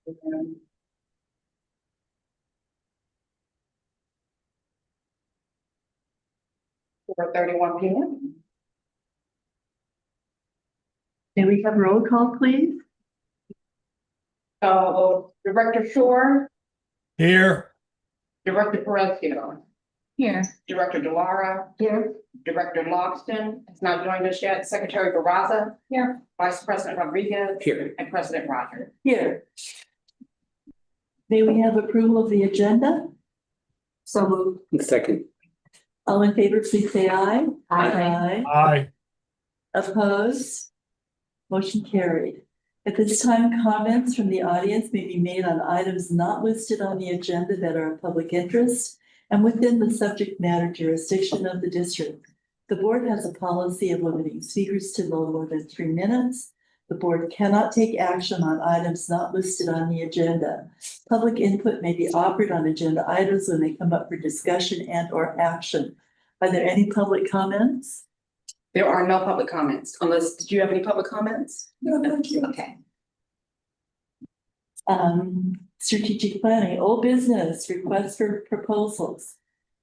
4:31 p.m. May we have roll call, please? So Director Shore, Here. Director Perez, Here. Director Delara, Here. Director Logston has not joined us yet. Secretary Barraza. Here. Vice President Rodriguez. Here. And President Rogers. Here. May we have approval of the agenda? So moved. Second. All in favor, please say aye. Aye. Aye. Opposed? Motion carried. At this time, comments from the audience may be made on items not listed on the agenda that are of public interest and within the subject matter jurisdiction of the district. The board has a policy of limiting speakers to no more than 3 minutes. The board cannot take action on items not listed on the agenda. Public input may be offered on agenda items when they come up for discussion and or action. Are there any public comments? There are no public comments unless, did you have any public comments? No, thank you. Okay. Strategic planning, old business, request for proposals.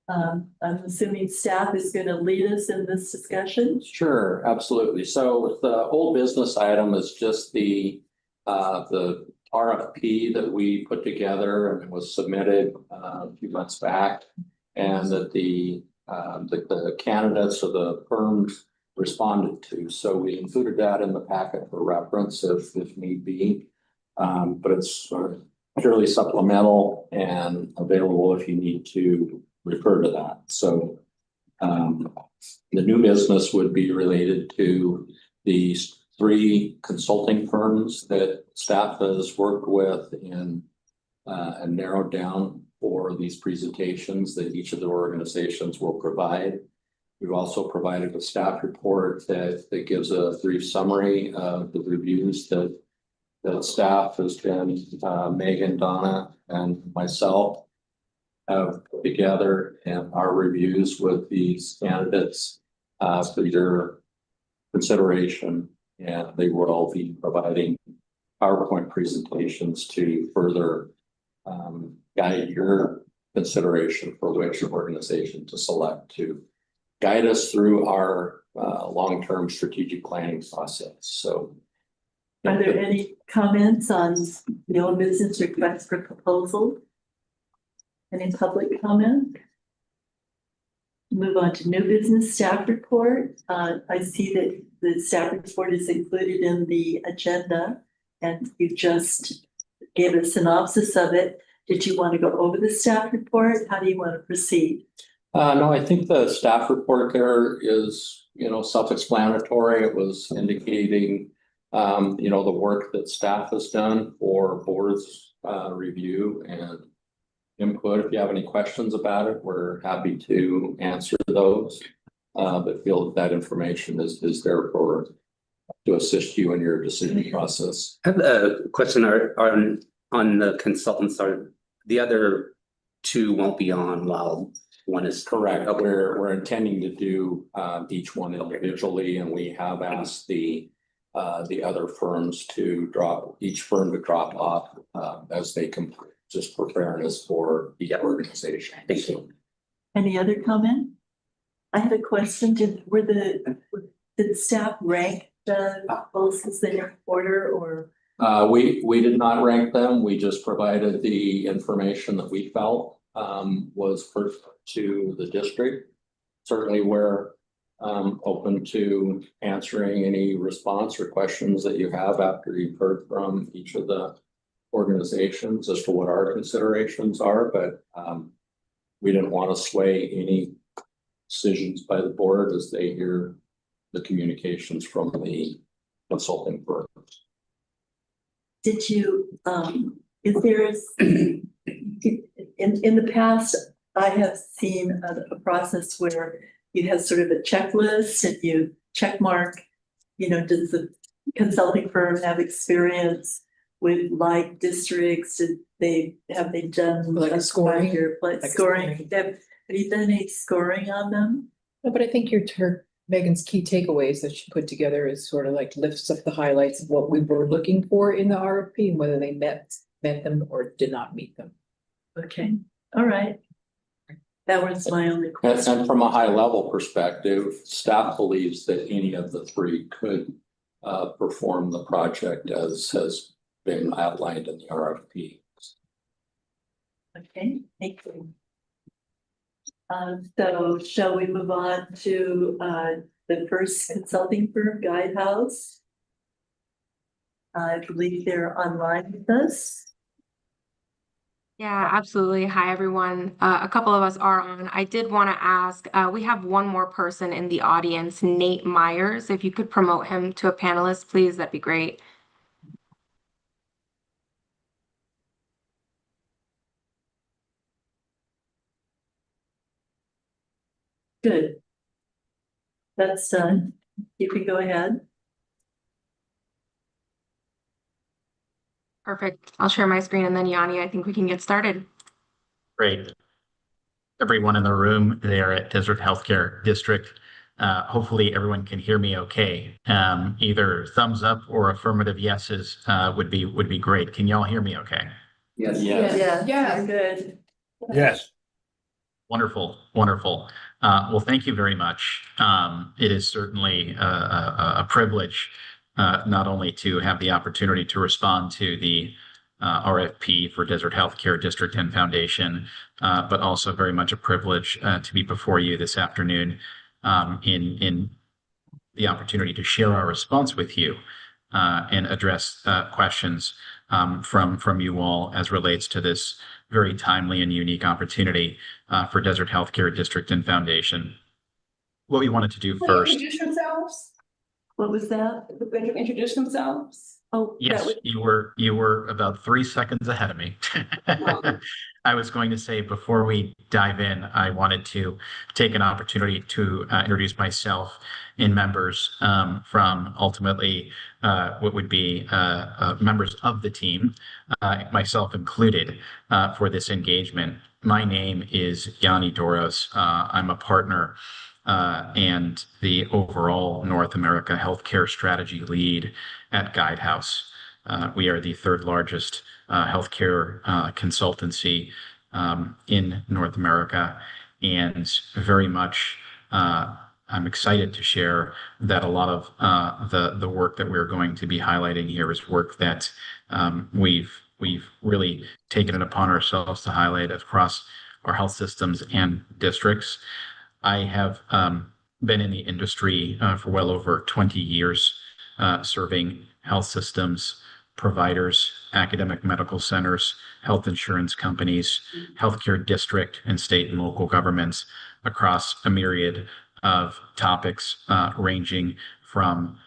I'm assuming staff is going to lead us in this discussion. Sure, absolutely. So the old business item is just the RFP that we put together and was submitted a few months back. And that the candidates or the firms responded to. So we included that in the packet for reference if need be. But it's purely supplemental and available if you need to refer to that. So the new business would be related to these 3 consulting firms that staff has worked with and narrowed down for these presentations that each of the organizations will provide. We've also provided a staff report that gives a brief summary of the reviews that staff has been, Megan, Donna, and myself have put together, and our reviews with these candidates for your consideration. And they will all be providing PowerPoint presentations to further guide your consideration for which organization to select to guide us through our long-term strategic planning process. So Are there any comments on the old business request for proposal? Any public comment? Move on to new business staff report. I see that the staff report is included in the agenda and you just gave a synopsis of it. Did you want to go over the staff report? How do you want to proceed? No, I think the staff report there is, self-explanatory. It was indicating, the work that staff has done for board's review and input. If you have any questions about it, we're happy to answer those. But feel that information is there to assist you in your decision process. I have a question on the consultants. Are the other 2 won't be on while one is correct? We're intending to do each one individually, and we have asked the other firms to drop off as they complete, just for fairness for the organization. Thank you. Any other comment? I had a question. Did staff rank the proposals in your order or? We did not rank them. We just provided the information that we felt was first to the district. Certainly we're open to answering any response or questions that you have after you've heard from each of the organizations as to what our considerations are, but we didn't want to sway any decisions by the board as they hear the communications from the consulting firms. Did you, is there, in the past, I have seen a process where you have sort of a checklist and you check mark, does the consulting firm have experience with like districts? Have they done like a scoring? Scoring. Have you done any scoring on them? No, but I think Megan's key takeaways that she put together is sort of like lifts up the highlights of what we were looking for in the RFP and whether they met met them or did not meet them. Okay, all right. That was my only And, question. and from a high level perspective, staff believes that any of the three could perform the project as has been outlined in the RFP. Okay, thank you. So shall we move on to the first consulting firm, Guidehouse? I believe they're online with us. Yeah, absolutely. Hi, everyone. A couple of us are on. I did want to ask, we have one more person in the audience, Nate Myers. If you could promote him to a panelist, please, that'd be great. Good. That's done. You can go ahead. Perfect. I'll share my screen and then Yanni, I think we can get started. Great. Everyone in the room there at Desert Healthcare District. Hopefully everyone can hear me okay. Either thumbs up or affirmative yeses would be great. Can y'all hear me okay? Yes. Yeah, Yes. you're good. Yes. Wonderful, wonderful. Well, thank you very much. It is certainly a privilege not only to have the opportunity to respond to the RFP for Desert Healthcare District and Foundation, but also very much a privilege to be before you this afternoon in the opportunity to share our response with you and address questions from you all as relates to this very timely and unique opportunity for Desert Healthcare District and Foundation. What we wanted to do Will first. you introduce yourselves? What was that? Will you introduce themselves? Oh, that Yes, was, you were about 3 seconds ahead of me. I was going to say before we dive in, I wanted to take an opportunity to introduce myself and members from ultimately what would be members of the team, myself included, for this engagement. My name is Yanni Doros. I'm a partner and the overall North America healthcare strategy lead at Guidehouse. We are the third largest healthcare consultancy in North America, and very much I'm excited to share that a lot of the work that we're going to be highlighting here is work that we've really taken it upon ourselves to highlight across our health systems and districts. I have been in the industry for well over 20 years, serving health systems, providers, academic medical centers, health insurance companies, healthcare district and state and local governments across a myriad of topics ranging from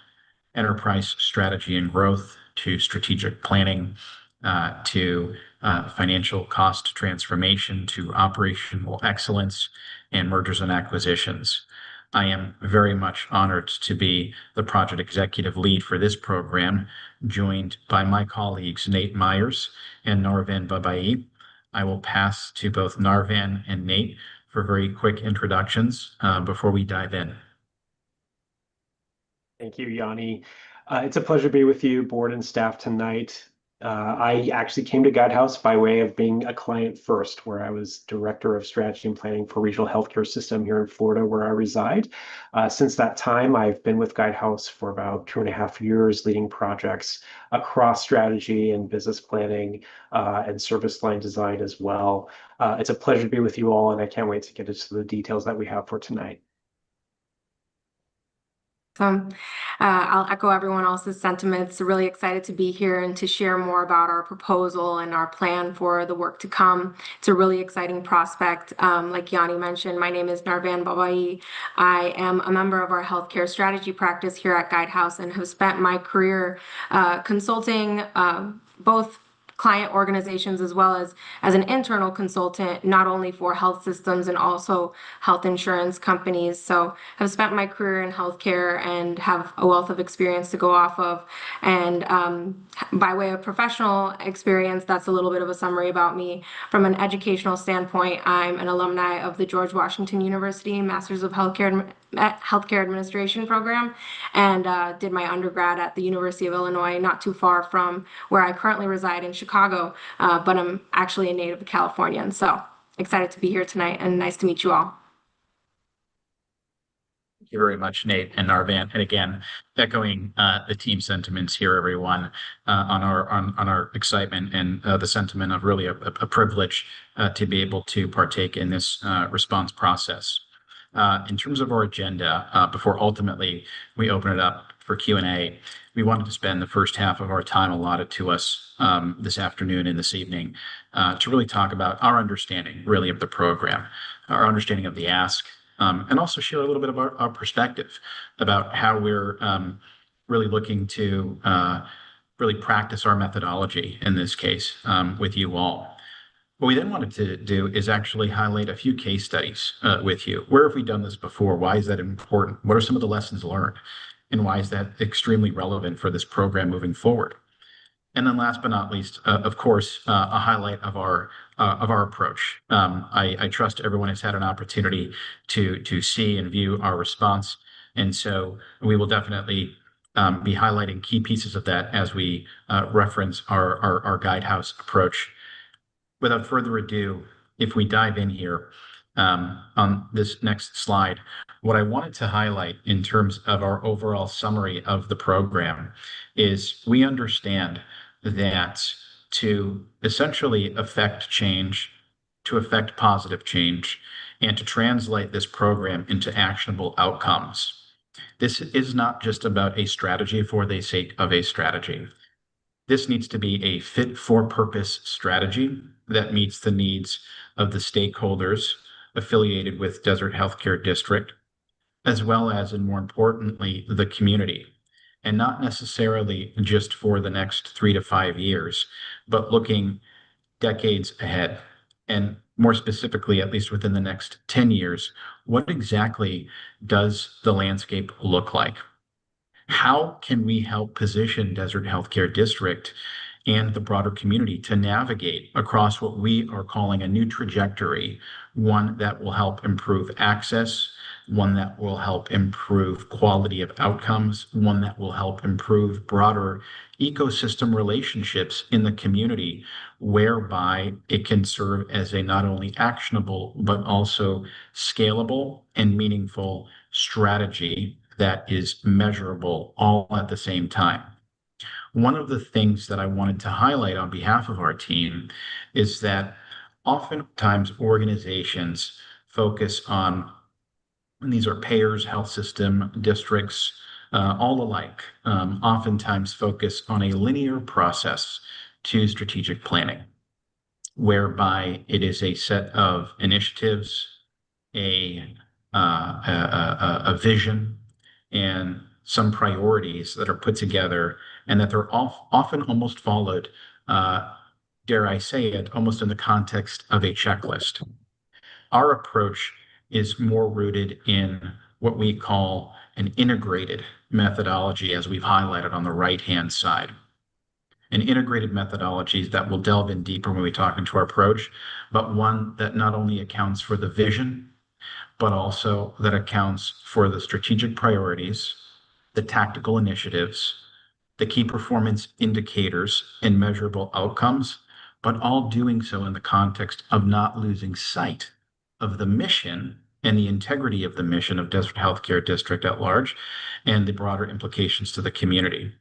enterprise strategy and growth to strategic planning to financial cost transformation to operational excellence and mergers and acquisitions. I am very much honored to be the project executive lead for this program, joined by my colleagues Nate Myers and Narvan Babai. I will pass to both Narvan and Nate for very quick introductions before we dive in. Thank you, Yanni. It's a pleasure to be with you, board and staff tonight. I actually came to Guidehouse by way of being a client first, where I was Director of Strategy and Planning for Regional Healthcare System here in Florida, where I reside. Since that time, I've been with Guidehouse for about 2.5 years, leading projects across strategy and business planning and service line design as well. It's a pleasure to be with you all, and I can't wait to get into the details that we have for tonight. I'll echo everyone else's sentiments. Really excited to be here and to share more about our proposal and our plan for the work to come. It's a really exciting prospect. Like Yanni mentioned, my name is Narvan Babai. I am a member of our healthcare strategy practice here at Guidehouse and have spent my career consulting both client organizations as well as an internal consultant, not only for health systems and also health insurance companies. So I've spent my career in healthcare and have a wealth of experience to go off of. And by way of professional experience, that's a little bit of a summary about me. From an educational standpoint, I'm an alumni of the George Washington University Masters of Healthcare Healthcare Administration program, and did my undergrad at the University of Illinois, not too far from where I currently reside in Chicago, but I'm actually a native Californian. So excited to be here tonight, and nice to meet you all. Thank you very much, Nate and Narvan. And again, echoing the team sentiments here, everyone, on our excitement and the sentiment of really a privilege to be able to partake in this response process. In terms of our agenda, before ultimately we open it up for Q&A, we wanted to spend the first half of our time allotted to us this afternoon and this evening to really talk about our understanding, really, of the program, our understanding of the ask, and also share a little bit about our perspective about how we're really looking to really practice our methodology in this case with you all. What we then wanted to do is actually highlight a few case studies with you. Where have we done this before? Why is that important? What are some of the lessons learned? And why is that extremely relevant for this program moving forward? And then last but not least, of course, a highlight of our approach. I trust everyone has had an opportunity to see and view our response. And so we will definitely be highlighting key pieces of that as we reference our Guidehouse approach. Without further ado, if we dive in here on this next slide, what I wanted to highlight in terms of our overall summary of the program is we understand that to essentially affect change, to affect positive change, and to translate this program into actionable outcomes, this is not just about a strategy for the sake of a strategy. This needs to be a fit-for-purpose strategy that meets the needs of the stakeholders affiliated with Desert Healthcare District, as well as, and more importantly, the community. And not necessarily just for the next 3 to 5 years, but looking decades ahead. And more specifically, at least within the next 10 years, what exactly does the landscape look like? How can we help position Desert Healthcare District and the broader community to navigate across what we are calling a new trajectory, one that will help improve access, one that will help improve quality of outcomes, one that will help improve broader ecosystem relationships in the community, whereby it can serve as a not only actionable, but also scalable and meaningful strategy that is measurable all at the same time. One of the things that I wanted to highlight on behalf of our team is that oftentimes organizations focus on, and these are payers, health system, districts, all alike, oftentimes focus on a linear process to strategic planning, whereby it is a set of initiatives, a vision, and some priorities that are put together, and that they're often almost followed, dare I say it, almost in the context of a checklist. Our approach is more rooted in what we call an integrated methodology, as we've highlighted on the right-hand side. An integrated methodology that will delve in deeper when we talk into our approach, but one that not only accounts for the vision, but also that accounts for the strategic priorities, the tactical initiatives, the key performance indicators and measurable outcomes, but all doing so in the context of not losing sight of the mission and the integrity of the mission of Desert Healthcare District at large and the broader implications to the community.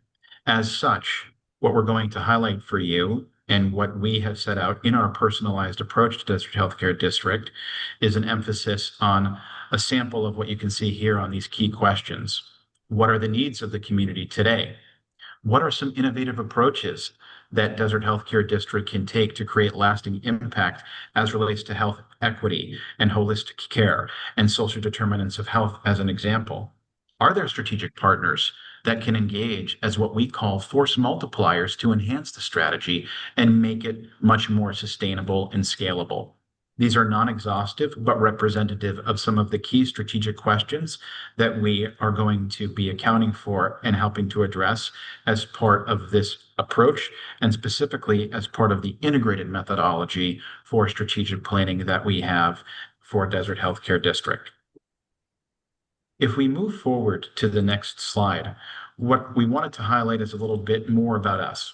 As such, what we're going to highlight for you and what we have set out in our personalized approach to Desert Healthcare District is an emphasis on a sample of what you can see here on these key questions. What are the needs of the community today? What are some innovative approaches that Desert Healthcare District can take to create lasting impact as relates to health equity and holistic care and social determinants of health, as an example? Are there strategic partners that can engage as what we call force multipliers to enhance the strategy and make it much more sustainable and scalable? These are non-exhaustive, but representative of some of the key strategic questions that we are going to be accounting for and helping to address as part of this approach, and specifically as part of the integrated methodology for strategic planning that we have for Desert Healthcare District. If we move forward to the next slide, what we wanted to highlight is a little bit more about us.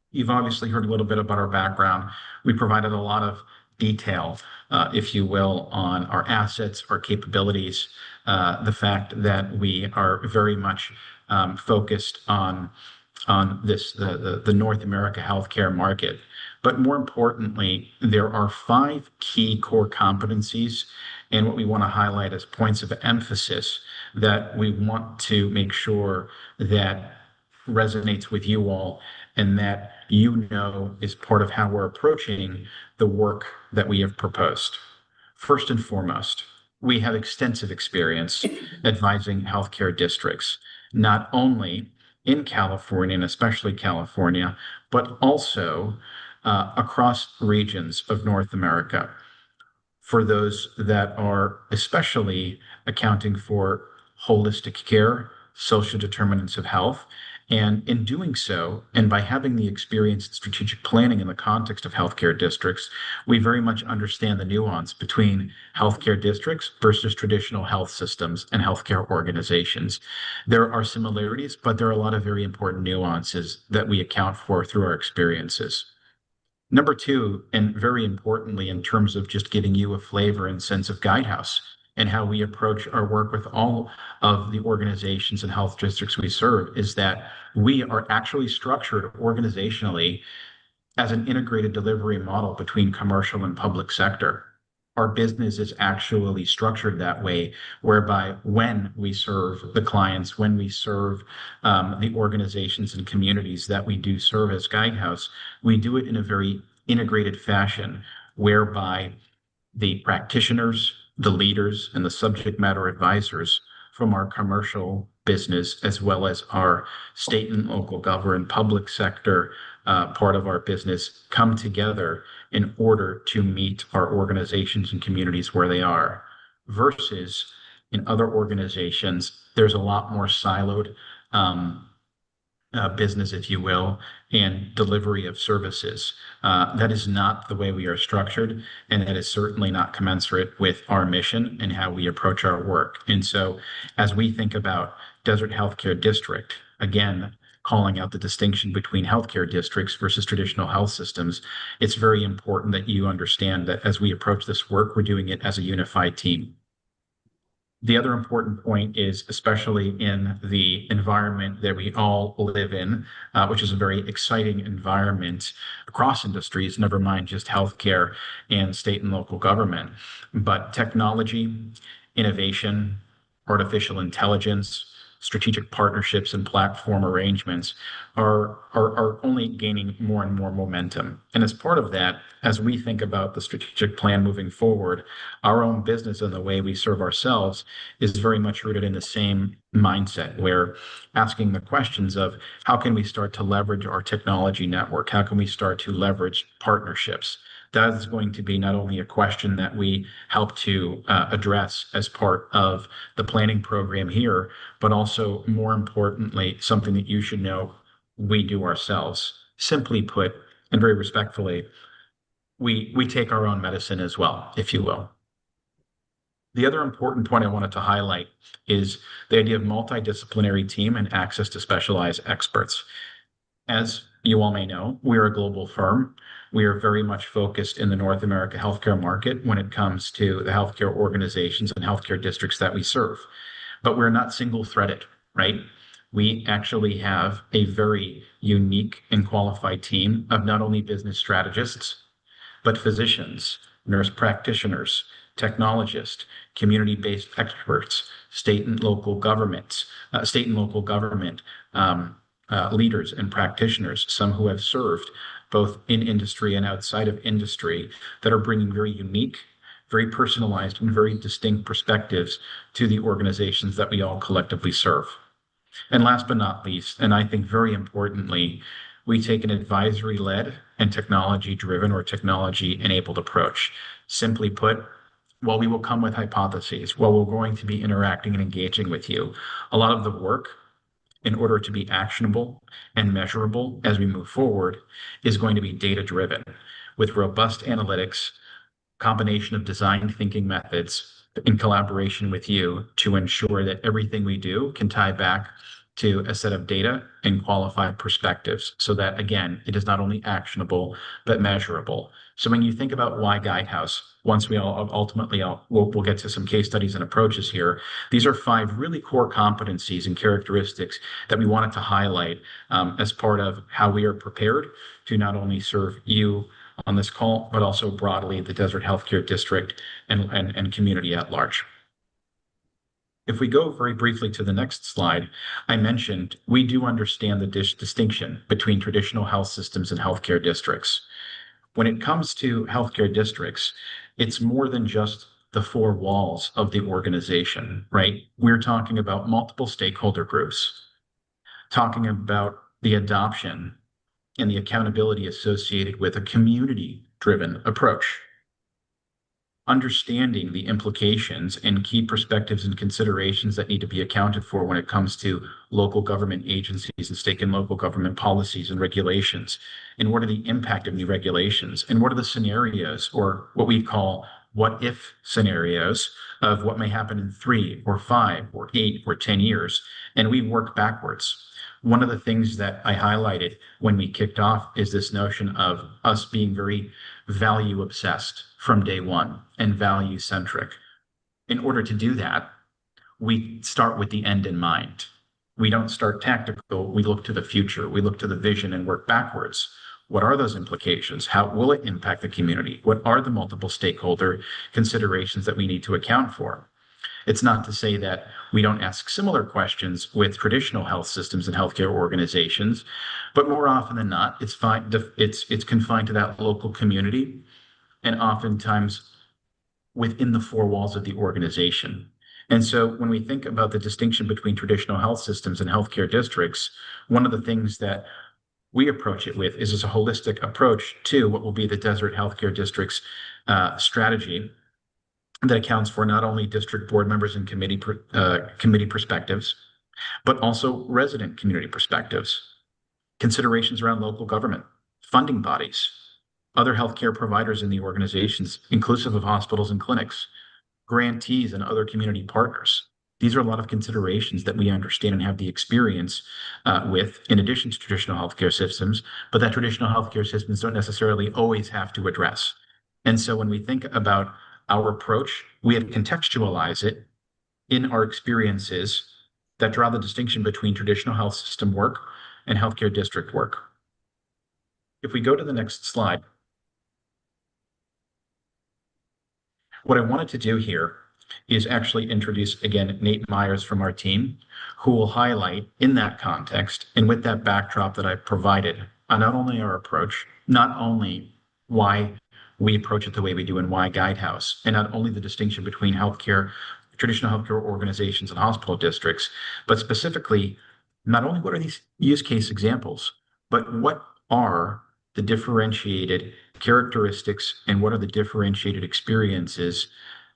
You've obviously heard a little bit about our background. We provided a lot of detail, if you will, on our assets, our capabilities, the fact that we are very much focused on the North America healthcare market. But more importantly, there are 5 key core competencies and what we want to highlight as points of emphasis that we want to make sure that resonates with you all and that you know is part of how we're approaching the work that we have proposed. First and foremost, we have extensive experience advising healthcare districts, not only in California and especially California, but also across regions of North America. For those that are especially accounting for holistic care, social determinants of health, and in doing so, and by having the experience in strategic planning in the context of healthcare districts, we very much understand the nuance between healthcare districts versus traditional health systems and healthcare organizations. There are similarities, but there are a lot of very important nuances that we account for through our experiences. Number 2, and very importantly, in terms of just giving you a flavor and sense of Guidehouse and how we approach our work with all of the organizations and health districts we serve, is that we are actually structured organizationally as an integrated delivery model between commercial and public sector. Our business is actually structured that way, whereby when we serve the clients, when we serve the organizations and communities that we do serve as Guidehouse, we do it in a very integrated fashion, whereby the practitioners, the leaders, and the subject matter advisors from our commercial business, as well as our state and local government public sector part of our business, come together in order to meet our organizations and communities where they are. Versus in other organizations, there's a lot more siloed business, if you will, and delivery of services. That is not the way we are structured, and that is certainly not commensurate with our mission and how we approach our work. And so as we think about Desert Healthcare District, again, calling out the distinction between healthcare districts versus traditional health systems, it's very important that you understand that as we approach this work, we're doing it as a unified team. The other important point is, especially in the environment that we all live in, which is a very exciting environment across industries, never mind just healthcare and state and local government, but technology, innovation, artificial intelligence, strategic partnerships and platform arrangements are only gaining more and more momentum. And as part of that, as we think about the strategic plan moving forward, our own business and the way we serve ourselves is very much rooted in the same mindset. We're asking the questions of how can we start to leverage our technology network? How can we start to leverage partnerships? That is going to be not only a question that we help to address as part of the planning program here, but also, more importantly, something that you should know we do ourselves. Simply put, and very respectfully, we take our own medicine as well, if you will. The other important point I wanted to highlight is the idea of multidisciplinary team and access to specialized experts. As you all may know, we're a global firm. We are very much focused in the North America healthcare market when it comes to the healthcare organizations and healthcare districts that we serve. But we're not single-threaded, right? We actually have a very unique and qualified team of not only business strategists, but physicians, nurse practitioners, technologists, community-based experts, state and local government leaders and practitioners, some who have served both in industry and outside of industry, that are bringing very unique, very personalized, and very distinct perspectives to the organizations that we all collectively serve. And last but not least, and I think very importantly, we take an advisory-led and technology-driven or technology-enabled approach. Simply put, while we will come with hypotheses, while we're going to be interacting and engaging with you, a lot of the work, in order to be actionable and measurable as we move forward, is going to be data-driven with robust analytics, combination of design thinking methods, in collaboration with you to ensure that everything we do can tie back to a set of data and qualified perspectives so that, again, it is not only actionable, but measurable. So when you think about why Guidehouse, once we all ultimately, we'll get to some case studies and approaches here. These are 5 really core competencies and characteristics that we wanted to highlight as part of how we are prepared to not only serve you on this call, but also broadly the Desert Healthcare District and community at large. If we go very briefly to the next slide, I mentioned we do understand the distinction between traditional health systems and healthcare districts. When it comes to healthcare districts, it's more than just the 4 walls of the organization, right? We're talking about multiple stakeholder groups, talking about the adoption and the accountability associated with a community-driven approach. Understanding the implications and key perspectives and considerations that need to be accounted for when it comes to local government agencies and state and local government policies and regulations. And what are the impact of new regulations? And what are the scenarios, or what we call what if scenarios, of what may happen in 3 or 5 or 8 or 10 years? And we work backwards. One of the things that I highlighted when we kicked off is this notion of us being very value obsessed from day one and value centric. In order to do that, we start with the end in mind. We don't start tactical, we look to the future, we look to the vision and work backwards. What are those implications? How will it impact the community? What are the multiple stakeholder considerations that we need to account for? It's not to say that we don't ask similar questions with traditional health systems and healthcare organizations, but more often than not, it's confined to that local community and oftentimes within the 4 walls of the organization. And so when we think about the distinction between traditional health systems and healthcare districts, one of the things that we approach it with is as a holistic approach to what will be the Desert Healthcare District's strategy that accounts for not only district board members and committee perspectives, but also resident community perspectives, considerations around local government, funding bodies, other healthcare providers in the organizations, inclusive of hospitals and clinics, grantees and other community partners. These are a lot of considerations that we understand and have the experience with, in addition to traditional healthcare systems, but that traditional healthcare systems don't necessarily always have to address. And so when we think about our approach, we have to contextualize it in our experiences that draw the distinction between traditional health system work and healthcare district work. If we go to the next slide, what I wanted to do here is actually introduce again Nate Myers from our team, who will highlight in that context and with that backdrop that I provided on not only our approach, not only why we approach it the way we do and why Guidehouse, and not only the distinction between traditional healthcare organizations and hospital districts, but specifically, not only what are these use case examples, but what are the differentiated characteristics and what are the differentiated experiences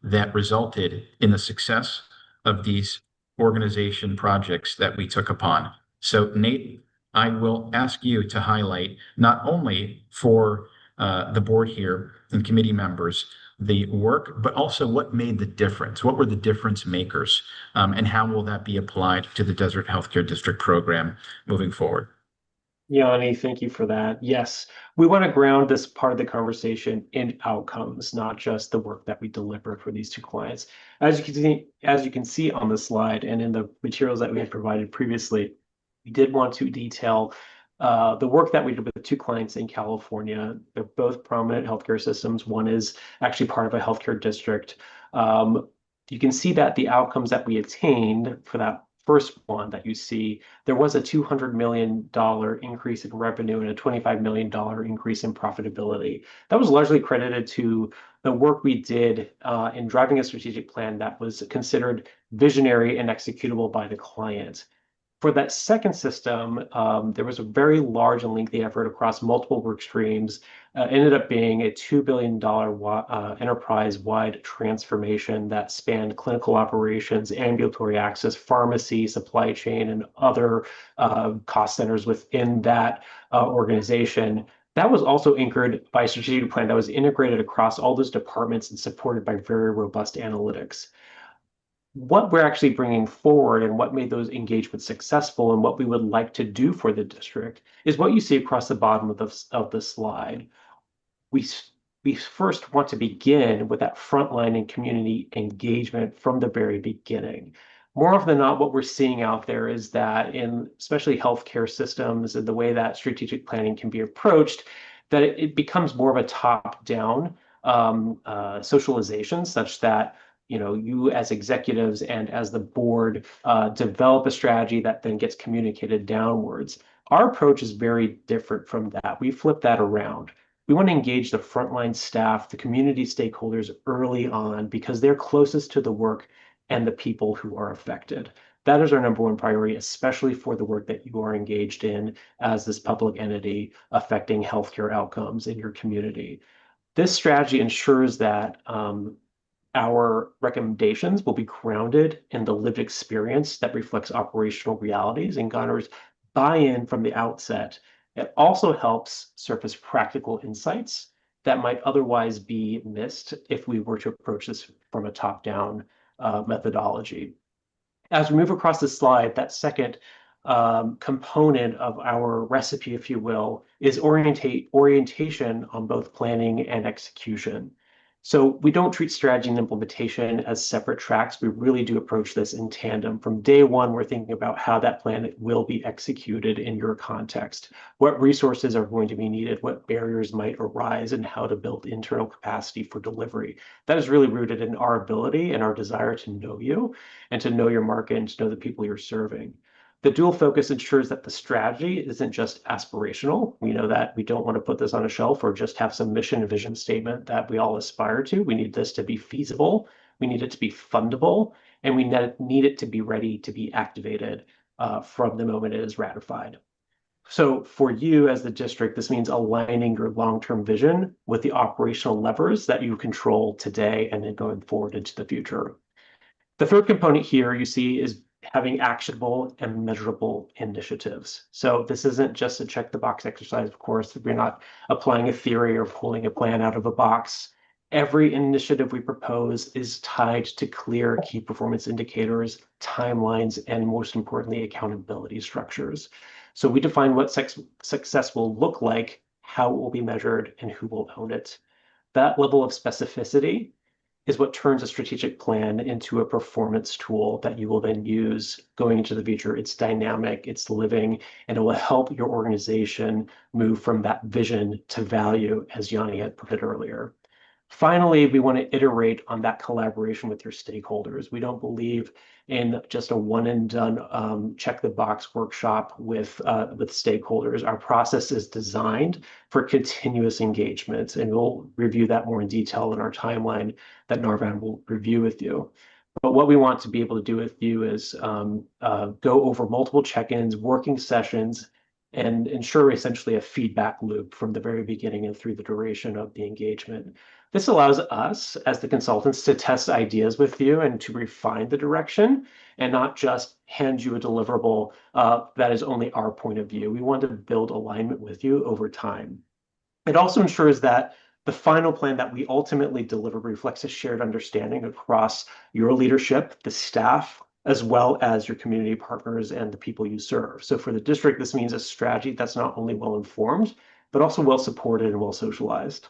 that resulted in the success of these organization projects that we took upon. So Nate, I will ask you to highlight not only for the board here and committee members the work, but also what made the difference. What were the difference makers, and how will that be applied to the Desert Healthcare District program moving forward? Yanni, thank you for that. Yes, we want to ground this part of the conversation in outcomes, not just the work that we deliver for these 2 clients. As you can see on the slide and in the materials that we had provided previously, we did want to detail the work that we did with 2 clients in California. They're both prominent healthcare systems. One is actually part of a healthcare district. You can see that the outcomes that we attained for that first one that you see, there was a $200 million increase in revenue and a $25 million increase in profitability. That was largely credited to the work we did in driving a strategic plan that was considered visionary and executable by the client. For that second system, there was a very large and lengthy effort across multiple work streams. Ended up being a $2 billion enterprise-wide transformation that spanned clinical operations, ambulatory access, pharmacy, supply chain, and other cost centers within that organization. That was also anchored by a strategic plan that was integrated across all those departments and supported by very robust analytics. What we're actually bringing forward and what made those engagements successful and what we would like to do for the district is what you see across the bottom of the slide. We first want to begin with that frontline and community engagement from the very beginning. More often than not, what we're seeing out there is that in especially healthcare systems and the way that strategic planning can be approached, that it becomes more of a top-down socialization, such that you as executives and as the board develop a strategy that then gets communicated downwards. Our approach is very different from that. We flip that around. We want to engage the frontline staff, the community stakeholders early on because they're closest to the work and the people who are affected. That is our number one priority, especially for the work that you are engaged in as this public entity affecting healthcare outcomes in your community. This strategy ensures that our recommendations will be grounded in the lived experience that reflects operational realities and garners buy-in from the outset. It also helps surface practical insights that might otherwise be missed if we were to approach this from a top-down methodology. As we move across the slide, that second component of our recipe, if you will, is orientation on both planning and execution. So we don't treat strategy and implementation as separate tracks. We really do approach this in tandem. From day one, we're thinking about how that plan will be executed in your context, what resources are going to be needed, what barriers might arise, and how to build internal capacity for delivery. That is really rooted in our ability and our desire to know you and to know your market and to know the people you're serving. The dual focus ensures that the strategy isn't just aspirational. We know that we don't want to put this on a shelf or just have some mission and vision statement that we all aspire to. We need this to be feasible. We need it to be fundable, and we need it to be ready to be activated from the moment it is ratified. So for you as the district, this means aligning your long-term vision with the operational levers that you control today and then going forward into the future. The third component here you see is having actionable and measurable initiatives. So this isn't just a check the box exercise, of course. We're not applying a theory or pulling a plan out of a box. Every initiative we propose is tied to clear key performance indicators, timelines, and most importantly, accountability structures. So we define what success will look like, how it will be measured, and who will own it. That level of specificity is what turns a strategic plan into a performance tool that you will then use going into the future. It's dynamic, it's living, and it will help your organization move from that vision to value, as Yanni had put it earlier. Finally, we want to iterate on that collaboration with your stakeholders. We don't believe in just a one and done check the box workshop with stakeholders. Our process is designed for continuous engagement, and we'll review that more in detail in our timeline that Narvan will review with you. But what we want to be able to do with you is go over multiple check-ins, working sessions, and ensure essentially a feedback loop from the very beginning and through the duration of the engagement. This allows us as the consultants to test ideas with you and to refine the direction and not just hand you a deliverable that is only our point of view. We want to build alignment with you over time. It also ensures that the final plan that we ultimately deliver reflects a shared understanding across your leadership, the staff, as well as your community partners and the people you serve. So for the district, this means a strategy that's not only well-informed, but also well-supported and well-socialized.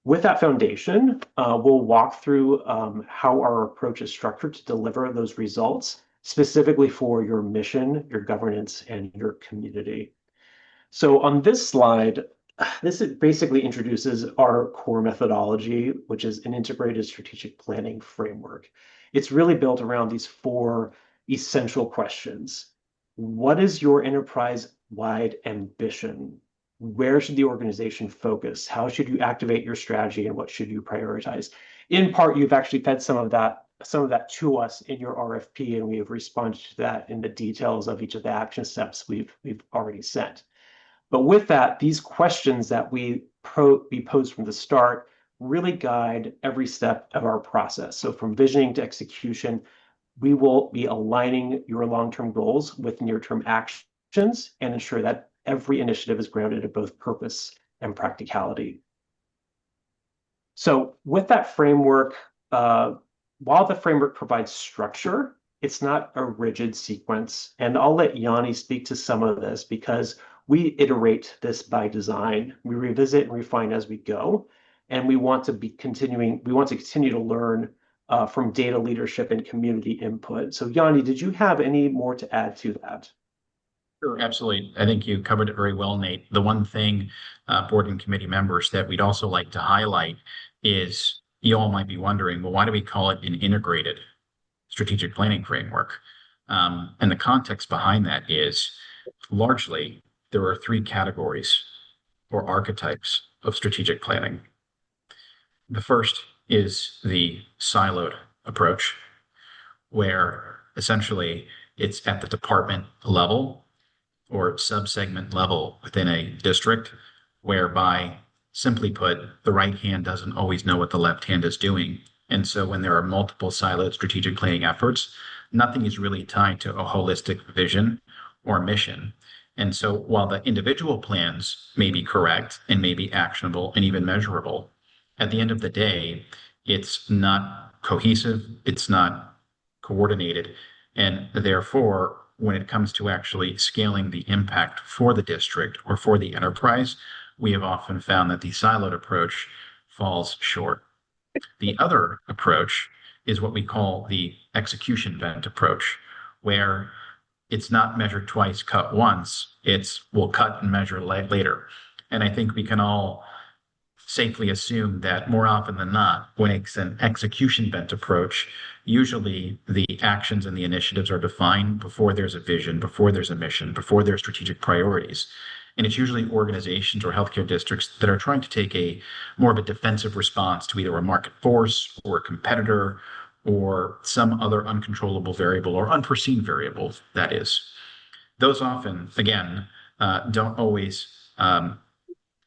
With that foundation, we'll walk through how our approach is structured to deliver those results, specifically for your mission, your governance, and your community. So on this slide, this basically introduces our core methodology, which is an integrated strategic planning framework. It's really built around these four essential questions. What is your enterprise-wide ambition? Where should the organization focus? How should you activate your strategy, and what should you prioritize? In part, you've actually fed some of that to us in your RFP, and we have responded to that in the details of each of the action steps we've already sent. But with that, these questions that we posed from the start really guide every step of our process. So from visioning to execution, we will be aligning your long-term goals with near-term actions and ensure that every initiative is grounded in both purpose and practicality. So with that framework, while the framework provides structure, it's not a rigid sequence. And I'll let Yanni speak to some of this because we iterate this by design. We revisit and refine as we go. And we want to continue to learn from data leadership and community input. So Yanni, did you have any more to add to that? Sure, absolutely. I think you covered it very well, Nate. The one thing, board and committee members, that we'd also like to highlight is you all might be wondering, well, why do we call it an integrated strategic planning framework? And the context behind that is largely there are three categories or archetypes of strategic planning. The first is the siloed approach, where essentially it's at the department level or subsegment level within a district, whereby, simply put, the right hand doesn't always know what the left hand is doing. And so when there are multiple siloed strategic planning efforts, nothing is really tied to a holistic vision or mission. And so while the individual plans may be correct and may be actionable and even measurable, at the end of the day, it's not cohesive, it's not coordinated, and therefore, when it comes to actually scaling the impact for the district or for the enterprise, we have often found that the siloed approach falls short. The other approach is what we call the execution bent approach, where it's not measured twice, cut once. It's we'll cut and measure later. And I think we can all safely assume that more often than not, when it's an execution bent approach, usually the actions and the initiatives are defined before there's a vision, before there's a mission, before there's strategic priorities. And it's usually organizations or healthcare districts that are trying to take a more of a defensive response to either a market force or a competitor or some other uncontrollable variable or unforeseen variable, that is. Those often, again, don't always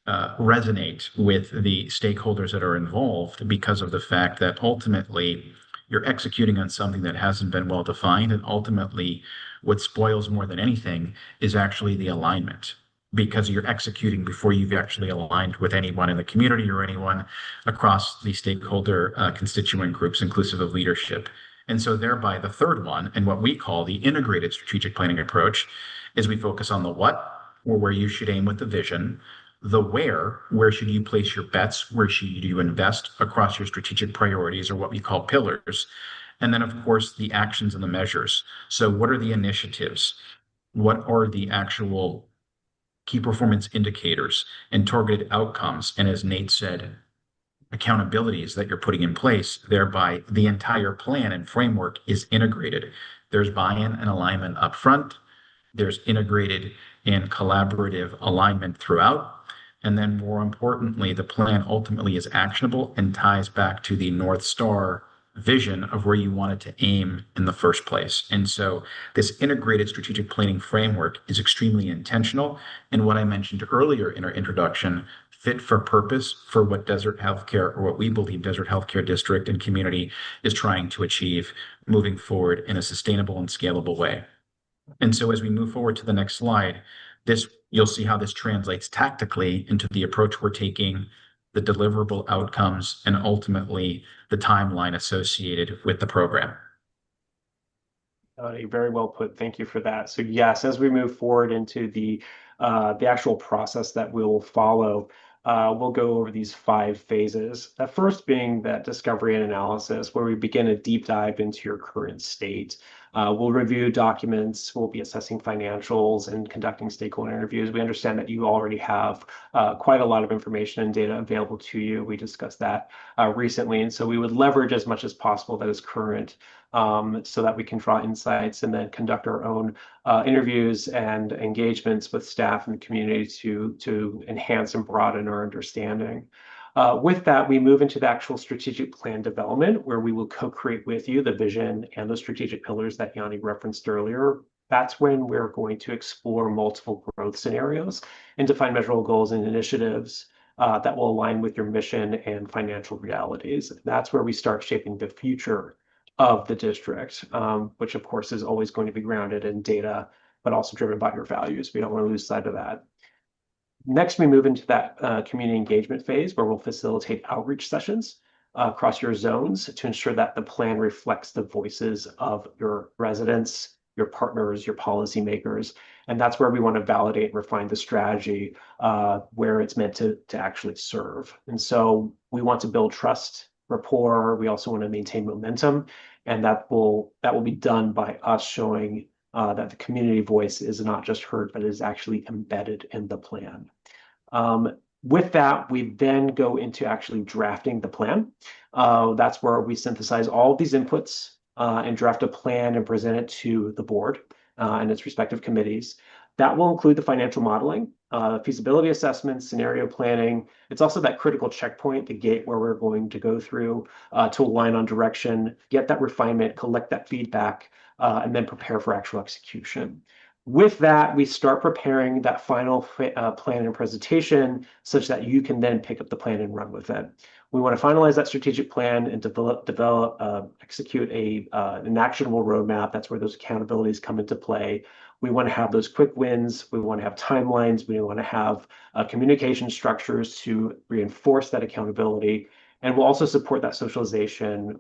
resonate with the stakeholders that are involved because of the fact that ultimately you're executing on something that hasn't been well defined. And ultimately, what spoils more than anything is actually the alignment, because you're executing before you've actually aligned with anyone in the community or anyone across the stakeholder constituent groups, inclusive of leadership. And so thereby the third one, and what we call the integrated strategic planning approach, is we focus on the what, or where you should aim with the vision, the where should you place your bets, where should you invest across your strategic priorities, or what we call pillars, and then of course the actions and the measures. So what are the initiatives? What are the actual key performance indicators and targeted outcomes? And as Nate said, accountabilities that you're putting in place, thereby the entire plan and framework is integrated. There's buy-in and alignment up front. There's integrated and collaborative alignment throughout. And then more importantly, the plan ultimately is actionable and ties back to the North Star vision of where you wanted to aim in the first place. And so this integrated strategic planning framework is extremely intentional. And what I mentioned earlier in our introduction, fit for purpose for what Desert Healthcare, or what we believe Desert Healthcare District and community is trying to achieve moving forward in a sustainable and scalable way. And so as we move forward to the next slide, you'll see how this translates tactically into the approach we're taking, the deliverable outcomes, and ultimately the timeline associated with the program. Very well put. Thank you for that. So yes, as we move forward into the actual process that we'll follow, we'll go over these 5 phases. The first being that discovery and analysis, where we begin a deep dive into your current state. We'll review documents, we'll be assessing financials and conducting stakeholder interviews. We understand that you already have quite a lot of information and data available to you. We discussed that recently. And so we would leverage as much as possible that is current, so that we can draw insights and then conduct our own interviews and engagements with staff and community to enhance and broaden our understanding. With that, we move into the actual strategic plan development, where we will co-create with you the vision and the strategic pillars that Yanni referenced earlier. That's when we're going to explore multiple growth scenarios and define measurable goals and initiatives that will align with your mission and financial realities. That's where we start shaping the future of the district, which of course is always going to be grounded in data, but also driven by your values. We don't want to lose sight of that. Next, we move into that community engagement phase where we'll facilitate outreach sessions across your zones to ensure that the plan reflects the voices of your residents, your partners, your policymakers. And that's where we want to validate and refine the strategy where it's meant to actually serve. And so we want to build trust, rapport. We also want to maintain momentum. And that will be done by us showing that the community voice is not just heard, but is actually embedded in the plan. With that, we then go into actually drafting the plan. That's where we synthesize all of these inputs and draft a plan and present it to the board and its respective committees. That will include the financial modeling, feasibility assessments, scenario planning. It's also that critical checkpoint, the gate where we're going to go through to align on direction, get that refinement, collect that feedback, and then prepare for actual execution. With that, we start preparing that final plan and presentation such that you can then pick up the plan and run with it. We want to finalize that strategic plan and execute an actionable roadmap. That's where those accountabilities come into play. We want to have those quick wins. We want to have timelines. We want to have communication structures to reinforce that accountability. And we'll also support that socialization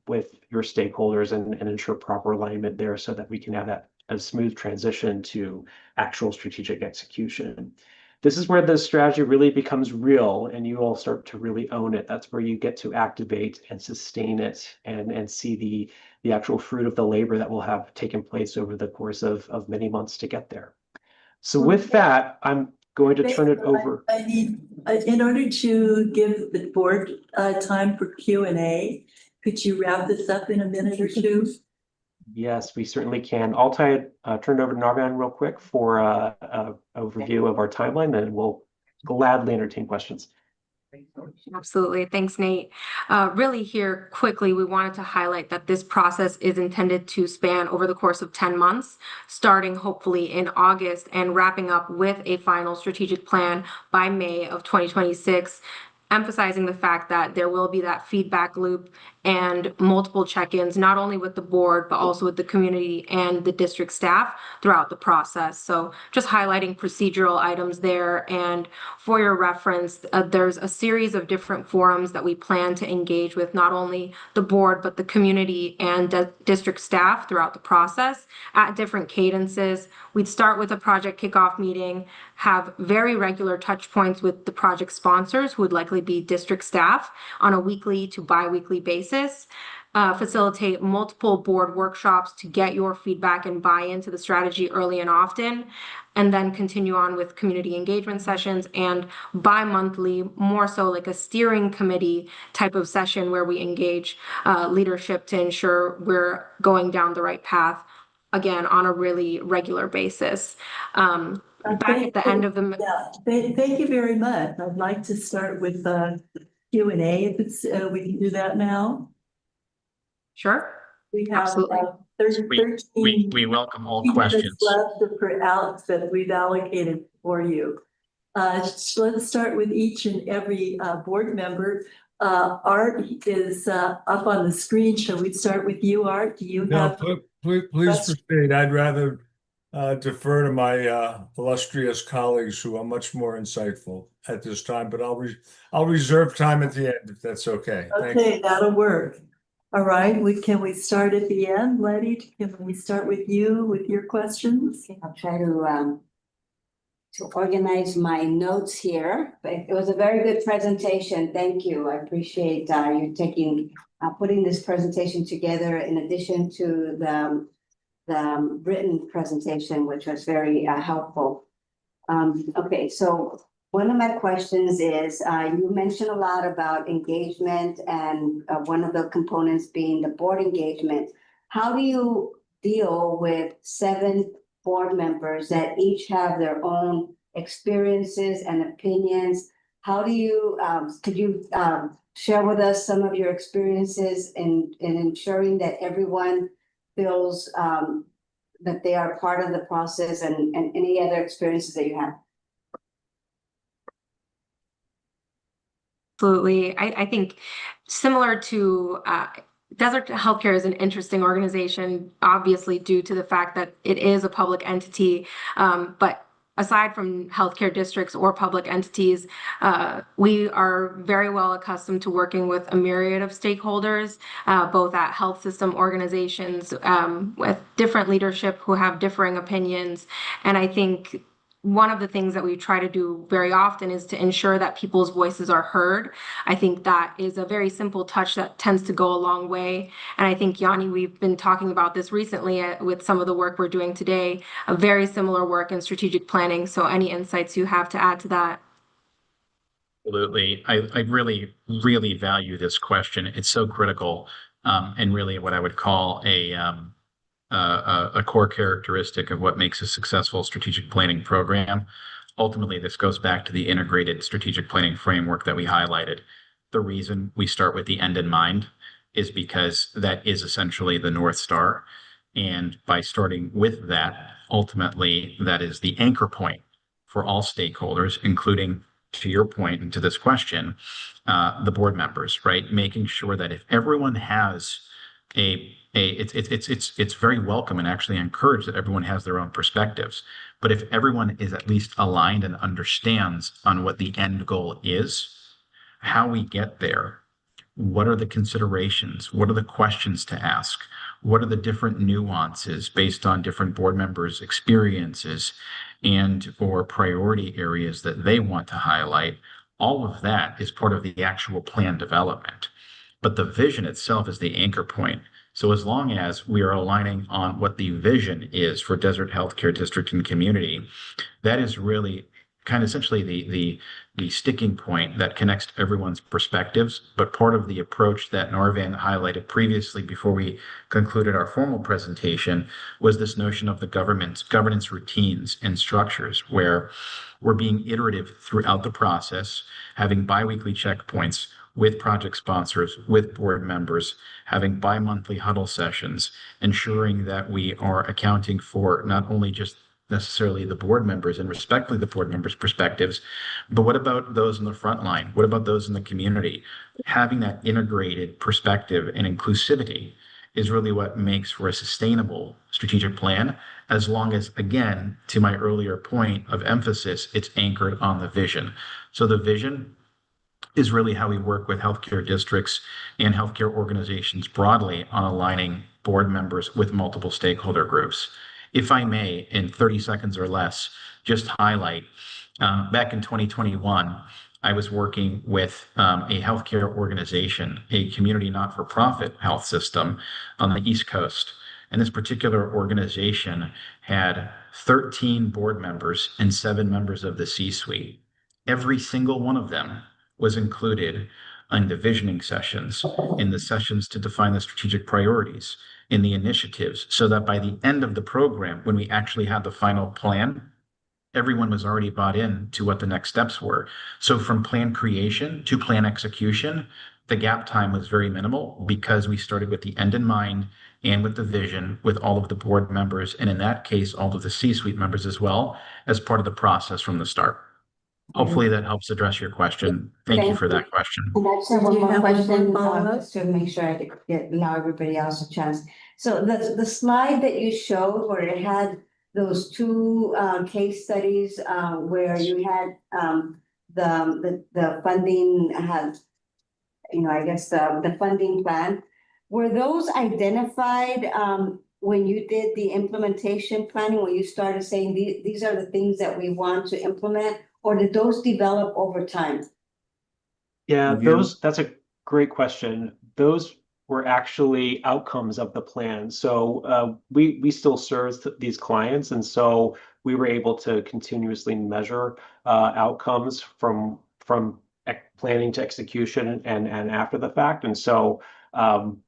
with your stakeholders and ensure proper alignment there so that we can have that a smooth transition to actual strategic execution. This is where the strategy really becomes real and you all start to really own it. That's where you get to activate and sustain it and see the actual fruit of the labor that will have taken place over the course of many months to get there. So with that, I'm going to turn it over. I need, in order to give the board time for Q&A, could you wrap this up in a minute or two? Yes, we certainly can. I'll turn it over to Narvan real quick for a overview of our timeline, then we'll gladly entertain questions. Absolutely. Thanks, Nate. Really here quickly, we wanted to highlight that this process is intended to span over the course of 10 months, starting hopefully in August and wrapping up with a final strategic plan by May of 2026. Emphasizing the fact that there will be that feedback loop and multiple check-ins, not only with the board, but also with the community and the district staff throughout the process. So just highlighting procedural items there. And for your reference, there's a series of different forums that we plan to engage with not only the board, but the community and district staff throughout the process at different cadences. We'd start with a project kickoff meeting, have very regular touch points with the project sponsors who would likely be district staff on a weekly to bi-weekly basis, facilitate multiple board workshops to get your feedback and buy into the strategy early and often, and then continue on with community engagement sessions and bi-monthly, more so like a steering committee type of session where we engage leadership to ensure we're going down the right path, again, on a really regular basis. Back at the end of the... Yeah, thank you very much. I'd like to start with Q&A if it's, we can do that now. Sure. We have Absolutely. 13 we welcome all minutes questions. left for outs that we've allocated for you. So let's start with each and every board member. Art is up on the screen. Shall we start with you, Art? Do you have? No, please proceed. I'd rather defer to my illustrious colleagues who are much more insightful at this time, but I'll reserve time at the end if that's okay. Thank you. Okay, that'll work. All right, can we start at the end, Letty? Can we start with you with your questions? Okay, I'll try to organize my notes here, but it was a very good presentation. Thank you. I appreciate you putting this presentation together in addition to the written presentation, which was very helpful. Okay, so one of my questions is, you mentioned a lot about engagement and one of the components being the board engagement. How do you deal with 7 board members that each have their own experiences and opinions? How do you, could you share with us some of your experiences in ensuring that everyone feels that they are part of the process and any other experiences that you have? Absolutely. I think similar to Desert Healthcare is an interesting organization, obviously due to the fact that it is a public entity, but aside from healthcare districts or public entities, we are very well accustomed to working with a myriad of stakeholders, both at health system organizations, with different leadership who have differing opinions. And I think one of the things that we try to do very often is to ensure that people's voices are heard. I think that is a very simple touch that tends to go a long way. And I think, Yanni, we've been talking about this recently with some of the work we're doing today, a very similar work in strategic planning. So any insights you have to add to that? Absolutely. I really, really value this question. It's so critical, and really what I would call a core characteristic of what makes a successful strategic planning program. Ultimately, this goes back to the integrated strategic planning framework that we highlighted. The reason we start with the end in mind is because that is essentially the North Star. And by starting with that, ultimately, that is the anchor point for all stakeholders, including, to your point and to this question, the board members, right? Making sure that if everyone has it's very welcome and actually encouraged that everyone has their own perspectives. But if everyone is at least aligned and understands on what the end goal is, how we get there, what are the considerations, what are the questions to ask, what are the different nuances based on different board members' experiences and or priority areas that they want to highlight, all of that is part of the actual plan development. But the vision itself is the anchor point. So as long as we are aligning on what the vision is for Desert Healthcare District and community, that is really kind of essentially the sticking point that connects everyone's perspectives. But part of the approach that Narvan highlighted previously before we concluded our formal presentation was this notion of the governance routines and structures, where we're being iterative throughout the process, having biweekly checkpoints with project sponsors, with board members, having bi-monthly huddle sessions, ensuring that we are accounting for not only just necessarily the board members and respectfully the board members' perspectives, but what about those in the front line? What about those in the community? Having that integrated perspective and inclusivity is really what makes for a sustainable strategic plan, as long as, again, to my earlier point of emphasis, it's anchored on the vision. So the vision is really how we work with healthcare districts and healthcare organizations broadly on aligning board members with multiple stakeholder groups. If I may, in 30 seconds or less, just highlight, back in 2021, I was working with a healthcare organization, a community not-for-profit health system on the East Coast. And this particular organization had 13 board members and 7 members of the C-suite. Every single one of them was included in the visioning sessions, in the sessions to define the strategic priorities, in the initiatives, so that by the end of the program, when we actually had the final plan, everyone was already bought in to what the next steps were. So from plan creation to plan execution, the gap time was very minimal because we started with the end in mind and with the vision with all of the board members, and in that case, all of the C-suite members as well, as part of the process from the start. Hopefully that helps address your question. Thank you for that question. And I just have Do one you more have one question, more follow-up? just to make sure I could allow everybody else a chance. So the slide that you showed where it had those two case studies where you had the funding had, I guess the funding plan, were those identified when you did the implementation planning, when you started saying these are the things that we want to implement? Or did those develop over time? Yeah, that's a great question. Those were actually outcomes of the plan. So we still serve these clients, and so we were able to continuously measure outcomes from planning to execution and after the fact. And so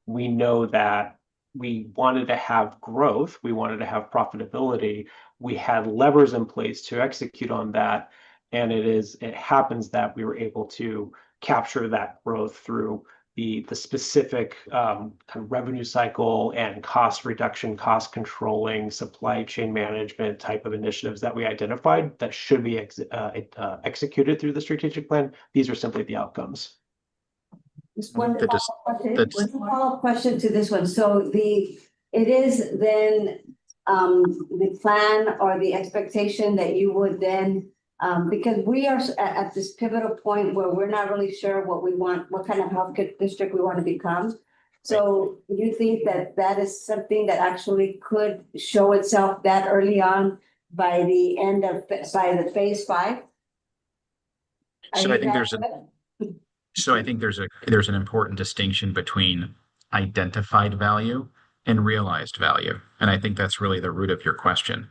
we know that we wanted to have growth, we wanted to have profitability, we had levers in place to execute on that. And it happens that we were able to capture that growth through the specific kind of revenue cycle and cost reduction, cost controlling, supply chain management type of initiatives that we identified that should be executed through the strategic plan. These are simply the outcomes. Just one follow-up question to this one. So it is then the plan or the expectation that you would then, because we are at this pivotal point where we're not really sure what we want, what kind of healthcare district we want to become. So you think that that is something that actually could show itself that early on by the end of, by the phase 5? So I think there's an important distinction between identified value and realized value. And I think that's really the root of your question.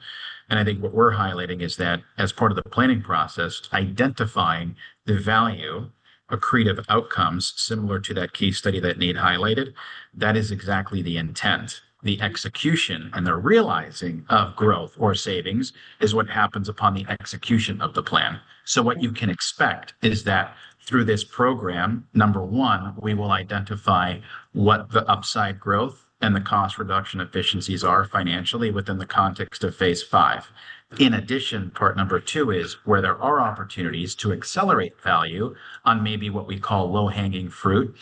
And I think what we're highlighting is that as part of the planning process, identifying the value, accretive outcomes similar to that case study that Nate highlighted, that is exactly the intent. The execution and the realizing of growth or savings is what happens upon the execution of the plan. So what you can expect is that through this program, number one, we will identify what the upside growth and the cost reduction efficiencies are financially within the context of phase 5. In addition, part number 2 is where there are opportunities to accelerate value on maybe what we call low-hanging fruit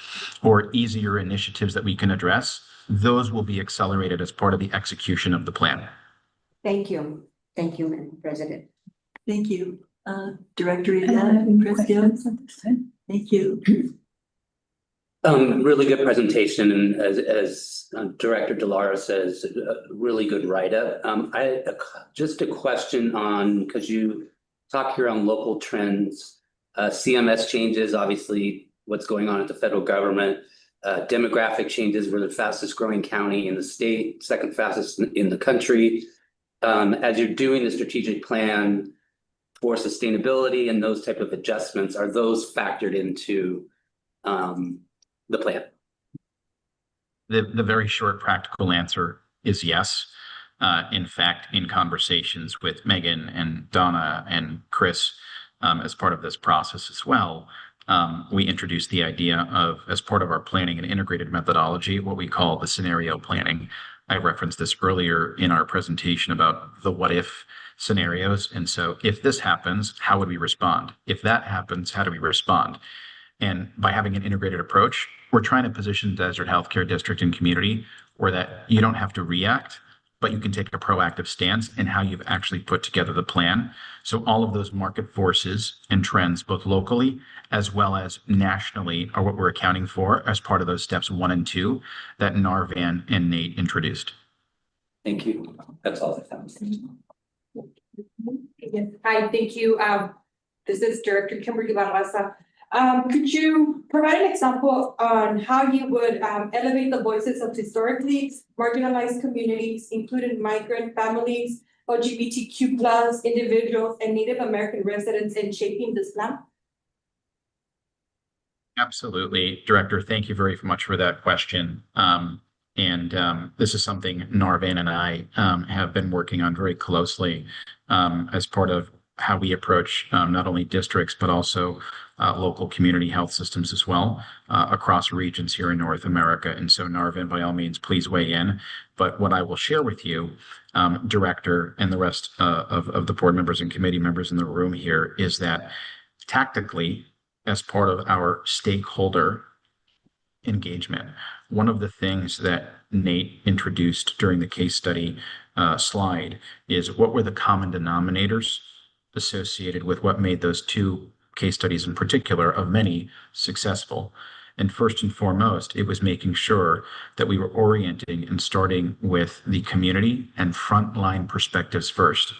or easier initiatives that we can address. Those will be accelerated as part of the execution of the plan. Thank you. Thank you, Madam President. Thank you. Director Yvette, Christine. Thank you. Really good presentation, and as Director DeLauro says, really good write-up. Just a question on, because you talk here on local trends, CMS changes, obviously what's going on at the federal government, demographic changes. We're the fastest growing county in the state, second fastest in the country. As you're doing the strategic plan for sustainability and those type of adjustments, are those factored into the plan? The very short practical answer is yes. In fact, in conversations with Megan and Donna and Chris, as part of this process as well, we introduced the idea of, as part of our planning and integrated methodology, what we call the scenario planning. I referenced this earlier in our presentation about the what if scenarios. And so if this happens, how would we respond? If that happens, how do we respond? And by having an integrated approach, we're trying to position Desert Healthcare District and community where that you don't have to react, but you can take a proactive stance in how you've actually put together the plan. So all of those market forces and trends, both locally as well as nationally, are what we're accounting for as part of those steps 1 and 2 that Narvan and Nate introduced. Thank you. That's all I have. Yes. Hi, thank you. This is Director Kimberly Barraza. Could you provide an example on how you would elevate the voices of historically marginalized communities, including migrant families, LGBTQ+ individuals, and Native American residents in shaping this plan? Absolutely, Director. Thank you very much for that question. This is something Narvan and I have been working on very closely as part of how we approach not only districts, but also local community health systems as well across regions here in North America. And so Narvan, by all means, please weigh in. But what I will share with you, Director, and the rest of the board members and committee members in the room here, is that tactically, as part of our stakeholder engagement, one of the things that Nate introduced during the case study slide is what were the common denominators associated with what made those 2 case studies in particular of many successful. And first and foremost, it was making sure that we were orienting and starting with the community and frontline perspectives first.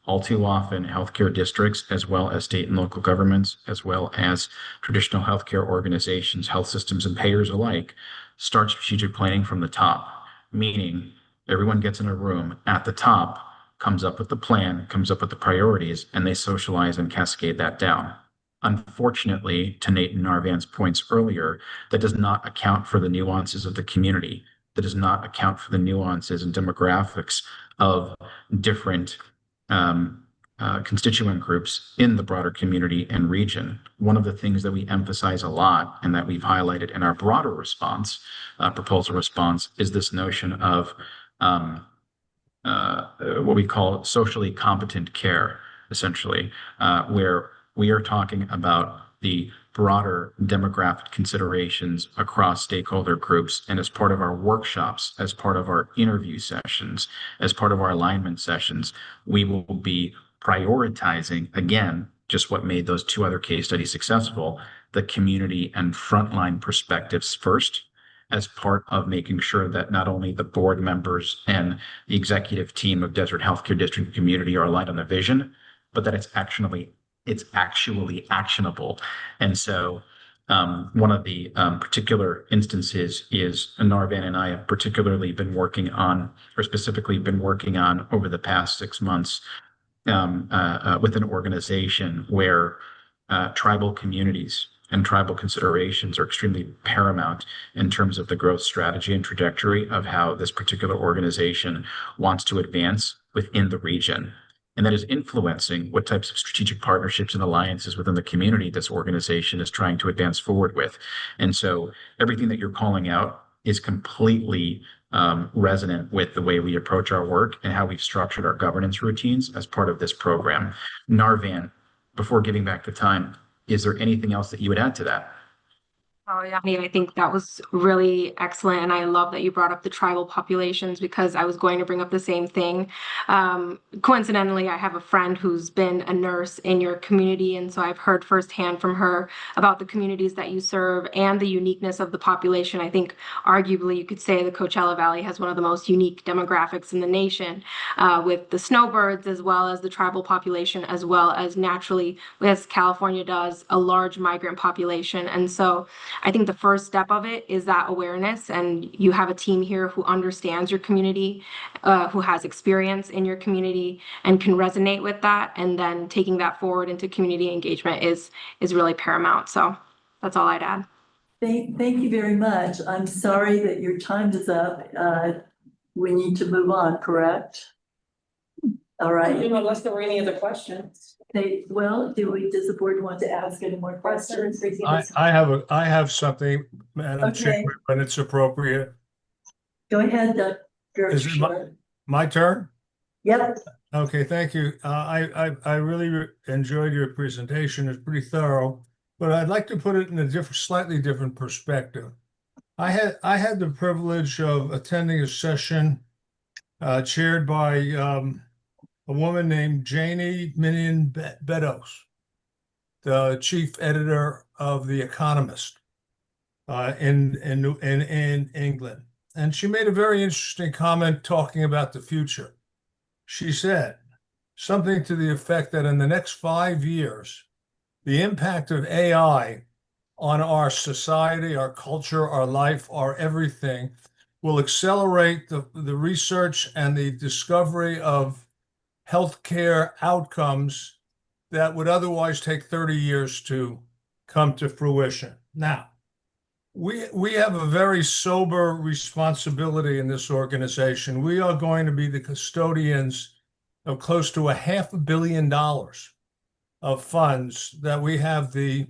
All too often, healthcare districts, as well as state and local governments, as well as traditional healthcare organizations, health systems, and payers alike, start strategic planning from the top, meaning everyone gets in a room at the top, comes up with the plan, comes up with the priorities, and they socialize and cascade that down. Unfortunately, to Nate and Narvan's points earlier, that does not account for the nuances of the community, that does not account for the nuances and demographics of different constituent groups in the broader community and region. One of the things that we emphasize a lot and that we've highlighted in our broader response, proposal response, is this notion of what we call socially competent care, essentially, where we are talking about the broader demographic considerations across stakeholder groups. And as part of our workshops, as part of our interview sessions, as part of our alignment sessions, we will be prioritizing, again, just what made those two other case studies successful, the community and frontline perspectives first, as part of making sure that not only the board members and the executive team of Desert Healthcare District community are aligned on the vision, but that it's actually actionable. And so one of the particular instances is Narvan and I have particularly been working on, or specifically been working on over the past 6 months with an organization where tribal communities and tribal considerations are extremely paramount in terms of the growth strategy and trajectory of how this particular organization wants to advance within the region. And that is influencing what types of strategic partnerships and alliances within the community this organization is trying to advance forward with. And so everything that you're calling out is completely resonant with the way we approach our work and how we've structured our governance routines as part of this program. Narvan, before giving back the time, is there anything else that you would add to that? Oh, yeah, I think that was really excellent. And I love that you brought up the tribal populations because I was going to bring up the same thing. Coincidentally, I have a friend who's been a nurse in your community. And so I've heard firsthand from her about the communities that you serve and the uniqueness of the population. I think arguably you could say the Coachella Valley has one of the most unique demographics in the nation, with the snowbirds as well as the tribal population, as well as naturally, as California does, a large migrant population. And so I think the first step of it is that awareness, and you have a team here who understands your community, who has experience in your community and can resonate with that. And then taking that forward into community engagement is really paramount. So that's all I'd add. Thank you very much. I'm sorry that your time is up. We need to move on, correct? All right. Unless there were any other questions. Does the board want to ask any more questions? I have something, Madam Chair, when it's appropriate. Go ahead, Dr. Is it Short. my turn? Yep. Okay, thank you. I really enjoyed your presentation. It's pretty thorough, but I'd like to put it in a slightly different perspective. I had the privilege of attending a session chaired by a woman named Janie Minion Beddoes, the chief editor of The Economist in England. And she made a very interesting comment talking about the future. She said something to the effect that in the next 5 years, the impact of AI on our society, our culture, our life, our everything will accelerate the research and the discovery of healthcare outcomes that would otherwise take 30 years to come to fruition. Now, we have a very sober responsibility in this organization. We are going to be the custodians of close to $500 million of funds that we have the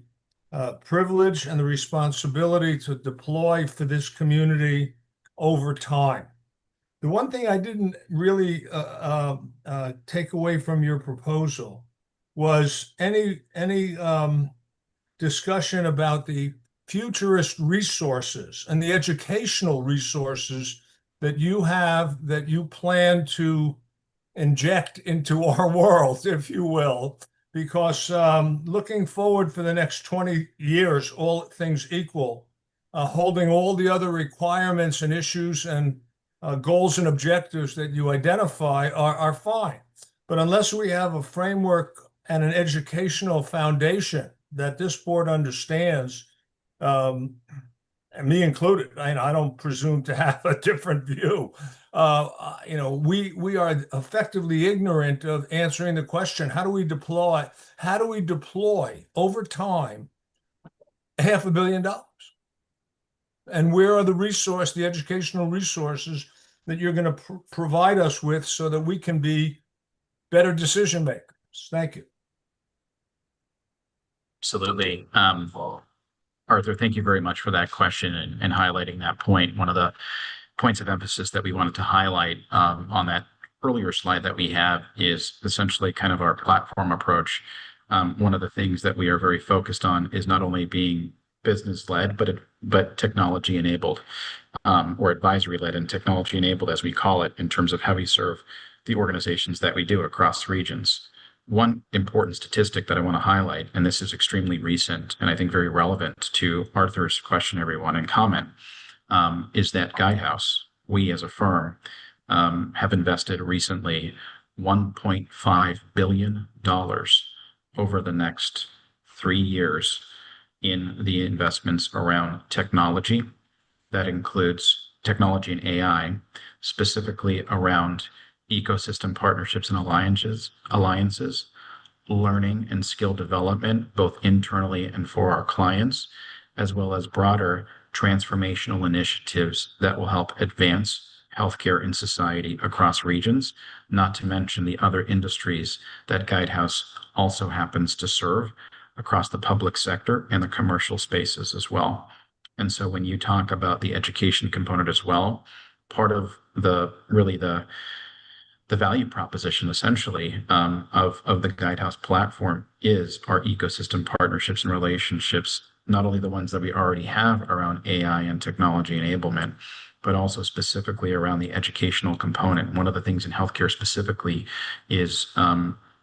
privilege and the responsibility to deploy for this community over time. The one thing I didn't really take away from your proposal was any discussion about the futurist resources and the educational resources that you have, that you plan to inject into our world, if you will, because looking forward for the next 20 years, all things equal, holding all the other requirements and issues and goals and objectives that you identify are fine. But unless we have a framework and an educational foundation that this board understands, and me included, I don't presume to have a different view. We are effectively ignorant of answering the question, how do we deploy over time $500 million? And where are the educational resources that you're going to provide us with so that we can be better decision makers? Thank you. Absolutely. Arthur, thank you very much for that question and highlighting that point. One of the points of emphasis that we wanted to highlight on that earlier slide that we have is essentially kind of our platform approach one of the things that we are very focused on is not only being business led, but technology enabled, or advisory led and technology enabled, as we call it, in terms of how we serve the organizations that we do across regions. One important statistic that I want to highlight, and this is extremely recent and I think very relevant to Arthur's question, everyone, and comment, is that Guidehouse, we as a firm, have invested recently $1.5 billion over the next 3 years in the investments around technology. That includes technology and AI, specifically around ecosystem partnerships and alliances, learning and skill development, both internally and for our clients, as well as broader transformational initiatives that will help advance healthcare in society across regions, not to mention the other industries that Guidehouse also happens to serve across the public sector and the commercial spaces as well. And so when you talk about the education component as well, part of the value proposition essentially of the Guidehouse platform is our ecosystem partnerships and relationships, not only the ones that we already have around AI and technology enablement, but also specifically around the educational component. One of the things in healthcare specifically is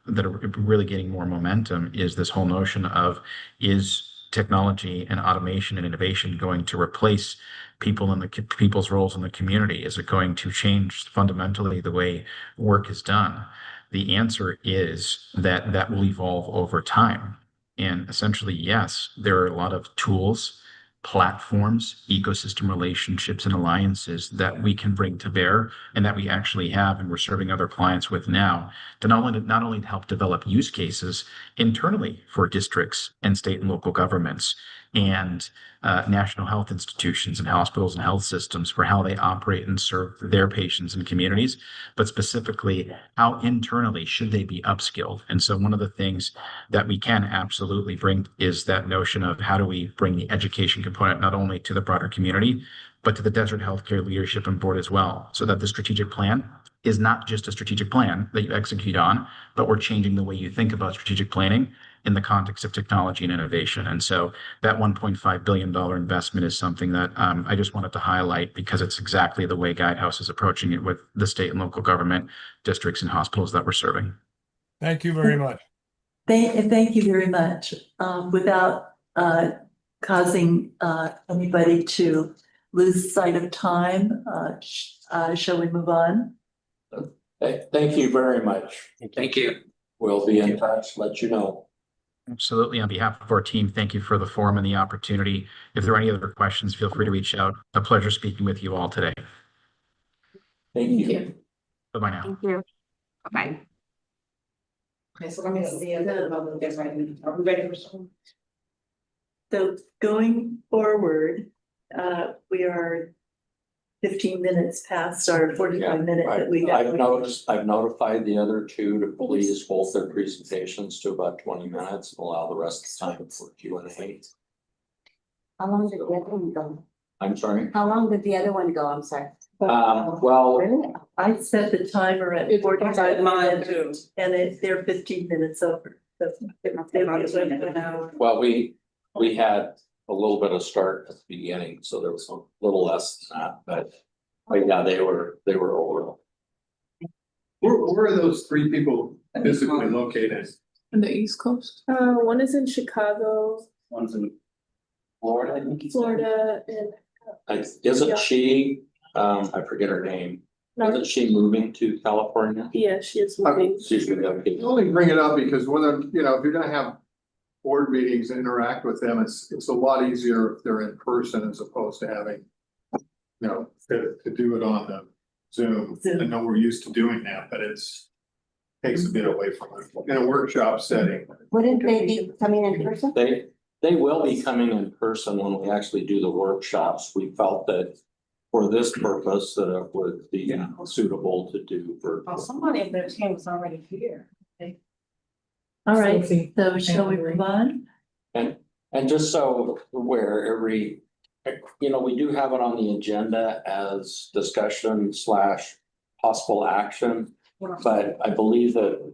that are really getting more momentum is this whole notion of, is technology and automation and innovation going to replace people in people's roles in the community? Is it going to change fundamentally the way work is done? The answer is that will evolve over time. And essentially, yes, there are a lot of tools, platforms, ecosystem relationships, and alliances that we can bring to bear and that we actually have and we're serving other clients with now to not only help develop use cases internally for districts and state and local governments and national health institutions and hospitals and health systems for how they operate and serve their patients and communities, but specifically how internally should they be upskilled. And so one of the things that we can absolutely bring is that notion of how do we bring the education component not only to the broader community, but to the Desert Healthcare Leadership and Board as well, so that the strategic plan is not just a strategic plan that you execute on, but we're changing the way you think about strategic planning in the context of technology and innovation. And so that $1.5 billion investment is something that I just wanted to highlight because it's exactly the way Guidehouse is approaching it with the state and local government districts and hospitals that we're serving. Thank you very much. Thank you very much. Without causing anybody to lose sight of time, shall we move on? Thank you very much. Thank you. We'll be in touch, let you know. Absolutely. On behalf of our team, thank you for the forum and the opportunity. If there are any other questions, feel free to reach out. A pleasure speaking with you all today. Thank you. Bye-bye now. Thank you. Bye-bye. Okay, so let me see. Are we ready for some? So going forward, we are 15 minutes past our 45 minutes that we got. I've notified the other two to please hold their presentations to about 20 minutes and allow the rest of the time for Q&A. How long did the other one go? I'm sorry. How long did the other one go? I'm sorry. Well, I set the timer at 45 minutes and they're 15 minutes over. well, we had a little bit of start at the beginning, so there was a little less than that, but yeah, they were over. Where are those three people physically located? On the East Coast? One is in Chicago, One's in Florida, I think. Florida, and Isn't she, I forget her name, isn't she moving to California? yeah, she is moving. She's gonna have I only bring it up because whether, if you're gonna have board meetings and interact with them, it's a lot easier if they're in person as opposed to having, to do it on the Zoom. I know we're used to doing that, but takes a bit away from it in a workshop setting. Wouldn't they be coming in person? They will be coming in person when we actually do the workshops. We felt that for this purpose, that it would be suitable to do virtual. Somebody in their team is already here. All right, so shall we move on? And just so where we do have it on the agenda as discussion / possible action. But I believe that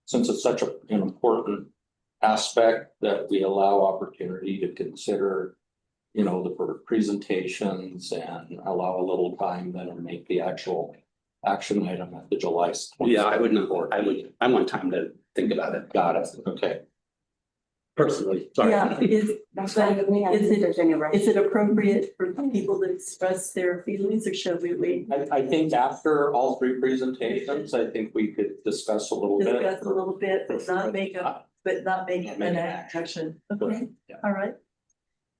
since it's such an important aspect that we allow opportunity to consider, the presentations and allow a little time then and make the actual action item at the July. Yeah, I want time to think about it. Got it. Okay. Personally, sorry. Yeah, That's why we have, Is it- if there's any rush. is it appropriate for people to express their feelings or shall we wait? I think after all three presentations, I think we could discuss a little bit. Discuss a little bit, but not make an action. Okay, Yeah. all right.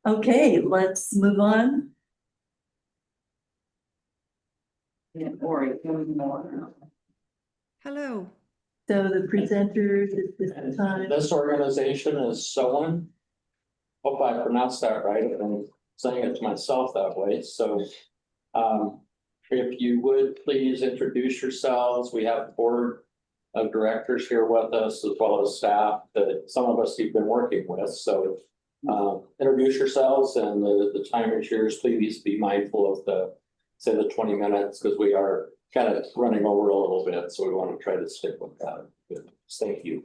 Okay, let's move on. Hello. So the presenters at this time. This organization is SOAN. Hope I pronounced that right. I've been saying it to myself that way. So if you would please introduce yourselves. We have a board of directors here with us as well as staff that some of us you've been working with. So introduce yourselves and the time is yours. Please be mindful of the 20 minutes because we are kind of running over a little bit. So we want to try to stick with that. Thank you.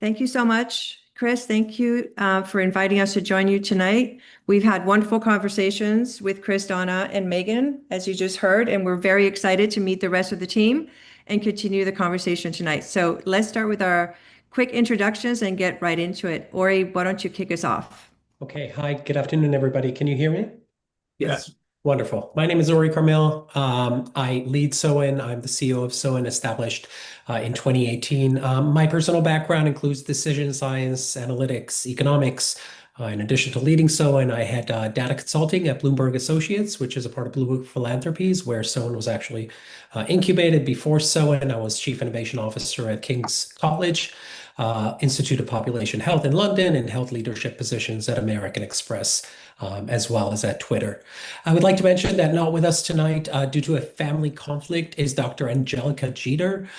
Thank you so much, Chris. Thank you for inviting us to join you tonight. We've had wonderful conversations with Chris, Donna, and Megan, as you just heard, and we're very excited to meet the rest of the team and continue the conversation tonight. So let's start with our quick introductions and get right into it. Ori, why don't you kick us off? Okay, hi, good afternoon, everybody. Can you hear me? Yes. Wonderful. My name is Ori Carmel. I lead SOAN. I'm the CEO of SOAN, established in 2018. My personal background includes decision science, analytics, economics. In addition to leading SOAN, I had data consulting at Bloomberg Associates, which is a part of Bloomberg Philanthropies, where SOAN was actually incubated. Before SOAN, I was Chief Innovation Officer at King's College, Institute of Population Health in London, and held leadership positions at American Express, as well as at Twitter. I would like to mention that not with us tonight, due to a family conflict, is Dr. Angelica Jeter.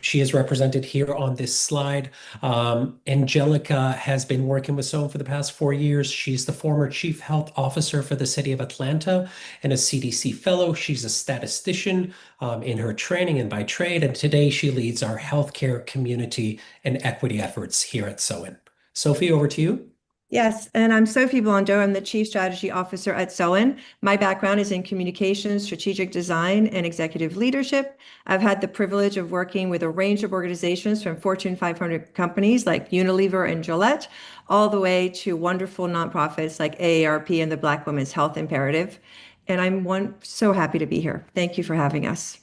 She is represented here on this slide. Angelica has been working with SOAN for the past 4 years. She's the former Chief Health Officer for the City of Atlanta and a CDC Fellow. She's a statistician in her training and by trade, and today she leads our healthcare community and equity efforts here at SOAN. Sophie, over to you. Yes, and I'm Sophie Blondeau. I'm the Chief Strategy Officer at SOAN. My background is in communications, strategic design, and executive leadership. I've had the privilege of working with a range of organizations from Fortune 500 companies like Unilever and Gillette, all the way to wonderful nonprofits like AARP and the Black Women's Health Imperative. And I'm so happy to be here. Thank you for having us.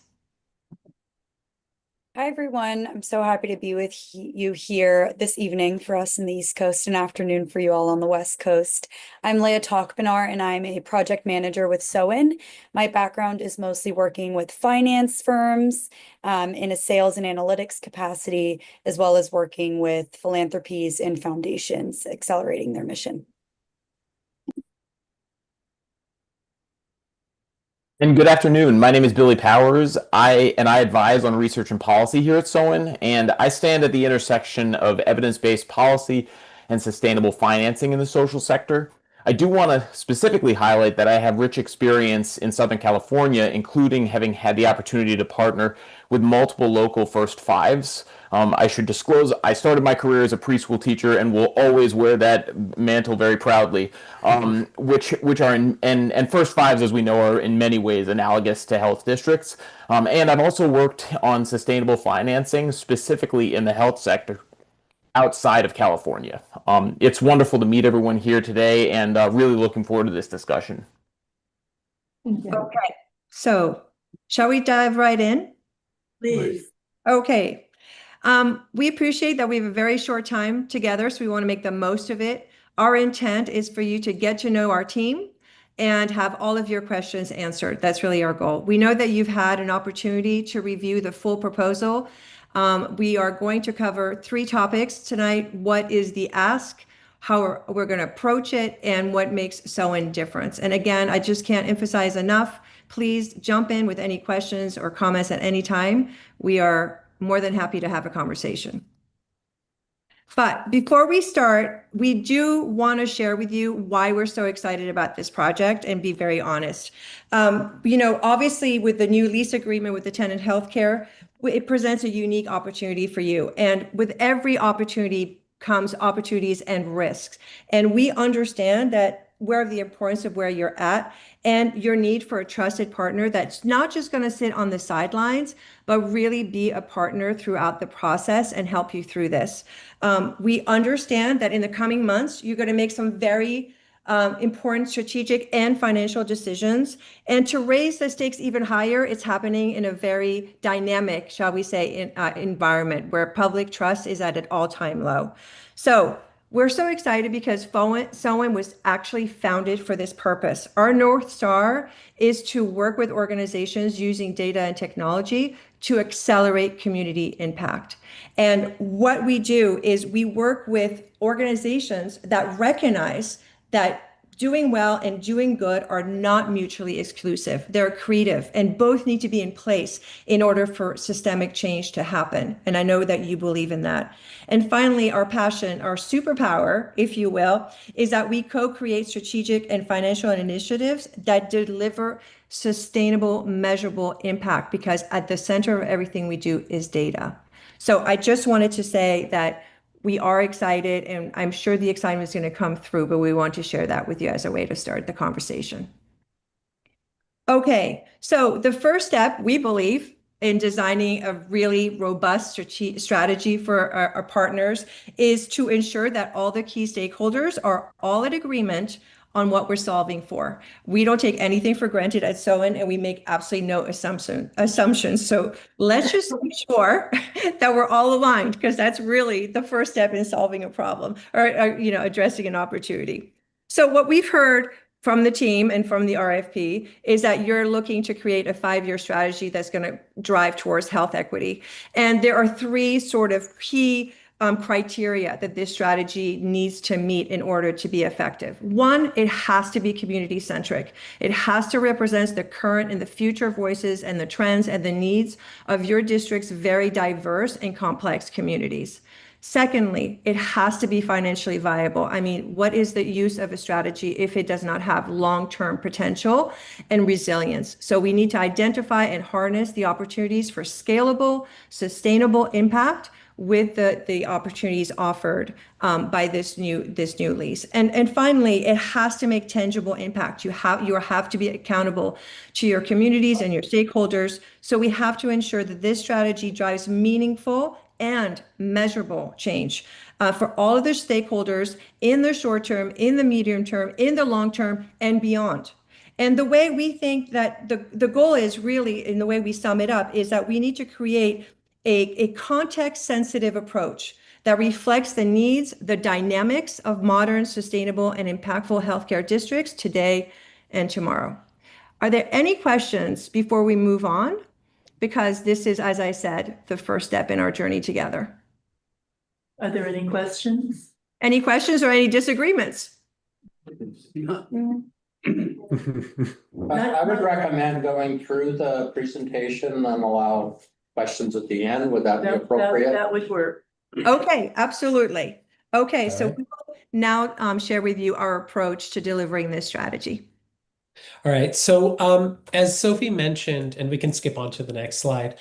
Hi, everyone. I'm so happy to be with you here this evening for us in the East Coast and afternoon for you all on the West Coast. I'm Leah Talkbanar, and I'm a project manager with SOAN. My background is mostly working with finance firms in a sales and analytics capacity, as well as working with philanthropies and foundations, accelerating their mission. And good afternoon. My name is Billy Powers. I advise on research and policy here at SOAN, and I stand at the intersection of evidence-based policy and sustainable financing in the social sector. I do want to specifically highlight that I have rich experience in Southern California, including having had the opportunity to partner with multiple local First Fives. I should disclose, I started my career as a preschool teacher and will always wear that mantle very proudly, which are and First Fives, as we know, are in many ways analogous to health districts. And I've also worked on sustainable financing, specifically in the health sector outside of California. It's wonderful to meet everyone here today, and really looking forward to this discussion. Okay, so shall we dive right in? Please. Okay. We appreciate that we have a very short time together, so we want to make the most of it. Our intent is for you to get to know our team and have all of your questions answered. That's really our goal. We know that you've had an opportunity to review the full proposal. We are going to cover 3 topics tonight. What is the ask, how we're going to approach it, and what makes SOAN different. And again, I just can't emphasize enough, please jump in with any questions or comments at any time. We are more than happy to have a conversation. But before we start, we do want to share with you why we're so excited about this project and be very honest. Obviously with the new lease agreement with the Tenet Healthcare, it presents a unique opportunity for you. And with every opportunity comes opportunities and risks. And we understand that where the importance of where you're at and your need for a trusted partner that's not just going to sit on the sidelines, but really be a partner throughout the process and help you through this. We understand that in the coming months, you're going to make some very important strategic and financial decisions. And to raise the stakes even higher, it's happening in a very dynamic, shall we say, environment where public trust is at an all-time low. So we're so excited because SOWN was actually founded for this purpose. Our North Star is to work with organizations using data and technology to accelerate community impact. And what we do is we work with organizations that recognize that doing well and doing good are not mutually exclusive. They're creative and both need to be in place in order for systemic change to happen. And I know that you believe in that. And finally, our passion, our superpower, if you will, is that we co-create strategic and financial initiatives that deliver sustainable, measurable impact, because at the center of everything we do is data. So I just wanted to say that we are excited, and I'm sure the excitement is going to come through, but we want to share that with you as a way to start the conversation. Okay, so the first step, we believe, in designing a really robust strategy for our partners is to ensure that all the key stakeholders are all in agreement on what we're solving for. We don't take anything for granted at SOWN, and we make absolutely no assumptions. So let's just make sure that we're all aligned, because that's really the first step in solving a problem or addressing an opportunity. So what we've heard from the team and from the RFP is that you're looking to create a 5-year strategy that's going to drive towards health equity. And there are 3 sort of key criteria that this strategy needs to meet in order to be effective. 1, it has to be community centric. It has to represent the current and the future voices and the trends and the needs of your district's very diverse and complex communities. Secondly, it has to be financially viable. I mean, what is the use of a strategy if it does not have long-term potential and resilience? So we need to identify and harness the opportunities for scalable, sustainable impact with the opportunities offered by this new lease. And finally, it has to make tangible impact. You have to be accountable to your communities and your stakeholders. So we have to ensure that this strategy drives meaningful and measurable change for all of the stakeholders in the short term, in the medium term, in the long term, and beyond. And the way we think that the goal is really, in the way we sum it up, is that we need to create a context-sensitive approach that reflects the needs, the dynamics of modern, sustainable, and impactful healthcare districts today and tomorrow. Are there any questions before we move on? Because this is, as I said, the first step in our journey together. Are there any questions? Any questions or any disagreements? I would recommend going through the presentation and allow questions at the end. Would that be appropriate? That would work. Okay, absolutely. Okay, so right. we will now share with you our approach to delivering this strategy. All right. So as Sophie mentioned, and we can skip on to the next slide,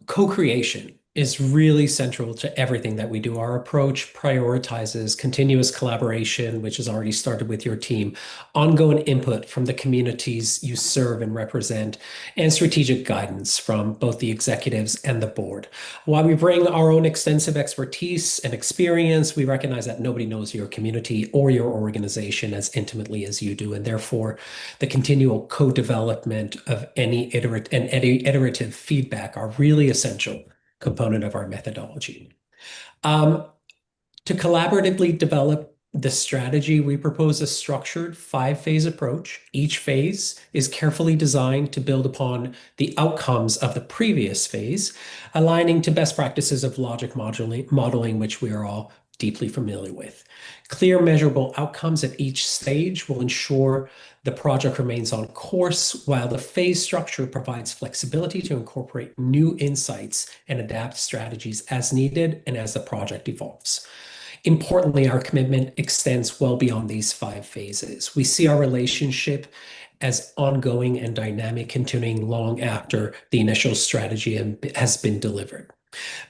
co-creation is really central to everything that we do. Our approach prioritizes continuous collaboration, which has already started with your team, ongoing input from the communities you serve and represent, and strategic guidance from both the executives and the board. While we bring our own extensive expertise and experience, we recognize that nobody knows your community or your organization as intimately as you do, and therefore the continual co-development of any iterative feedback are really essential component of our methodology. To collaboratively develop the strategy, we propose a structured 5-phase approach. Each phase is carefully designed to build upon the outcomes of the previous phase, aligning to best practices of logic modeling, which we are all deeply familiar with. Clear, measurable outcomes at each stage will ensure the project remains on course, while the phase structure provides flexibility to incorporate new insights and adapt strategies as needed and as the project evolves. Importantly, our commitment extends well beyond these 5 phases. We see our relationship as ongoing and dynamic, continuing long after the initial strategy has been delivered.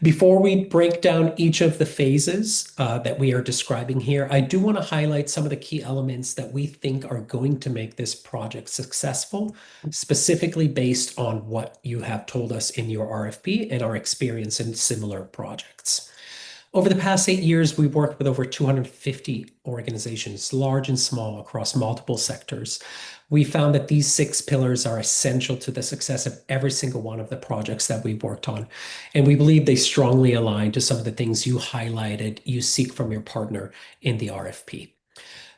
Before we break down each of the phases that we are describing here, I do want to highlight some of the key elements that we think are going to make this project successful, specifically based on what you have told us in your RFP and our experience in similar projects. Over the past 8 years, we've worked with over 250 organizations, large and small, across multiple sectors. We found that these 6 pillars are essential to the success of every single one of the projects that we've worked on. And we believe they strongly align to some of the things you highlighted you seek from your partner in the RFP.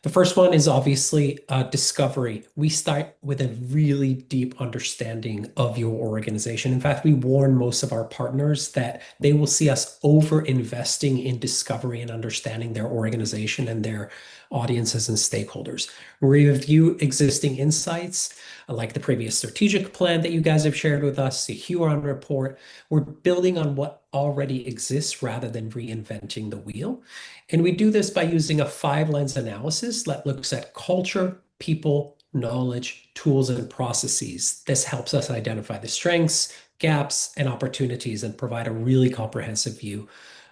The first one is obviously discovery. We start with a really deep understanding of your organization. In fact, we warn most of our partners that they will see us over investing in discovery and understanding their organization and their audiences and stakeholders. Review existing insights, like the previous strategic plan that you guys have shared with us, the Huron report. We're building on what already exists rather than reinventing the wheel. And we do this by using a 5-lens analysis that looks at culture, people, knowledge, tools, and processes. This helps us identify the strengths, gaps, and opportunities and provide a really comprehensive view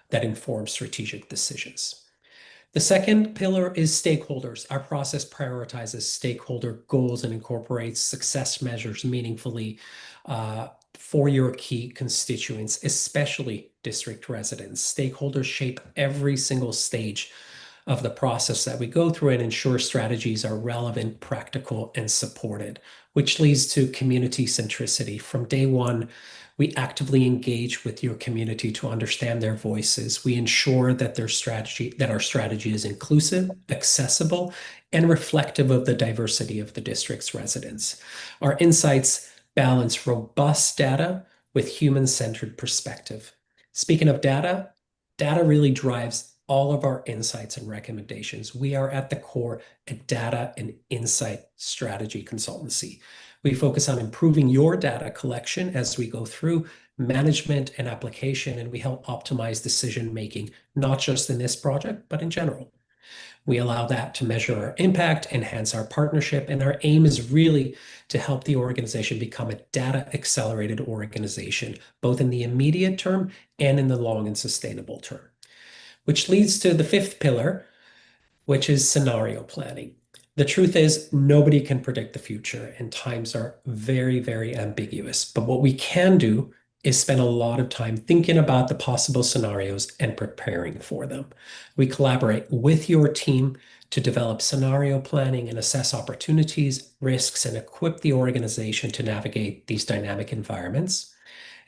that informs strategic decisions. The second pillar is stakeholders. Our process prioritizes stakeholder goals and incorporates success measures meaningfully for your key constituents, especially district residents. Stakeholders shape every single stage of the process that we go through and ensure strategies are relevant, practical, and supported, which leads to community centricity. From day one, we actively engage with your community to understand their voices. We ensure that our strategy is inclusive, accessible, and reflective of the diversity of the district's residents. Our insights balance robust data with human-centered perspective. Speaking of data, data really drives all of our insights and recommendations. We are at the core a data and insight strategy consultancy. We focus on improving your data collection as we go through management and application, and we help optimize decision-making, not just in this project, but in general. We allow that to measure our impact, enhance our partnership, and our aim is really to help the organization become a data-accelerated organization, both in the immediate term and in the long and sustainable term. Which leads to the 5th pillar, which is scenario planning. The truth is, nobody can predict the future, and times are very, very ambiguous. But what we can do is spend a lot of time thinking about the possible scenarios and preparing for them. We collaborate with your team to develop scenario planning and assess opportunities, risks, and equip the organization to navigate these dynamic environments.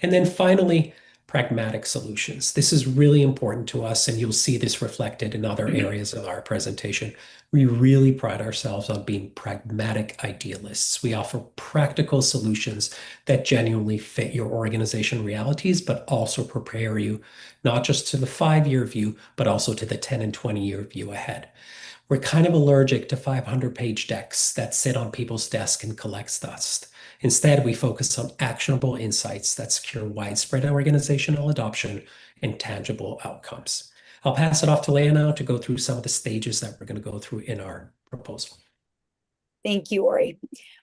And then finally, pragmatic solutions. This is really important to us, and you'll see this reflected in other areas of our presentation. We really pride ourselves on being pragmatic idealists. We offer practical solutions that genuinely fit your organization realities, but also prepare you not just to the 5-year view, but also to the 10 and 20-year view ahead. We're kind of allergic to 500-page decks that sit on people's desks and collect dust. Instead, we focus on actionable insights that secure widespread organizational adoption and tangible outcomes. I'll pass it off to Leah now to go through some of the stages that we're going to go through in our proposal. Thank you, Ori.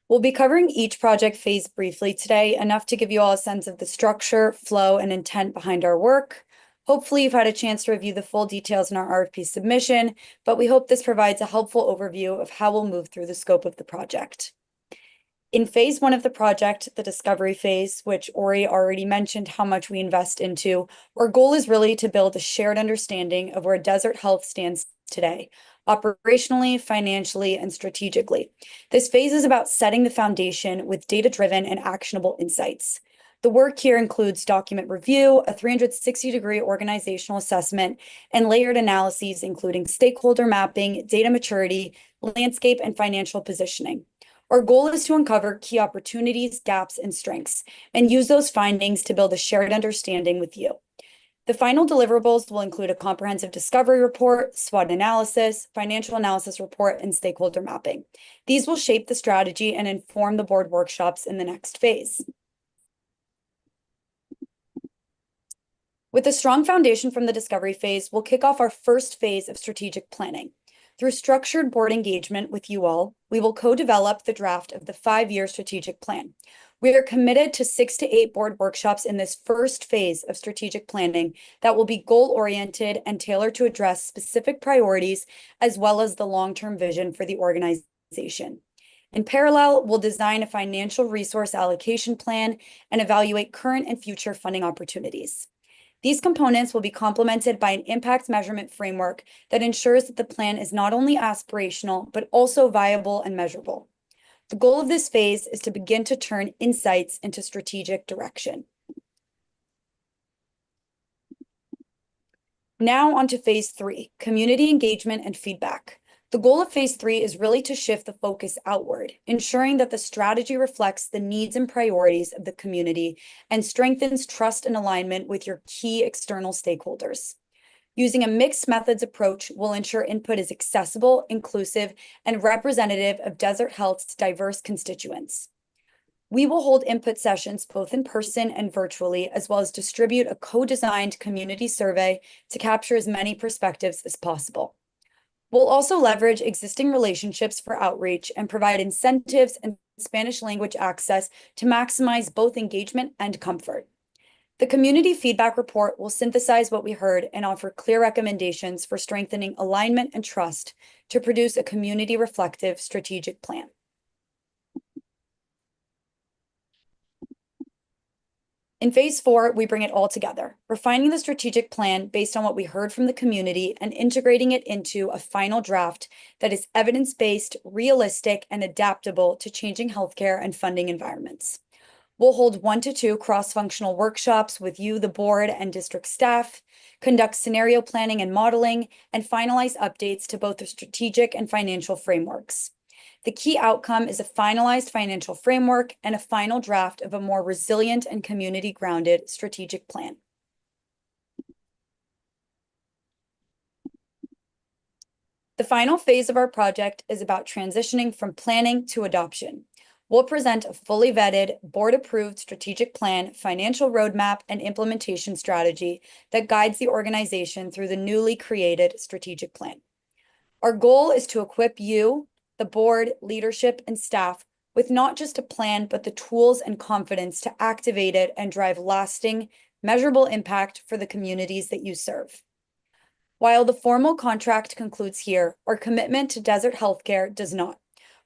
We'll be covering each project phase briefly today, enough to give you all a sense of the structure, flow, and intent behind our work. Hopefully, you've had a chance to review the full details in our RFP submission, but we hope this provides a helpful overview of how we'll move through the scope of the project. In phase 1 of the project, the discovery phase, which Ori already mentioned how much we invest into, our goal is really to build a shared understanding of where Desert Health stands today, operationally, financially, and strategically. This phase is about setting the foundation with data-driven and actionable insights. The work here includes document review, a 360-degree organizational assessment, and layered analyses, including stakeholder mapping, data maturity, landscape, and financial positioning. Our goal is to uncover key opportunities, gaps, and strengths, and use those findings to build a shared understanding with you. The final deliverables will include a comprehensive discovery report, SWOT analysis, financial analysis report, and stakeholder mapping. These will shape the strategy and inform the board workshops in the next phase. With a strong foundation from the discovery phase, we'll kick off our first phase of strategic planning. Through structured board engagement with you all, we will co-develop the draft of the 5-year strategic plan. We are committed to 6 to 8 board workshops in this first phase of strategic planning that will be goal-oriented and tailored to address specific priorities as well as the long-term vision for the organization. In parallel, we'll design a financial resource allocation plan and evaluate current and future funding opportunities. These components will be complemented by an impact measurement framework that ensures that the plan is not only aspirational, but also viable and measurable. The goal of this phase is to begin to turn insights into strategic direction. Now on to phase 3, community engagement and feedback. The goal of phase 3 is really to shift the focus outward, ensuring that the strategy reflects the needs and priorities of the community and strengthens trust and alignment with your key external stakeholders. Using a mixed methods approach will ensure input is accessible, inclusive, and representative of Desert Health's diverse constituents. We will hold input sessions both in person and virtually, as well as distribute a co-designed community survey to capture as many perspectives as possible. We'll also leverage existing relationships for outreach and provide incentives and Spanish language access to maximize both engagement and comfort. The community feedback report will synthesize what we heard and offer clear recommendations for strengthening alignment and trust to produce a community-reflective strategic plan. In phase 4, we bring it all together, refining the strategic plan based on what we heard from the community and integrating it into a final draft that is evidence-based, realistic, and adaptable to changing healthcare and funding environments. We'll hold 1 to 2 cross-functional workshops with you, the board, and district staff, conduct scenario planning and modeling, and finalize updates to both the strategic and financial frameworks. The key outcome is a finalized financial framework and a final draft of a more resilient and community-grounded strategic plan. The final phase of our project is about transitioning from planning to adoption. We'll present a fully vetted, board-approved strategic plan, financial roadmap, and implementation strategy that guides the organization through the newly created strategic plan. Our goal is to equip you, the board, leadership, and staff with not just a plan, but the tools and confidence to activate it and drive lasting, measurable impact for the communities that you serve. While the formal contract concludes here, our commitment to Desert Healthcare does not.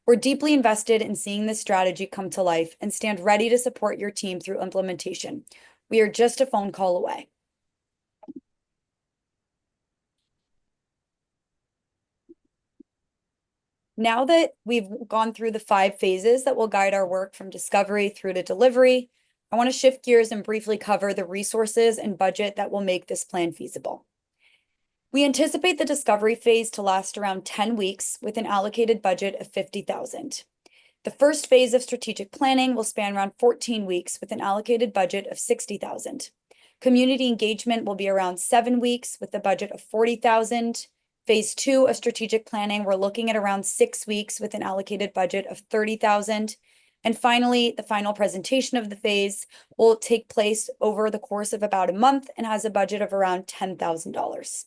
We're deeply invested in seeing this strategy come to life and stand ready to support your team through implementation. We are just a phone call away. Now that we've gone through the 5 phases that will guide our work from discovery through to delivery, I want to shift gears and briefly cover the resources and budget that will make this plan feasible. We anticipate the discovery phase to last around 10 weeks with an allocated budget of $50,000. The first phase of strategic planning will span around 14 weeks with an allocated budget of $60,000. Community engagement will be around 7 weeks with a budget of $40,000. Phase 2 of strategic planning, we're looking at around 6 weeks with an allocated budget of $30,000. And finally, the final presentation of the phase will take place over the course of about a month and has a budget of around $10,000.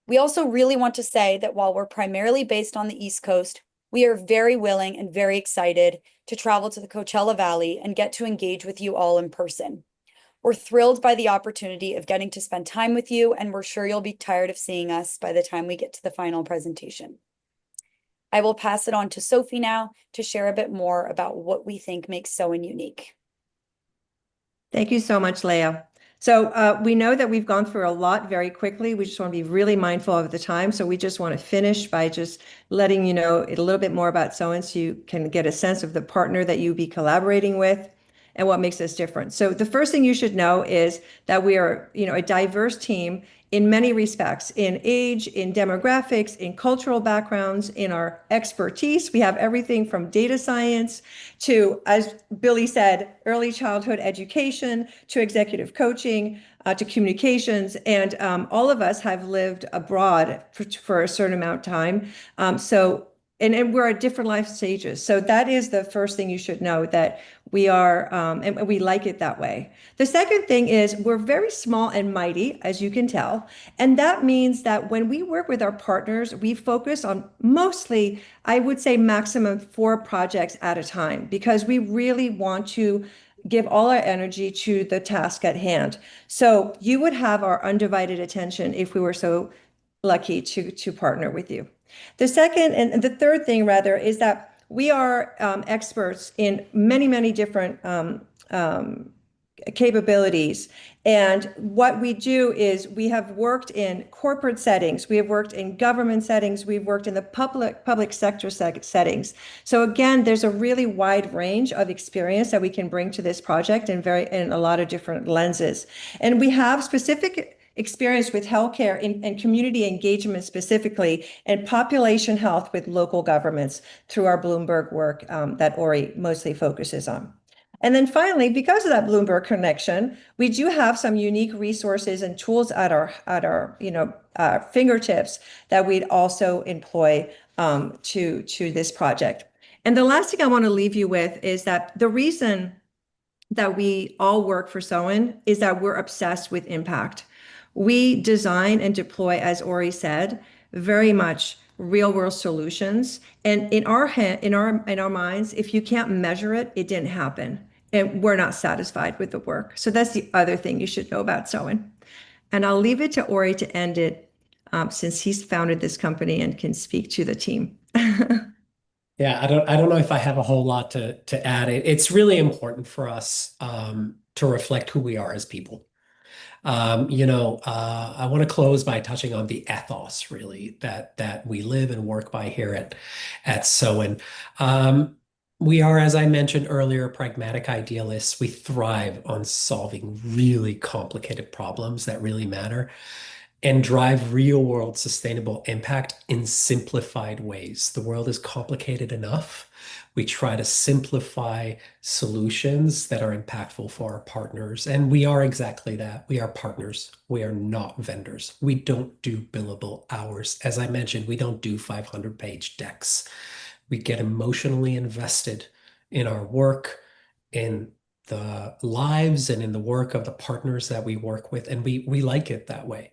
We also really want to say that while we're primarily based on the East Coast, we are very willing and very excited to travel to the Coachella Valley and get to engage with you all in person. We're thrilled by the opportunity of getting to spend time with you, and we're sure you'll be tired of seeing us by the time we get to the final presentation. I will pass it on to Sophie now to share a bit more about what we think makes SOWN unique. Thank you so much, Leah. So we know that we've gone through a lot very quickly. We just want to be really mindful of the time. So we just want to finish by just letting you know a little bit more about SOWN so you can get a sense of the partner that you'll be collaborating with and what makes us different. So the first thing you should know is that we are, a diverse team in many respects, in age, in demographics, in cultural backgrounds, in our expertise. We have everything from data science to, as Billy said, early childhood education, to executive coaching, to communications. And all of us have lived abroad for a certain amount of time. And we're at different life stages. So that is the first thing you should know, that we are, and we like it that way. The second thing is we're very small and mighty, as you can tell. And that means that when we work with our partners, we focus on mostly, I would say maximum 4 projects at a time, because we really want to give all our energy to the task at hand. So you would have our undivided attention if we were so lucky to partner with you. The second and the third thing, rather, is that we are experts in many, many different capabilities. And what we do is we have worked in corporate settings, we have worked in government settings, we've worked in the public sector settings. So again, there's a really wide range of experience that we can bring to this project in a lot of different lenses. And we have specific experience with healthcare and community engagement specifically, and population health with local governments through our Bloomberg work that Ori mostly focuses on. And then finally, because of that Bloomberg connection, we do have some unique resources and tools at our fingertips that we'd also employ to this project. And the last thing I want to leave you with is that the reason that we all work for SOWN is that we're obsessed with impact. We design and deploy, as Ori said, very much real world solutions. And in our minds, if you can't measure it, it didn't happen. And we're not satisfied with the work. So that's the other thing you should know about SOWN. And I'll leave it to Ori to end it, since he's founded this company and can speak to the team. Yeah, I don't know if I have a whole lot to add. It's really important for us to reflect who we are as people. I want to close by touching on the ethos, really, that we live and work by here at SOWN. We are, as I mentioned earlier, pragmatic idealists. We thrive on solving really complicated problems that really matter and drive real-world sustainable impact in simplified ways. The world is complicated enough. We try to simplify solutions that are impactful for our partners. And we are exactly that. We are partners. We are not vendors. We don't do billable hours. As I mentioned, we don't do 500-page decks. We get emotionally invested in our work, in the lives and in the work of the partners that we work with. And we like it that way.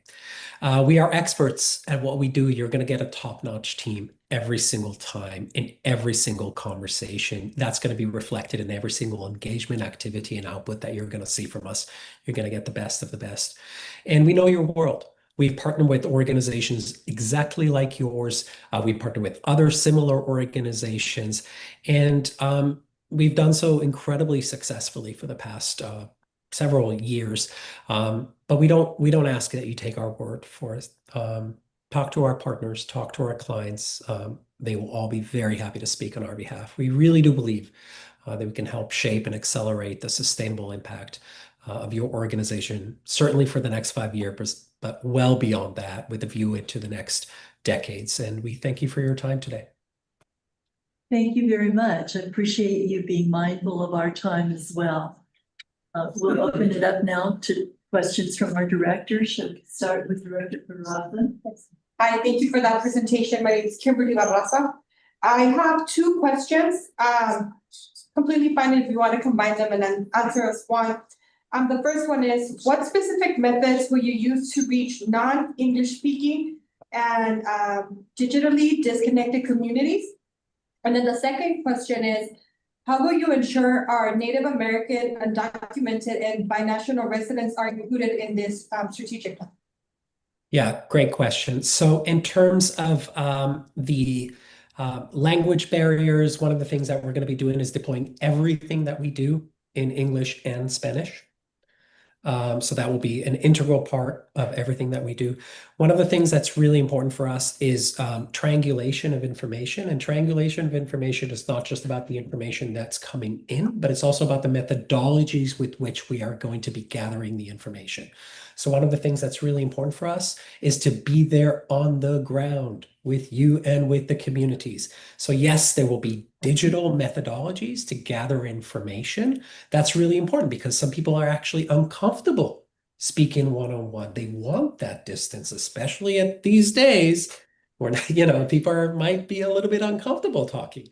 We are experts at what we do. You're going to get a top-notch team every single time in every single conversation. That's going to be reflected in every single engagement activity and output that you're going to see from us. You're going to get the best of the best. And we know your world. We've partnered with organizations exactly like yours. We've partnered with other similar organizations. And we've done so incredibly successfully for the past several years. But we don't ask that you take our word for it. Talk to our partners, talk to our clients. They will all be very happy to speak on our behalf. We really do believe that we can help shape and accelerate the sustainable impact of your organization, certainly for the next 5 years, but well beyond that, with a view into the next decades. And we thank you for your time today. Thank you very much. I appreciate you being mindful of our time as well. We'll open it up now to questions from our director. Should we start with Director Barraza? Hi, thank you for that presentation. My name is Kimberly Barraza. I have 2 questions. Completely fine if you want to combine them and then answer as one. The first one is, what specific methods will you use to reach non-English speaking and digitally disconnected communities? And then the second question is, how will you ensure our Native American, undocumented, and binational residents are included in this strategic plan? Yeah, great question. So in terms of the language barriers, one of the things that we're going to be doing is deploying everything that we do in English and Spanish. So that will be an integral part of everything that we do. One of the things that's really important for us is triangulation of information. And triangulation of information is not just about the information that's coming in, but it's also about the methodologies with which we are going to be gathering the information. So one of the things that's really important for us is to be there on the ground with you and with the communities. So yes, there will be digital methodologies to gather information. That's really important because some people are actually uncomfortable speaking one-on-one. They want that distance, especially at these days where, people might be a little bit uncomfortable talking.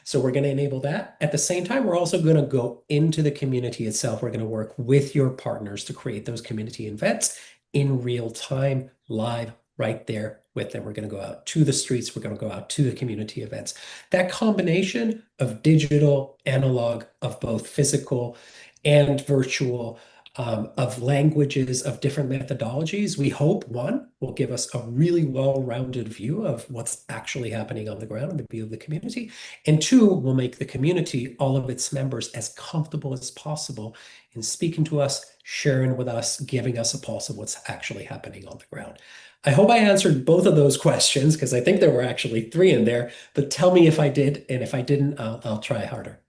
So we're going to enable that. At the same time, we're also going to go into the community itself. We're going to work with your partners to create those community events in real time, live, right there with them. We're going to go out to the streets. We're going to go out to the community events. That combination of digital, analog, of both physical and virtual, of languages, of different methodologies, we hope, one, will give us a really well-rounded view of what's actually happening on the ground and the view of the community. And two, will make the community, all of its members, as comfortable as possible in speaking to us, sharing with us, giving us a pulse of what's actually happening on the ground. I hope I answered both of those questions because I think there were actually 3 in there, but tell me if I did, and if I didn't, I'll try harder.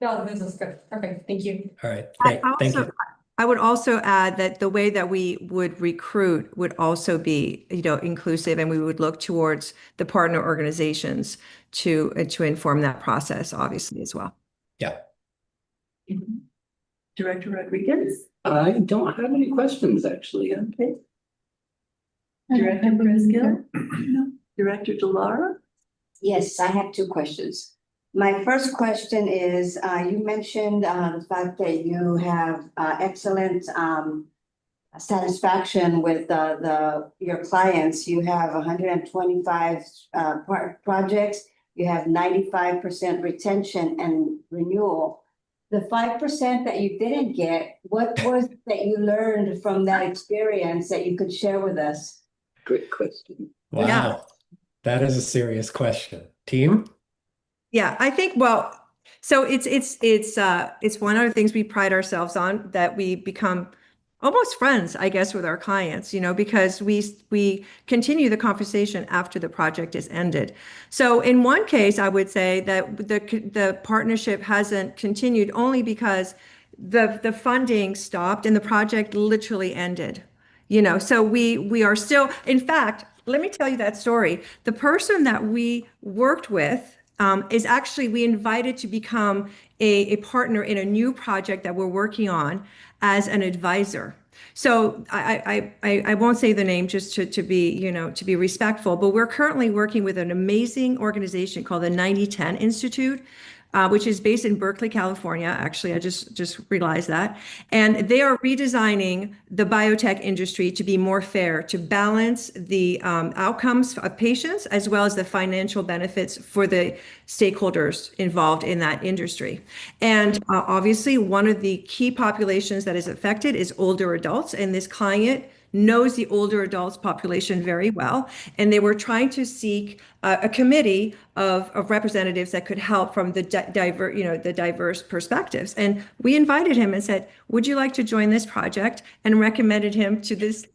No, this is good. Perfect. Thank you. All right, great. Thank you. I would also add that the way that we would recruit would also be, inclusive, and we would look towards the partner organizations to inform that process, obviously, as well. Yeah. Director Rodriguez? I don't have any questions, actually. Okay. Director Bresgill? No. Director Delara? Yes, I have 2 questions. My first question is, you mentioned the fact that you have excellent satisfaction with your clients. You have 125 projects. You have 95% retention and renewal. The 5% that you didn't get, what was it that you learned from that experience that you could share with us? Great question. Wow. Yeah. That is a serious question. Team? Yeah, I think, so it's one of the things we pride ourselves on, that we become almost friends, I guess, with our clients, because we continue the conversation after the project is ended. So in one case, I would say that the partnership hasn't continued only because the funding stopped and the project literally ended. So we are still, in fact, let me tell you that story. The person that we worked with is actually, we invited to become a partner in a new project that we're working on as an advisor. So I won't say the name just to be respectful, but we're currently working with an amazing organization called the 9010 Institute, which is based in Berkeley, California. Actually, I just realized that. And they are redesigning the biotech industry to be more fair, to balance the outcomes of patients as well as the financial benefits for the stakeholders involved in that industry. And obviously, one of the key populations that is affected is older adults. And this client knows the older adults population very well, and they were trying to seek a committee of representatives that could help from the diverse perspectives. And we invited him and said, "Would you like to join this project?" and recommended him to this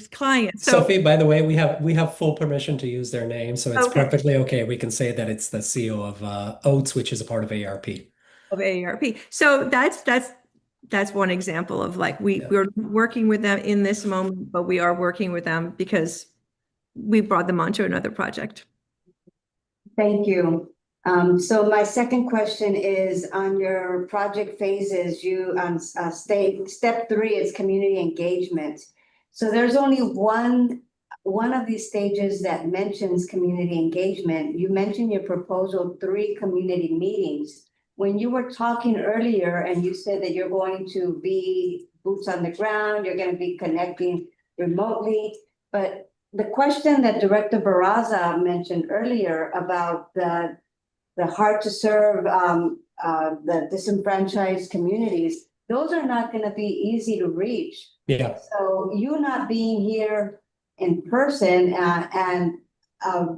client. So, Sophie, by the way, we have full permission to use their name, so it's Okay. perfectly okay. We can say that it's the CEO of Oats, which is a part of AARP. Of AARP. So that's one example of we're working with them in this moment, but we are working with them because we brought them onto another project. Thank you. So my second question is on your project phases, you step 3 is community engagement. So there's only one of these stages that mentions community engagement. You mentioned your proposal 3 community meetings. When you were talking earlier and you said that you're going to be boots on the ground, you're going to be connecting remotely, but the question that Director Barraza mentioned earlier about the hard to serve, the disenfranchised communities, those are not going to be easy to reach. Yeah. So you not being here in person and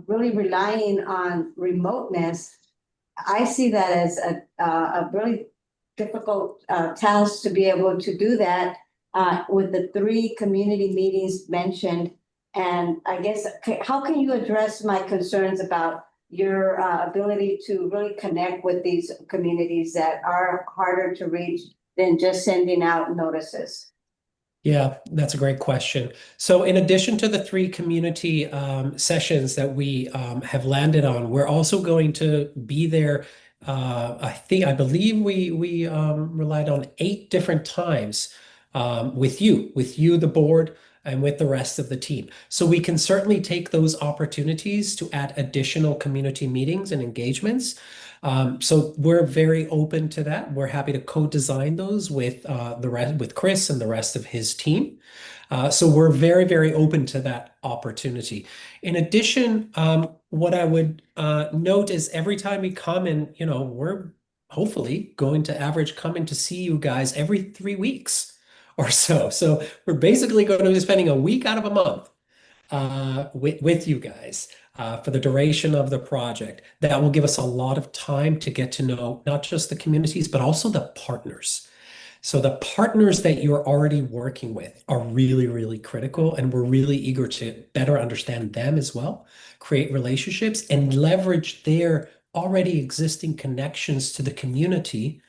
really relying on remoteness, I see that as a really difficult task to be able to do that with the 3 community meetings mentioned. And I guess, how can you address my concerns about your ability to really connect with these communities that are harder to reach than just sending out notices? Yeah, that's a great question. So in addition to the 3 community sessions that we have landed on, we're also going to be there. I believe we relied on 8 different times with you, the board, and with the rest of the team. So we can certainly take those opportunities to add additional community meetings and engagements. So we're very open to that. We're happy to co-design those with with Chris and the rest of his team. So we're very, very open to that opportunity. In addition, what I would note is every time we come in, we're hopefully going to average coming to see you guys every 3 weeks or so. So we're basically going to be spending a week out of a month with you guys for the duration of the project. That will give us a lot of time to get to know not just the communities, but also the partners. So the partners that you're already working with are really, really critical, and we're really eager to better understand them as well, create relationships, and leverage their already existing connections to the community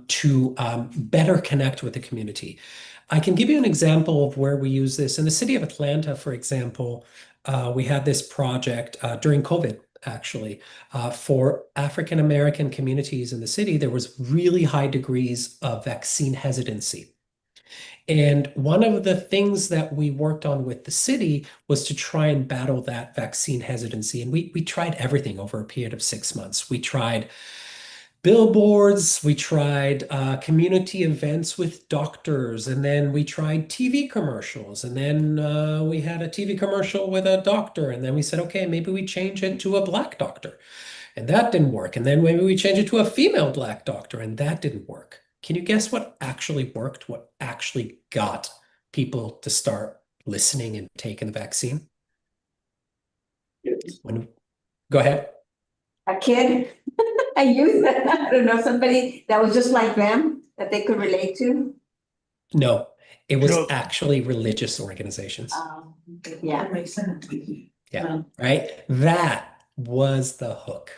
to better connect with the community. I can give you an example of where we use this. In the city of Atlanta, for example, we had this project during COVID, actually, for African American communities in the city. There was really high degrees of vaccine hesitancy. And one of the things that we worked on with the city was to try and battle that vaccine hesitancy. And we tried everything over a period of 6 months. We tried billboards, we tried community events with doctors, and then we tried TV commercials, and then we had a TV commercial with a doctor, and then we said, okay, maybe we change it to a Black doctor, and that didn't work, and then maybe we change it to a female Black doctor, and that didn't work. Can you guess what actually worked, what actually got people to start listening and taking the vaccine? Go ahead. A kid, a youth, I don't know, somebody that was just like them that they could relate to? No, it was actually religious organizations. Yeah. That makes sense. Yeah, right? That was the hook,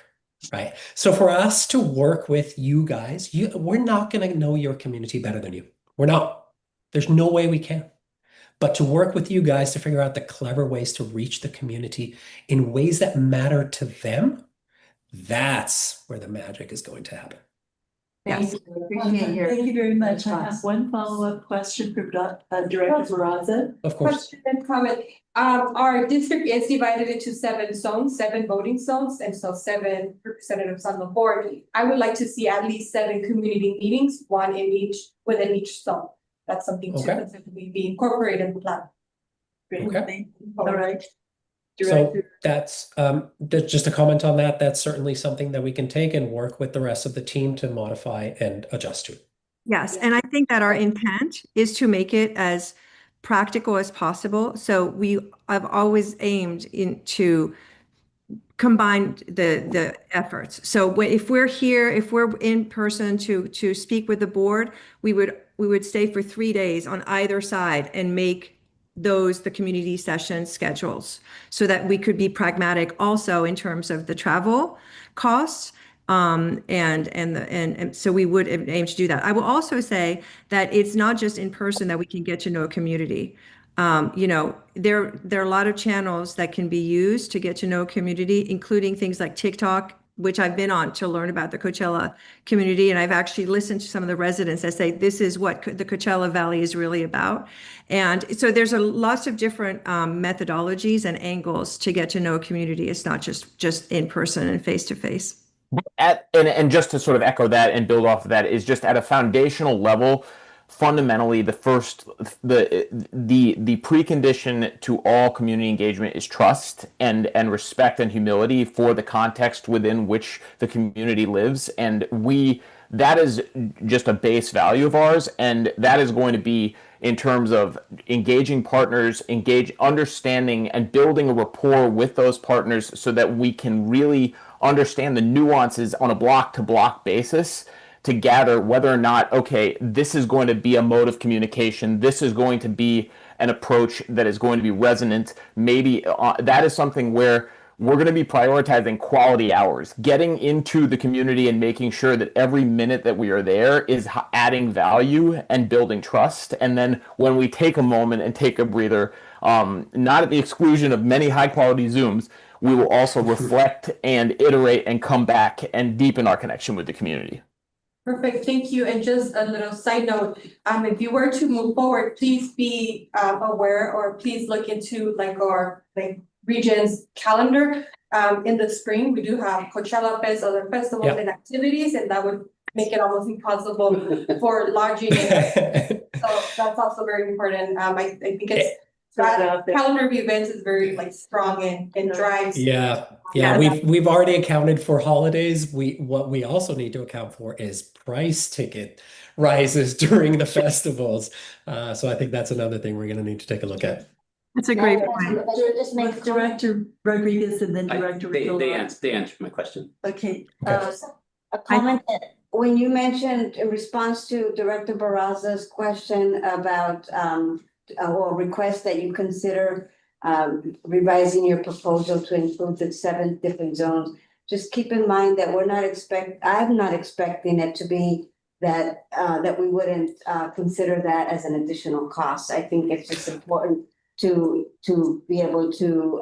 right? So for us to work with you guys, we're not going to know your community better than you. We're not. There's no way we can. But to work with you guys to figure out the clever ways to reach the community in ways that matter to them, that's where the magic is going to happen. Thank you. Appreciate your Thank you very much. I have response. one follow-up question for Director Barraza. Of course. Question and comment. Our district is divided into 7 zones, 7 voting zones, and so 7 representatives on the board. I would like to see at least 7 community meetings, 1 within each zone. That's something to consider be incorporated in the plan. Okay. All right. So that's just a comment on that. That's certainly something that we can take and work with the rest of the team to modify and adjust to. Yes, and I think that our intent is to make it as practical as possible. So I've always aimed to combine the efforts. So if we're here, if we're in person to speak with the board, we would stay for 3 days on either side and make those the community session schedules so that we could be pragmatic also in terms of the travel costs. And so we would aim to do that. I will also say that it's not just in person that we can get to know a community. There are a lot of channels that can be used to get to know a community, including things like TikTok, which I've been on to learn about the Coachella community. And I've actually listened to some of the residents that say, this is what the Coachella Valley is really about. And so there's lots of different methodologies and angles to get to know a community. It's not just in person and face to face. And just to sort of echo that and build off of that is just at a foundational level, fundamentally the precondition to all community engagement is trust and respect and humility for the context within which the community lives. And that is just a base value of ours, and that is going to be in terms of engaging partners, understanding and building a rapport with those partners so that we can really understand the nuances on a block to block basis to gather whether or not, okay, this is going to be a mode of communication, this is going to be an approach that is going to be resonant. Maybe that is something where we're going to be prioritizing quality hours, getting into the community and making sure that every minute that we are there is adding value and building trust. And then when we take a moment and take a breather, not at the exclusion of many high quality Zooms, we will also reflect and iterate and come back and deepen our connection with the community. Perfect, thank you. And just a little side note, if you were to move forward, please be aware, or please look into like our region's calendar. In the spring, we do have Coachella Fest, other festivals and activities, and that would make it almost impossible for lodging. So that's also very important. I think it's that calendar of events is very like strong and drives. We've already accounted for holidays. What we also need to account for is price ticket rises during the festivals. So I think that's another thing we're going to need to take a look at. That's a great point. Director Rodriguez and then Director They answered my question. Okay. A comment that when you mentioned in response to Director Barraza's question about or request that you consider revising your proposal to include the 7 different zones, just keep in mind that I'm not expecting it to be that we wouldn't consider that as an additional cost. I think it's just important to be able to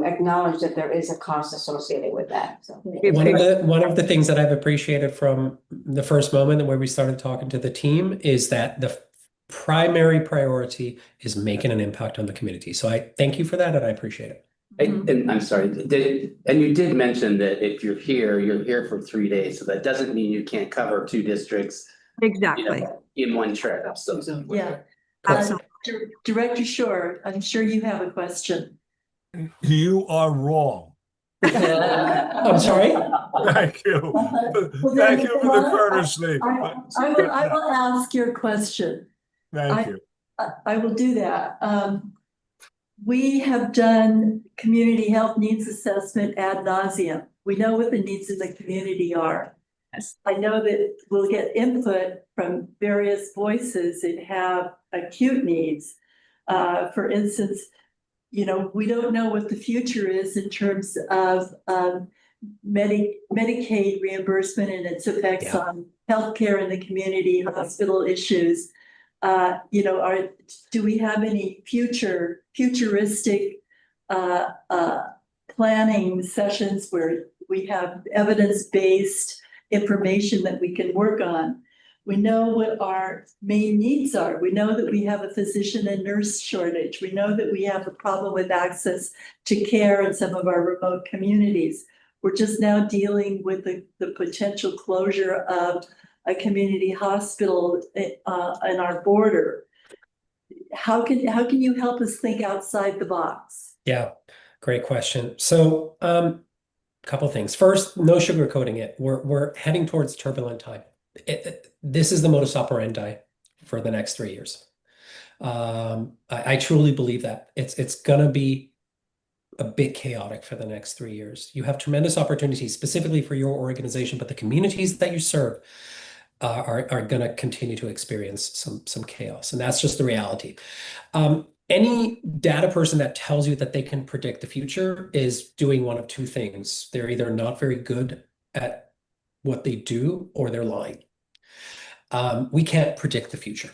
acknowledge that there is a cost associated with that. So one of the things that I've appreciated from the first moment where we started talking to the team is that the primary priority is making an impact on the community. So I thank you for that, and I appreciate it. And I'm sorry, and you did mention that if you're here for 3 days, so that doesn't mean you can't cover 2 districts Exactly. in one trip. So yeah. Director Shore, I'm sure you have a question. You are wrong. I'm sorry. Thank you. Thank you for the courtesy. I will ask your question. Thank you. I will do that. We have done community health needs assessment ad nauseum. We know what the needs of the community are. I know that we'll get input from various voices that have acute needs. For instance, we don't know what the future is in terms of Medicaid reimbursement and its effects on healthcare in the community, hospital issues. Do we have any futuristic planning sessions where we have evidence-based information that we can work on? We know what our main needs are. We know that we have a physician and nurse shortage. We know that we have a problem with access to care in some of our remote communities. We're just now dealing with the potential closure of a community hospital on our border. How can you help us think outside the box? Yeah, great question. So a couple things. First, no sugarcoating it. We're heading towards turbulent time. This is the modus operandi for the next 3 years. I truly believe that it's gonna be a bit chaotic for the next 3 years. You have tremendous opportunities specifically for your organization, but the communities that you serve are going to continue to experience some chaos, and that's just the reality. Any data person that tells you that they can predict the future is doing one of 2 things. They're either not very good at what they do or they're lying. We can't predict the future.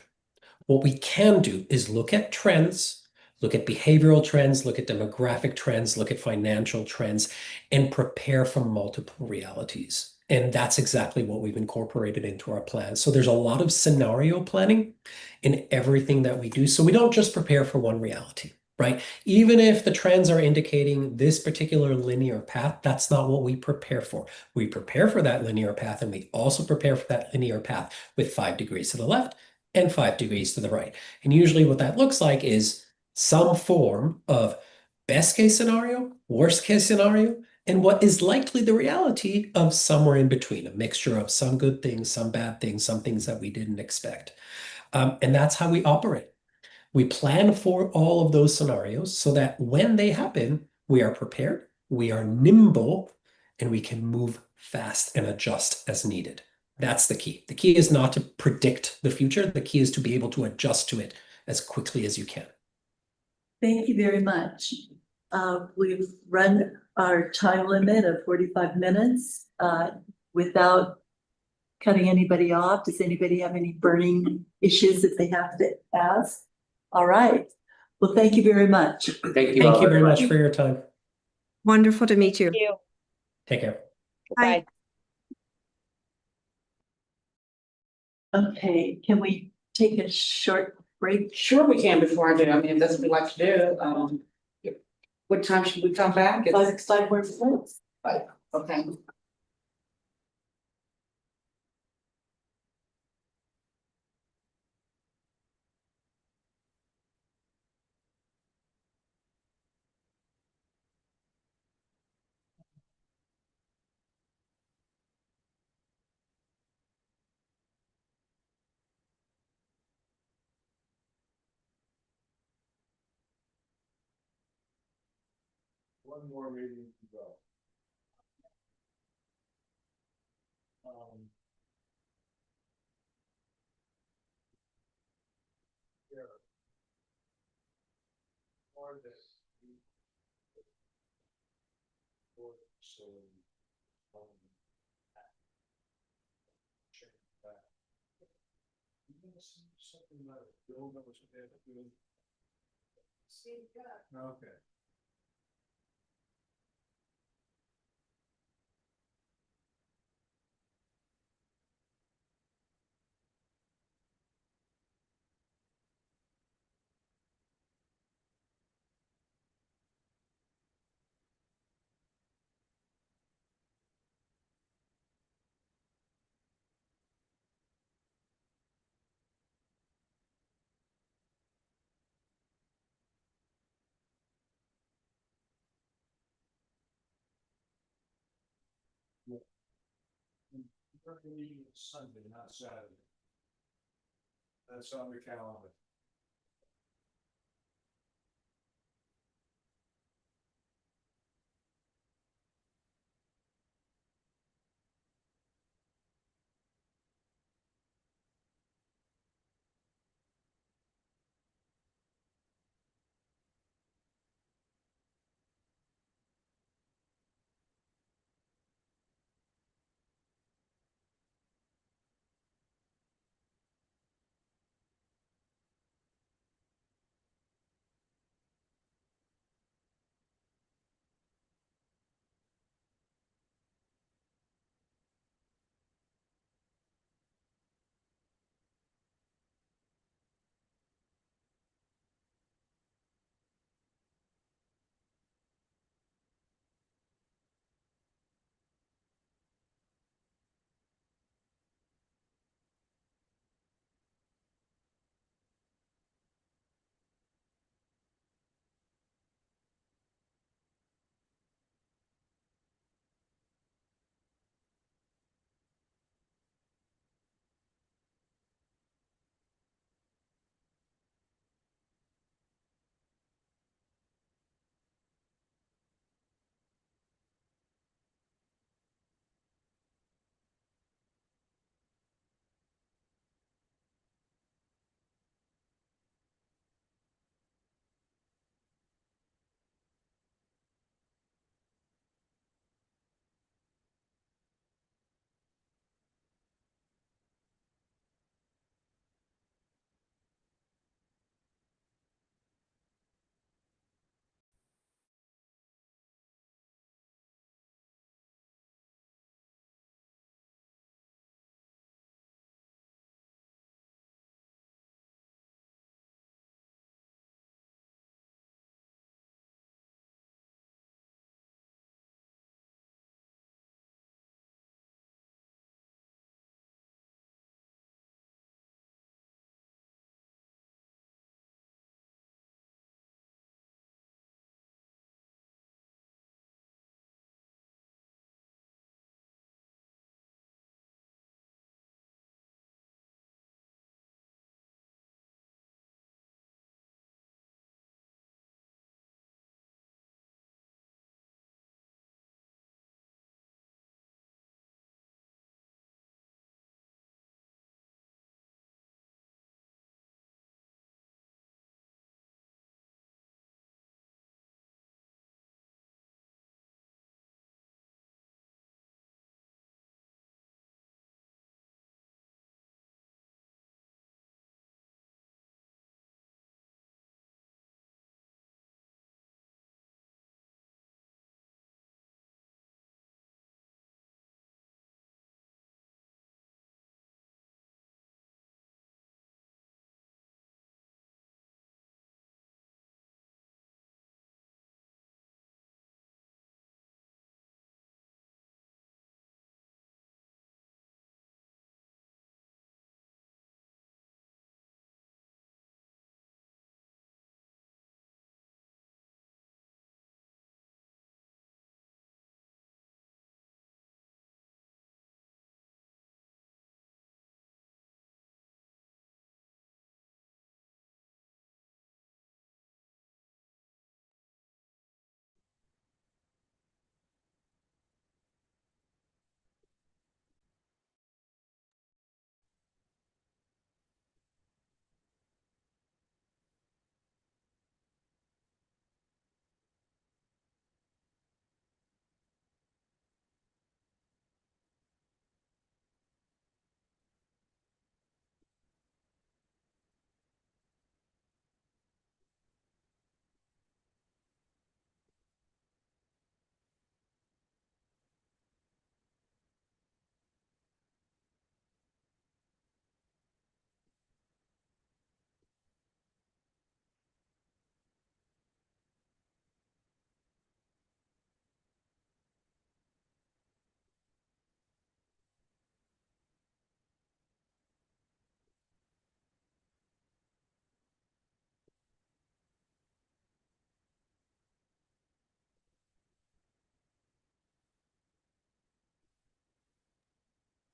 What we can do is look at trends, look at behavioral trends, look at demographic trends, look at financial trends, and prepare for multiple realities. And that's exactly what we've incorporated into our plan. So there's a lot of scenario planning in everything that we do. So we don't just prepare for one reality, right? Even if the trends are indicating this particular linear path, that's not what we prepare for. We prepare for that linear path, and we also prepare for that linear path with 5 degrees to the left and 5 degrees to the right. And usually what that looks like is some form of best case scenario, worst case scenario, and what is likely the reality of somewhere in between, a mixture of some good things, some bad things, some things that we didn't expect. And that's how we operate. We plan for all of those scenarios so that when they happen, we are prepared, we are nimble, and we can move fast and adjust as needed. That's the key. The key is not to predict the future. The key is to be able to adjust to it as quickly as you can. Thank you very much. We've run our time limit of 45 minutes without cutting anybody off. Does anybody have any burning issues that they have to ask? All right. Well, thank you very much. Thank you Thank all you very very much much. for your time. Wonderful to meet you. Thank you. Take care. Bye. Okay, can we take a short break? Sure we can before I do. I mean, if that's what we like to do. What time should we come back? It's 5 more minutes. okay. One more meeting to go. Here. Or this. So, check that. You gonna see something like a bill that was there to do? Okay. We're meeting Sunday, not Saturday. That's on the calendar.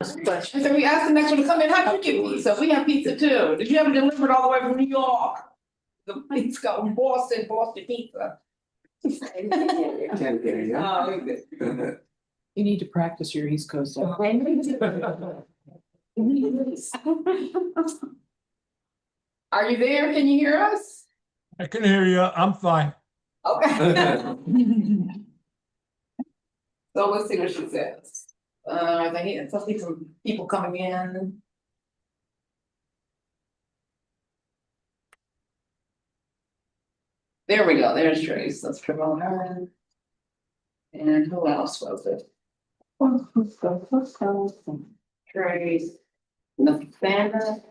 And so we asked the next one to come in, how'd you get pizza? We have pizza too. Did you have it delivered all the way from New York? The place called Boston Pizza. Can't hear you. Oh, you need to practice your East Coast. Are you there? Can you hear us? I can hear you. I'm fine. Okay. So let's see what she says. I think something from people coming in. There we go. There's Trace. Let's promote her. And who else was it? Trace. Nathana.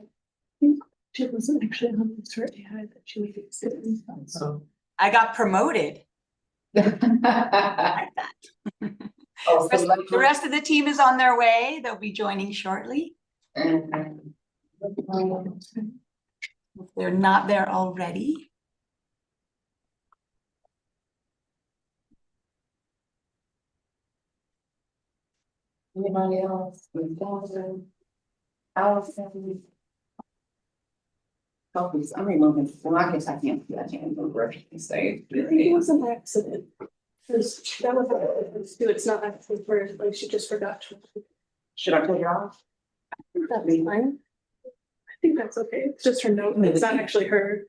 She wasn't actually on this right behind that she would be sitting. So. I got promoted. Oh, The rest of the team is on their way. They'll be joining shortly. If they're not there already. Anybody else? Allison. Copies. I'm removing. Well, I guess I can't do that. I can't move everything. Say It was an accident. It's it's not accident for like she just forgot to. Should I take it off? That's fine. I think that's okay. It's just her note. It's not actually her.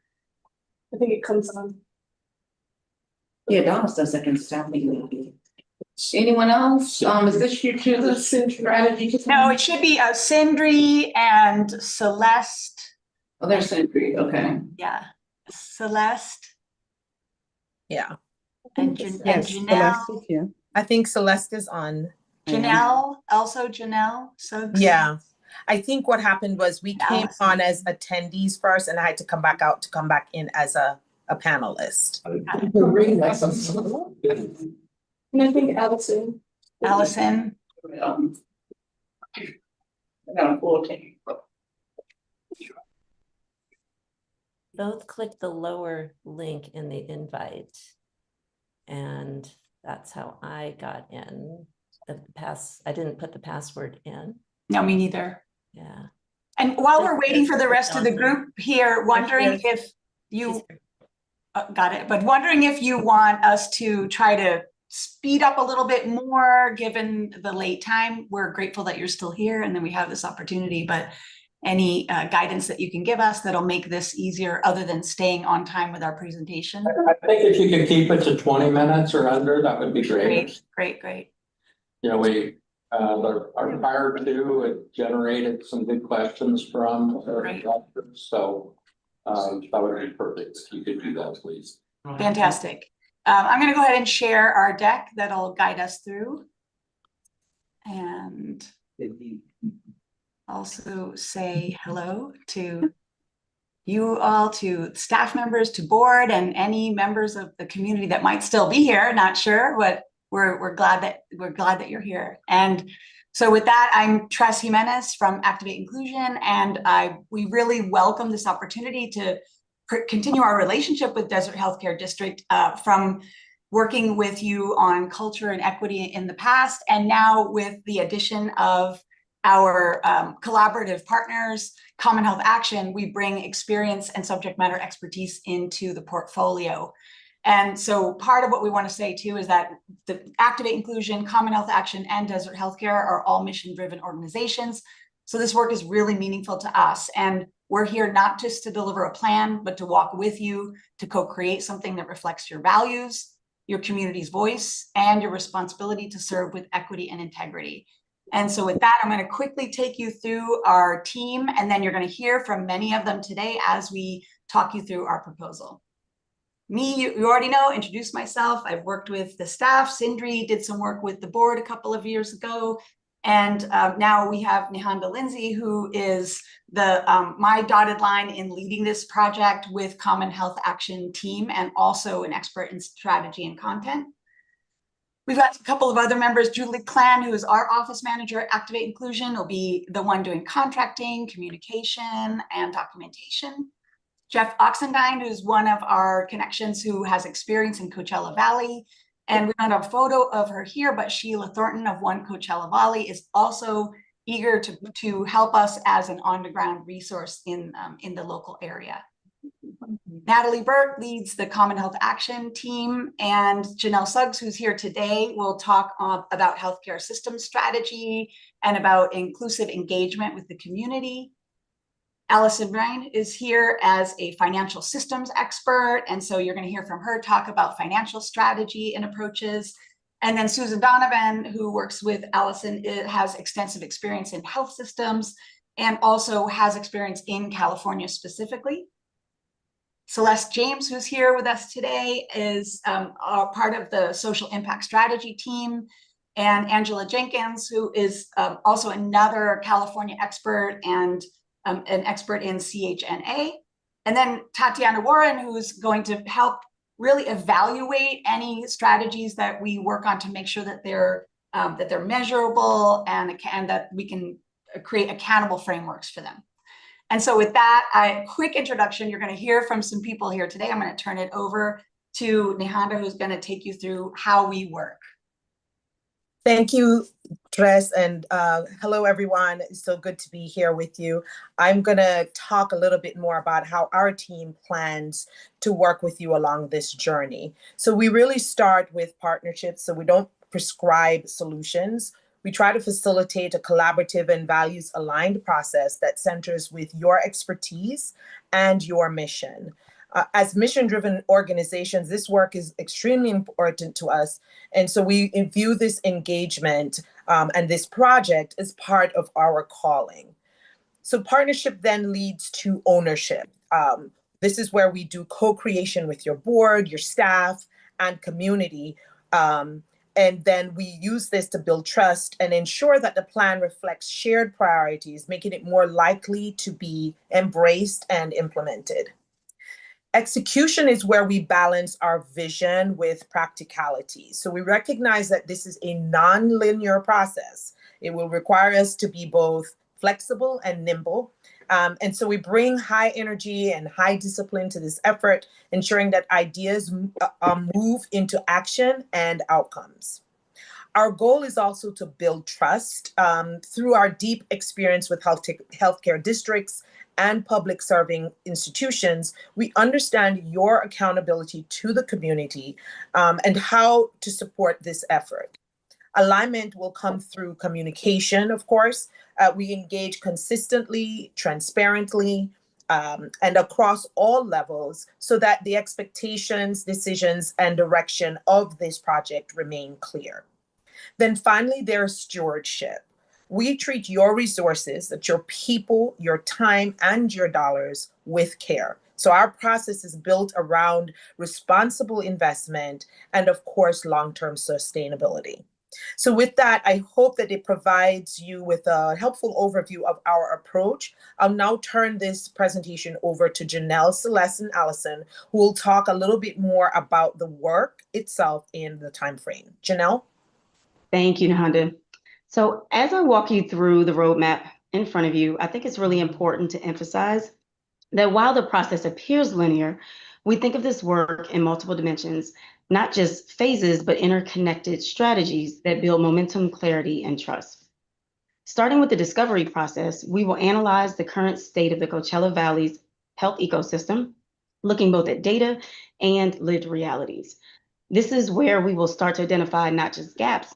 I think it comes on. Yeah, Donna does that and stop me. Anyone else? Is this you to the strategy? No, it should be Sindri and Celeste. Oh, there's Sindri. Okay. Yeah, Celeste. Yeah. And Yes, Janelle. Celeste is here. I think Celeste is on. Janelle, also Janelle. So Yeah. I think what happened was we came on as attendees first and I had to come back out to come back in as a panelist. And I think Allison. Allison. I got a full team. Both click the lower link in the invite. And that's how I got in. I didn't put the password in. No, me neither. Yeah. And while we're waiting for the rest of the group here, wondering if you got it, but wondering if you want us to try to speed up a little bit more given the late time. We're grateful that you're still here and then we have this opportunity, but any guidance that you can give us that'll make this easier other than staying on time with our presentation? I think if you could keep it to 20 minutes or under, that would be great. Great. You know, we, our prior to it generated some good questions from doctors, so that would be perfect if you could do that, please. Fantastic. I'm going to go ahead and share our deck that'll guide us through. And also say hello to you all, to staff members, to board, and any members of the community that might still be here. Not sure, but we're glad that you're here. And so with that, I'm Tress Jimenez from Activate Inclusion, and we really welcome this opportunity to continue our relationship with Desert Healthcare District from working with you on culture and equity in the past, and now with the addition of our collaborative partners, Common Health Action, we bring experience and subject matter expertise into the portfolio. And so part of what we want to say too is that the Activate Inclusion, Common Health Action, and Desert Healthcare are all mission-driven organizations. So this work is really meaningful to us. And we're here not just to deliver a plan, but to walk with you to co-create something that reflects your values, your community's voice, and your responsibility to serve with equity and integrity. And so with that, I'm going to quickly take you through our team, and then you're going to hear from many of them today as we talk you through our proposal. Me, you already know, introduce myself. I've worked with the staff. Sindri did some work with the board a couple of years ago. And now we have Nihanda Lindsay, who is my dotted line in leading this project with Common Health Action team, and also an expert in strategy and content. We've got a couple of other members. Julie Clan, who is our office manager at Activate Inclusion, will be the one doing contracting, communication, and documentation. Jeff Oxendine, who's one of our connections who has experience in Coachella Valley. And we don't have a photo of her here, but Sheila Thornton of One Coachella Valley is also eager to help us as an on-the-ground resource in the local area. Natalie Burt leads the Common Health Action Team, and Janelle Suggs, who's here today, will talk about healthcare system strategy and about inclusive engagement with the community. Allison Ryan is here as a financial systems expert, and so you're going to hear from her talk about financial strategy and approaches. And then Susan Donovan, who works with Allison, has extensive experience in health systems and also has experience in California specifically. Celeste James, who's here with us today, is part of the social impact strategy team. And Angela Jenkins, who is also another California expert and an expert in CHNA. And then Tatiana Warren, who's going to help really evaluate any strategies that we work on to make sure that they're measurable and that we can create accountable frameworks for them. And so with that, a quick introduction, you're going to hear from some people here today. I'm going to turn it over to Nihanda, who's going to take you through how we work. Thank you, Tres, and hello, everyone. It's so good to be here with you. I'm going to talk a little bit more about how our team plans to work with you along this journey. So we really start with partnerships, so we don't prescribe solutions. We try to facilitate a collaborative and values-aligned process that centers with your expertise and your mission. As mission-driven organizations, this work is extremely important to us. And so we view this engagement and this project as part of our calling. So partnership then leads to ownership. This is where we do co-creation with your board, your staff, and community. And then we use this to build trust and ensure that the plan reflects shared priorities, making it more likely to be embraced and implemented. Execution is where we balance our vision with practicality. So we recognize that this is a non-linear process. It will require us to be both flexible and nimble. And so we bring high energy and high discipline to this effort, ensuring that ideas move into action and outcomes. Our goal is also to build trust through our deep experience with healthcare districts and public serving institutions. We understand your accountability to the community and how to support this effort. Alignment will come through communication, of course. We engage consistently, transparently, and across all levels so that the expectations, decisions, and direction of this project remain clear. Then finally, there's stewardship. We treat your resources, that's your people, your time, and your dollars with care. So our process is built around responsible investment and, of course, long-term sustainability. So with that, I hope that it provides you with a helpful overview of our approach. I'll now turn this presentation over to Janelle, Celeste, and Allison, who will talk a little bit more about the work itself and the timeframe. Janelle? Thank you, Nihanda. So as I walk you through the roadmap in front of you, I think it's really important to emphasize that while the process appears linear, we think of this work in multiple dimensions, not just phases, but interconnected strategies that build momentum, clarity, and trust. Starting with the discovery process, we will analyze the current state of the Coachella Valley's health ecosystem, looking both at data and lived realities. This is where we will start to identify not just gaps,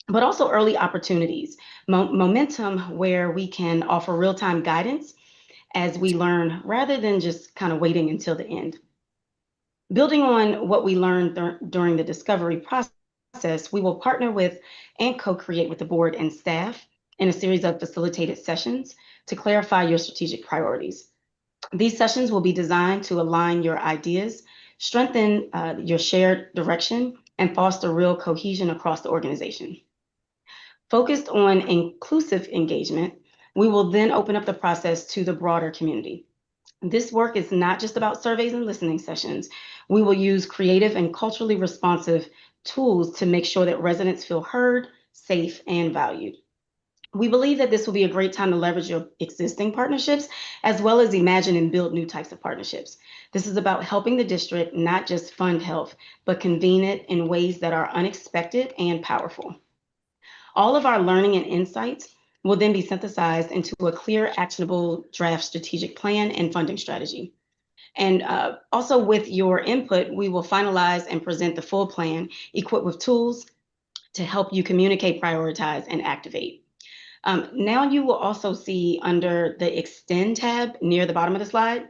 but also early opportunities, momentum where we can offer real-time guidance as we learn rather than just kind of waiting until the end. Building on what we learned during the discovery process, we will partner with and co-create with the board and staff in a series of facilitated sessions to clarify your strategic priorities. These sessions will be designed to align your ideas, strengthen your shared direction, and foster real cohesion across the organization. Focused on inclusive engagement, we will then open up the process to the broader community. This work is not just about surveys and listening sessions. We will use creative and culturally responsive tools to make sure that residents feel heard, safe, and valued. We believe that this will be a great time to leverage your existing partnerships, as well as imagine and build new types of partnerships. This is about helping the district not just fund health, but convene it in ways that are unexpected and powerful. All of our learning and insights will then be synthesized into a clear, actionable draft strategic plan and funding strategy. And also with your input, we will finalize and present the full plan equipped with tools to help you communicate, prioritize, and activate. Now you will also see under the Extend tab near the bottom of the slide,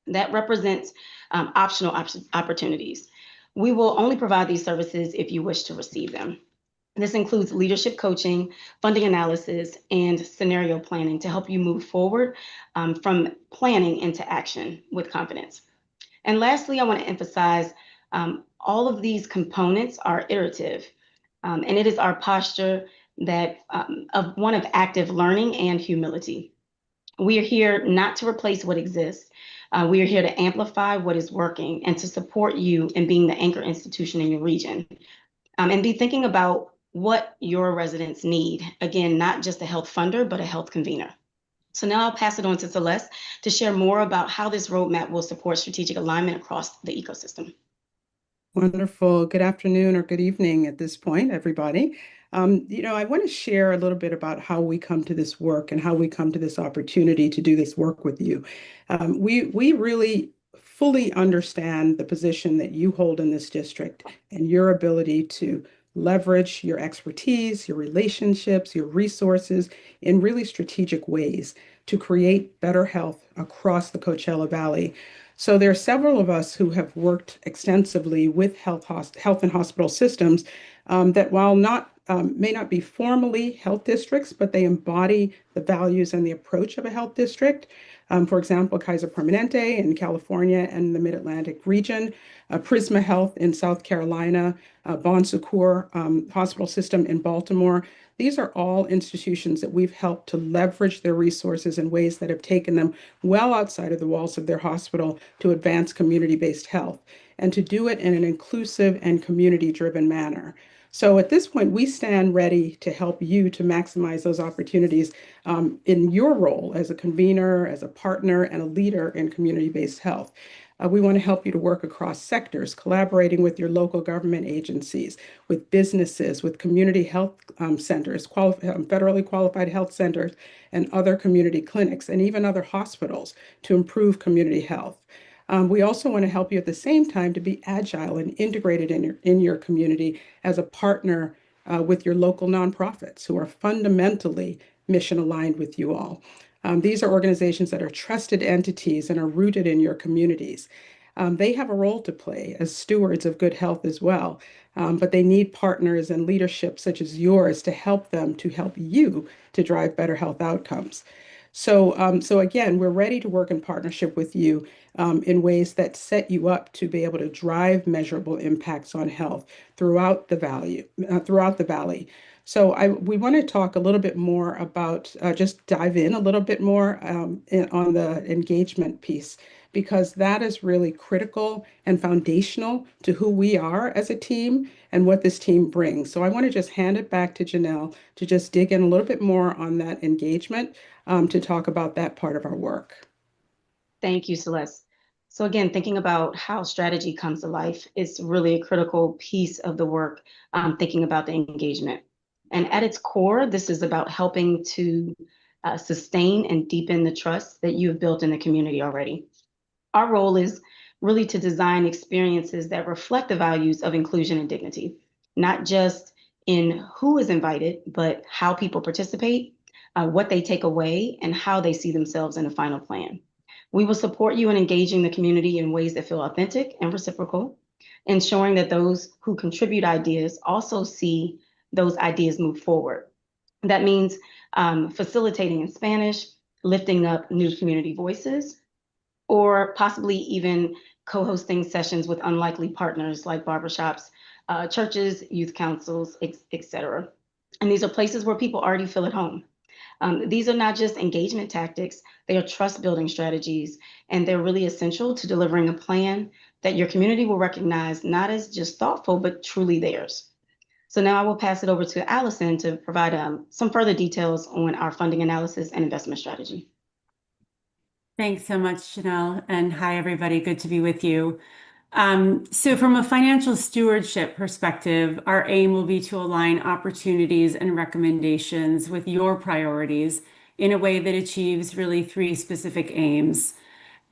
that represents optional opportunities. We will only provide these services if you wish to receive them. This includes leadership coaching, funding analysis, and scenario planning to help you move forward from planning into action with confidence. And lastly, I want to emphasize all of these components are iterative, and it is our posture that of one of active learning and humility. We are here not to replace what exists. We are here to amplify what is working and to support you in being the anchor institution in your region, and be thinking about what your residents need. Again, not just a health funder, but a health convener. So now I'll pass it on to Celeste to share more about how this roadmap will support strategic alignment across the ecosystem. Wonderful. Good afternoon or good evening at this point, everybody. I want to share a little bit about how we come to this work and how we come to this opportunity to do this work with you. We really fully understand the position that you hold in this district and your ability to leverage your expertise, your relationships, your resources in really strategic ways to create better health across the Coachella Valley. So there are several of us who have worked extensively with health and hospital systems that while may not be formally health districts, but they embody the values and the approach of a health district. For example, Kaiser Permanente in California and the Mid-Atlantic region, Prisma Health in South Carolina, Bon Secours Hospital System in Baltimore. These are all institutions that we've helped to leverage their resources in ways that have taken them well outside of the walls of their hospital to advance community-based health and to do it in an inclusive and community-driven manner. So at this point, we stand ready to help you to maximize those opportunities in your role as a convener, as a partner, and a leader in community-based health. We want to help you to work across sectors, collaborating with your local government agencies, with businesses, with community health centers, federally qualified health centers, and other community clinics, and even other hospitals to improve community health. We also want to help you at the same time to be agile and integrated in your community as a partner with your local nonprofits who are fundamentally mission aligned with you all. These are organizations that are trusted entities and are rooted in your communities. They have a role to play as stewards of good health as well, but they need partners and leadership such as yours to help them to help you to drive better health outcomes. So again, we're ready to work in partnership with you in ways that set you up to be able to drive measurable impacts on health throughout the valley. So we want to talk a little bit more about, just dive in a little bit more on the engagement piece, because that is really critical and foundational to who we are as a team and what this team brings. So I want to just hand it back to Janelle to just dig in a little bit more on that engagement to talk about that part of our work. Thank you, Celeste. So again, thinking about how strategy comes to life is really a critical piece of the work, thinking about the engagement. And at its core, this is about helping to sustain and deepen the trust that you have built in the community already. Our role is really to design experiences that reflect the values of inclusion and dignity, not just in who is invited, but how people participate, what they take away, and how they see themselves in the final plan. We will support you in engaging the community in ways that feel authentic and reciprocal, ensuring that those who contribute ideas also see those ideas move forward. That means facilitating in Spanish, lifting up new community voices, or possibly even co-hosting sessions with unlikely partners like barbershops, churches, youth councils, etc. And these are places where people already feel at home. These are not just engagement tactics, they are trust building strategies, and they're really essential to delivering a plan that your community will recognize not as just thoughtful, but truly theirs. So now I will pass it over to Allison to provide some further details on our funding analysis and investment strategy. Thanks so much, Janelle. And hi, everybody. Good to be with you. So from a financial stewardship perspective, our aim will be to align opportunities and recommendations with your priorities in a way that achieves really 3 specific aims.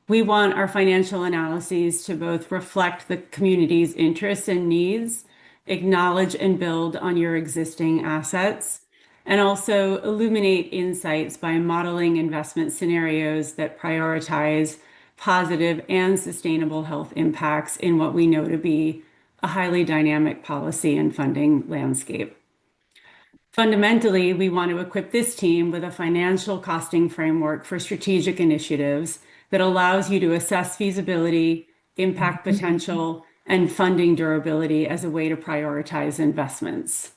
We want our financial analyses to both reflect the community's interests and needs, acknowledge and build on your existing assets, and also illuminate insights by modeling investment scenarios that prioritize positive and sustainable health impacts in what we know to be a highly dynamic policy and funding landscape. Fundamentally, we want to equip this team with a financial costing framework for strategic initiatives that allows you to assess feasibility, impact potential, and funding durability as a way to prioritize investments.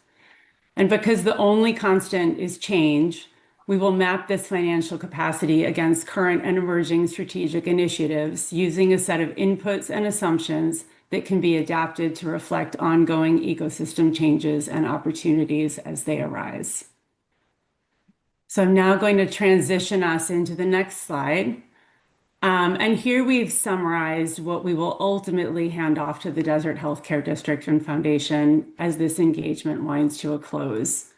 And because the only constant is change, we will map this financial capacity against current and emerging strategic initiatives using a set of inputs and assumptions that can be adapted to reflect ongoing ecosystem changes and opportunities as they arise. So I'm now going to transition us into the next slide. And here we've summarized what we will ultimately hand off to the Desert Healthcare District and Foundation as this engagement winds to a close.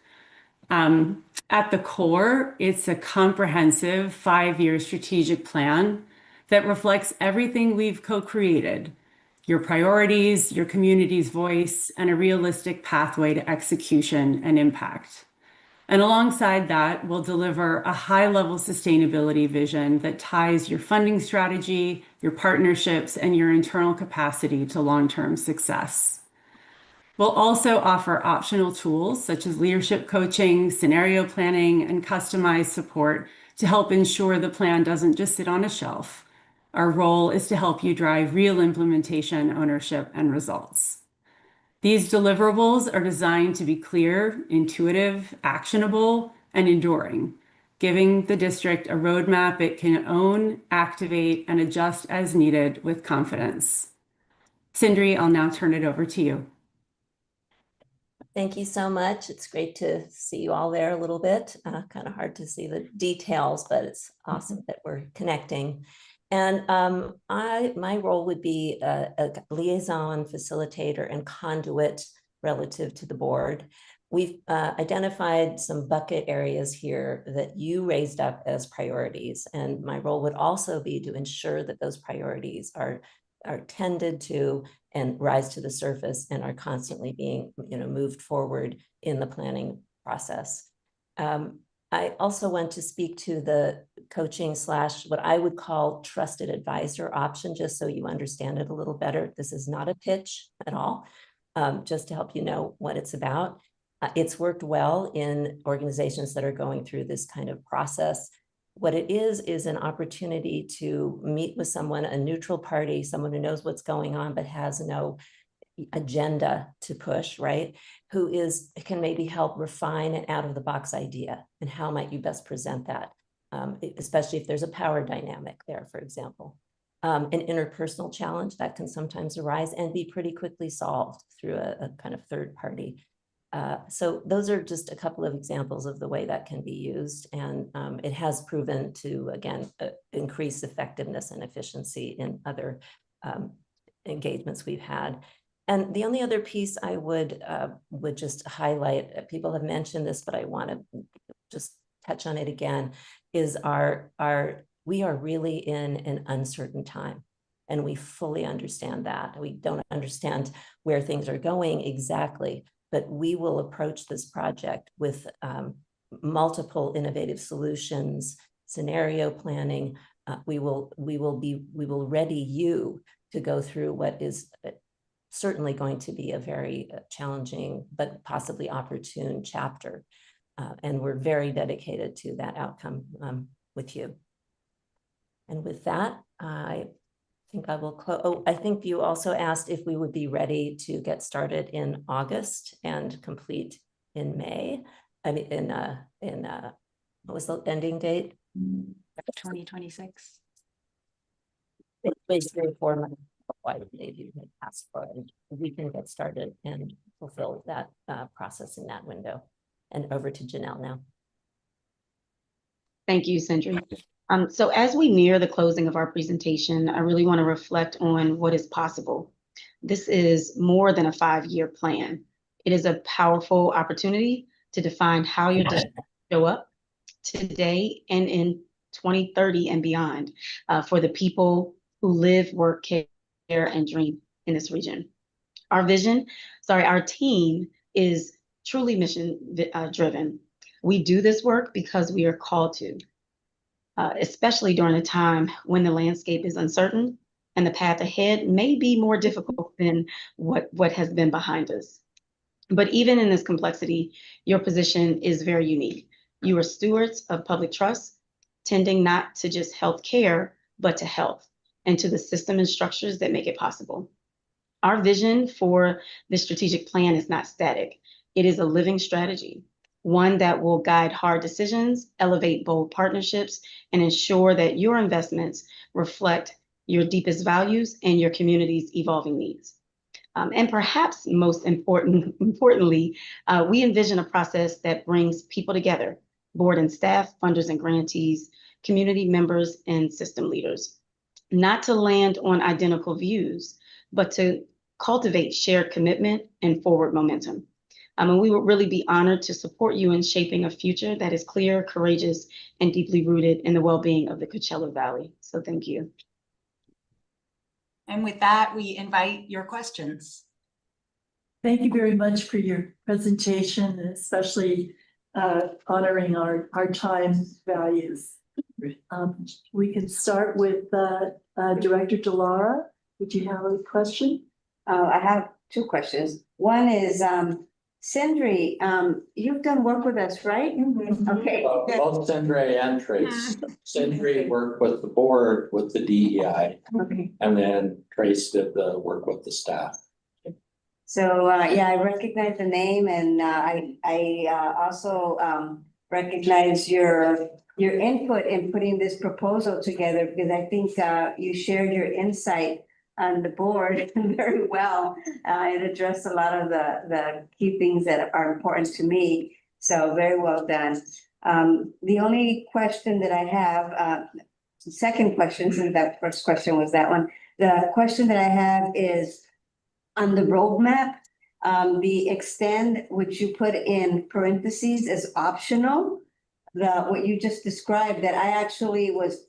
At the core, it's a comprehensive 5-year strategic plan that reflects everything we've co-created, your priorities, your community's voice, and a realistic pathway to execution and impact. And alongside that, we'll deliver a high-level sustainability vision that ties your funding strategy, your partnerships, and your internal capacity to long-term success. We'll also offer optional tools such as leadership coaching, scenario planning, and customized support to help ensure the plan doesn't just sit on a shelf. Our role is to help you drive real implementation, ownership, and results. These deliverables are designed to be clear, intuitive, actionable, and enduring, giving the district a roadmap it can own, activate, and adjust as needed with confidence. Sindri, I'll now turn it over to you. Thank you so much. It's great to see you all there a little bit. Kind of hard to see the details, but it's awesome that we're connecting. And my role would be a liaison, facilitator, and conduit relative to the board. We've identified some bucket areas here that you raised up as priorities, and my role would also be to ensure that those priorities are tended to and rise to the surface and are constantly being moved forward in the planning process. I also want to speak to the coaching / what I would call trusted advisor option, just so you understand it a little better. This is not a pitch at all, just to help you know what it's about. It's worked well in organizations that are going through this kind of process. What it is an opportunity to meet with someone, a neutral party, someone who knows what's going on but has no agenda to push, right? Who can maybe help refine an out-of-the-box idea, and how might you best present that, especially if there's a power dynamic there, for example. An interpersonal challenge that can sometimes arise and be pretty quickly solved through a kind of third party. So those are just a couple of examples of the way that can be used. And it has proven to, again, increase effectiveness and efficiency in other engagements we've had. And the only other piece I would just highlight, people have mentioned this, but I want to just touch on it again, is we are really in an uncertain time. And we fully understand that. We don't understand where things are going exactly, but we will approach this project with multiple innovative solutions, scenario planning. We will ready you to go through what is certainly going to be a very challenging but possibly opportune chapter. And we're very dedicated to that outcome with you. And with that, I think I will close. Oh, I think you also asked if we would be ready to get started in August and complete in May. I mean, what was the ending date? 2026. It's 3 or 4 months. I believe you can ask for it. We can get started and fulfill that process in that window. And over to Janelle now. Thank you, Sindri. So as we near the closing of our presentation, I really want to reflect on what is possible. This is more than a 5-year plan. It is a powerful opportunity to define how your district will show up today and in 2030 and beyond for the people who live, work, care, and dream in this region. Our team is truly mission driven. We do this work because we are called to, especially during a time when the landscape is uncertain and the path ahead may be more difficult than what has been behind us. But even in this complexity, your position is very unique. You are stewards of public trust, tending not to just health care, but to health and to the system and structures that make it possible. Our vision for this strategic plan is not static. It is a living strategy, one that will guide hard decisions, elevate bold partnerships, and ensure that your investments reflect your deepest values and your community's evolving needs. And perhaps most importantly, we envision a process that brings people together, board and staff, funders and grantees, community members, and system leaders, not to land on identical views, but to cultivate shared commitment and forward momentum. And we would really be honored to support you in shaping a future that is clear, courageous, and deeply rooted in the well-being of the Coachella Valley. So thank you. And with that, we invite your questions. Thank you very much for your presentation, especially honoring our time values. We can start with Director DeLaura. Would you have a question? I have 2 questions. One is, Sindri, you've done work with us, right? Okay. Both Sindri and Trace. Sindri worked with the board with the DEI. Okay. And then Trace did the work with the staff. So, yeah, I recognize the name, and I also recognize your input in putting this proposal together, because I think you shared your insight on the board very well. It addressed a lot of the key things that are important to me. So very well done. The only question that I have, second question, since that first question was that one. The question that I have is on the roadmap, the extend, which you put in parentheses as optional, what you just described, that I actually was,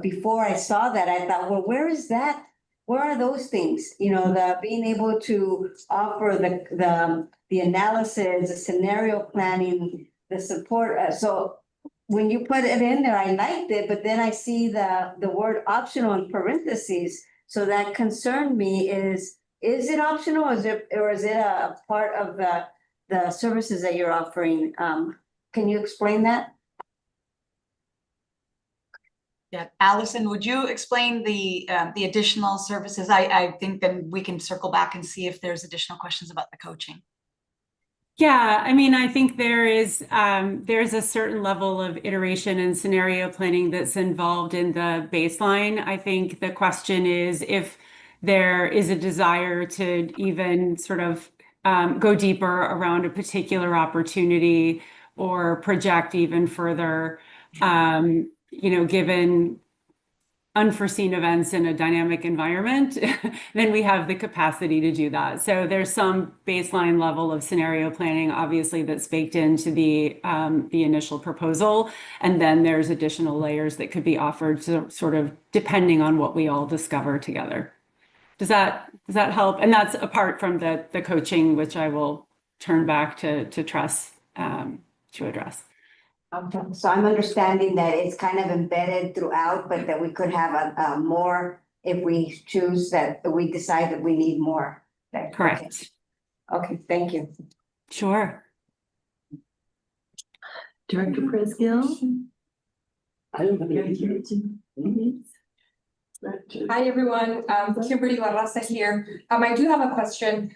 before I saw that, I thought, well, where is that? Where are those things? You know, the being able to offer the analysis, the scenario planning, the support. So when you put it in there, I liked it, but then I see the word optional in parentheses. So that concerned me is it optional, or is it a part of the services that you're offering? Can you explain that? Yeah, Allison, would you explain the additional services? I think then we can circle back and see if there's additional questions about the coaching. Yeah, I mean, I think there's a certain level of iteration and scenario planning that's involved in the baseline. I think the question is if there is a desire to even sort of go deeper around a particular opportunity or project even further, given unforeseen events in a dynamic environment, then we have the capacity to do that. So there's some baseline level of scenario planning, obviously, that's baked into the initial proposal. And then there's additional layers that could be offered to sort of depending on what we all discover together. Does that help? And that's apart from the coaching, which I will turn back to Tress to address. Okay, so I'm understanding that it's kind of embedded throughout, but that we could have a more if we choose that we decide that we need more. Correct. Okay, thank you. Sure. Director Presgill? I don't have any. Hi, everyone. Kimberly Barraza here. I do have a question.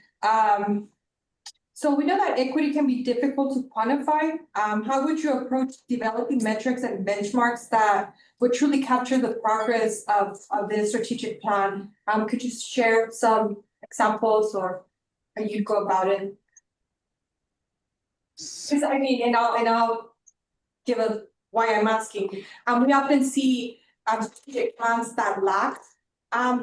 So we know that equity can be difficult to quantify. How would you approach developing metrics and benchmarks that would truly capture the progress of this strategic plan? Could you share some examples or how you go about it? Because I mean, and I'll give a why I'm asking. We often see strategic plans that lack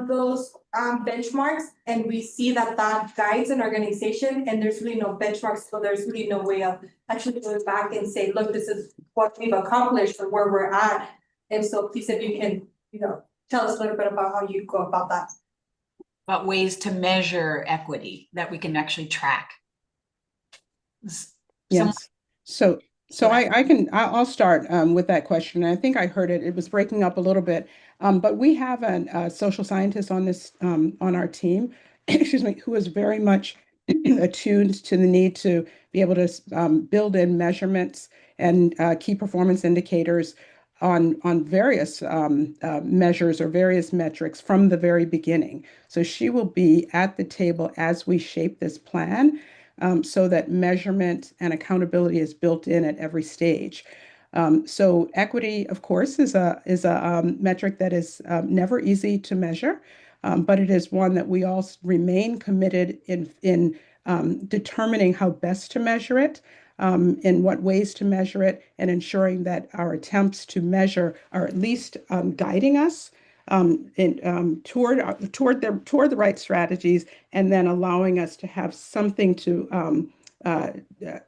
those benchmarks, and we see that guides an organization, and there's really no benchmarks, so there's really no way of actually going back and say, look, this is what we've accomplished or where we're at. And so please, if you can, tell us a little bit about how you go about that. About ways to measure equity that we can actually track. Yes. So I'll start with that question. I think I heard it. It was breaking up a little bit, but we have a social scientist on this on our team, excuse me, who is very much attuned to the need to be able to build in measurements and key performance indicators on various measures or various metrics from the very beginning. So she will be at the table as we shape this plan, so that measurement and accountability is built in at every stage. So equity, of course, is a metric that is never easy to measure, but it is one that we all remain committed in determining how best to measure it, in what ways to measure it, and ensuring that our attempts to measure are at least guiding us toward the right strategies, and then allowing us to have something to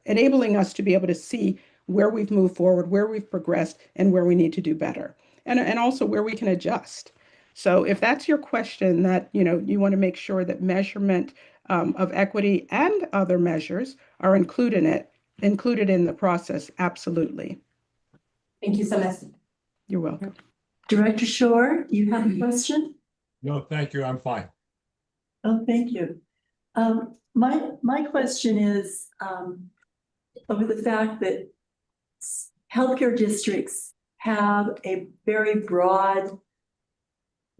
enabling us to be able to see where we've moved forward, where we've progressed, and where we need to do better, and also where we can adjust. So if that's your question, that you want to make sure that measurement of equity and other measures are included in the process, absolutely. Thank you, Celeste. You're welcome. Director Shore, you have a question? No, thank you. I'm fine. Oh, thank you. My question is over the fact that healthcare districts have a very broad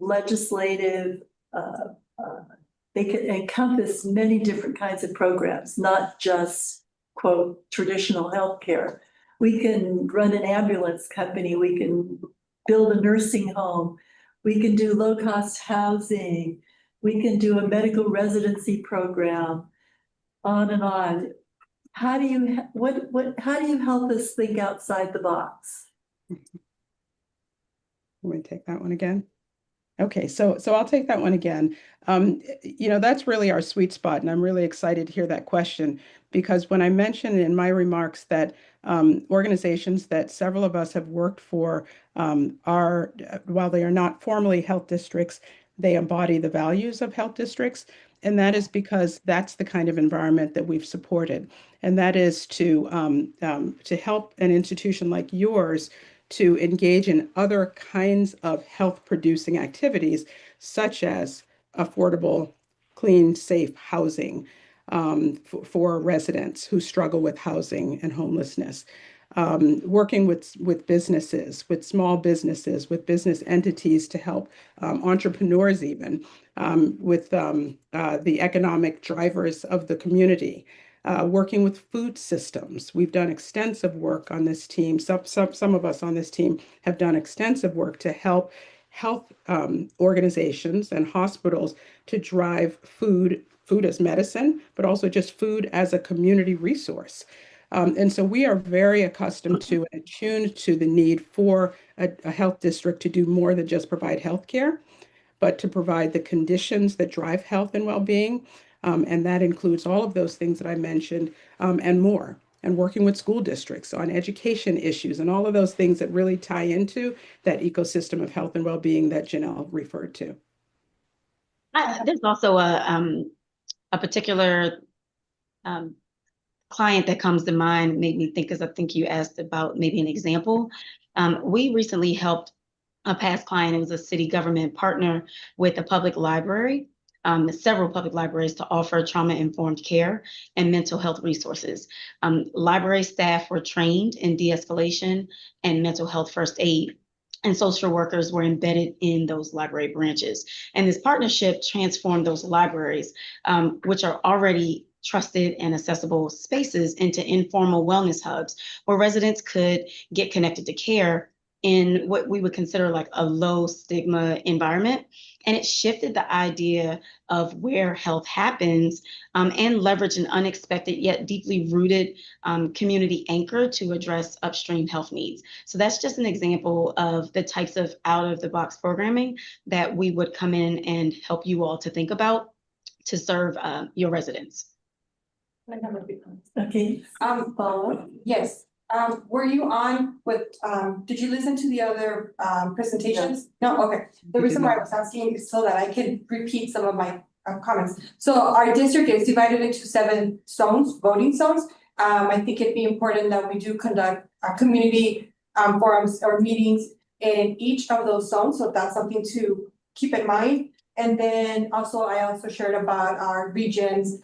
legislative, they can encompass many different kinds of programs, not just, quote, traditional healthcare. We can run an ambulance company, we can build a nursing home, we can do low-cost housing, we can do a medical residency program, on and on. How do you help us think outside the box? Want me to take that one again? Okay, so I'll take that one again. That's really our sweet spot, and I'm really excited to hear that question, because when I mentioned in my remarks that organizations that several of us have worked for are, while they are not formally health districts, they embody the values of health districts. And that is because that's the kind of environment that we've supported. And that is to help an institution like yours to engage in other kinds of health producing activities, such as affordable, clean, safe housing for residents who struggle with housing and homelessness. Working with businesses, with small businesses, with business entities to help entrepreneurs even, with the economic drivers of the community. Working with food systems. We've done extensive work on this team. Some of us on this team have done extensive work to help health organizations and hospitals to drive food as medicine, but also just food as a community resource. And so we are very accustomed to and attuned to the need for a health district to do more than just provide healthcare, but to provide the conditions that drive health and well-being. And that includes all of those things that I mentioned and more, and working with school districts on education issues and all of those things that really tie into that ecosystem of health and well-being that Janelle referred to. There's also a particular client that comes to mind, made me think, because I think you asked about maybe an example. We recently helped a past client. It was a city government partner with a public library, several public libraries, to offer trauma-informed care and mental health resources. Library staff were trained in de-escalation and mental health first aid, and social workers were embedded in those library branches. And this partnership transformed those libraries, which are already trusted and accessible spaces, into informal wellness hubs where residents could get connected to care in what we would consider like a low stigma environment. And it shifted the idea of where health happens and leverage an unexpected yet deeply rooted community anchor to address upstream health needs. So that's just an example of the types of out-of-the-box programming that we would come in and help you all to think about to serve your residents. Okay. Yes. Were you on with, did you listen to the other presentations? No, okay. The reason why I was asking is so that I can repeat some of my comments. So our district is divided into 7 zones, voting zones. I think it'd be important that we do conduct community forums or meetings in each of those zones. So that's something to keep in mind. And then also, I also shared about our region's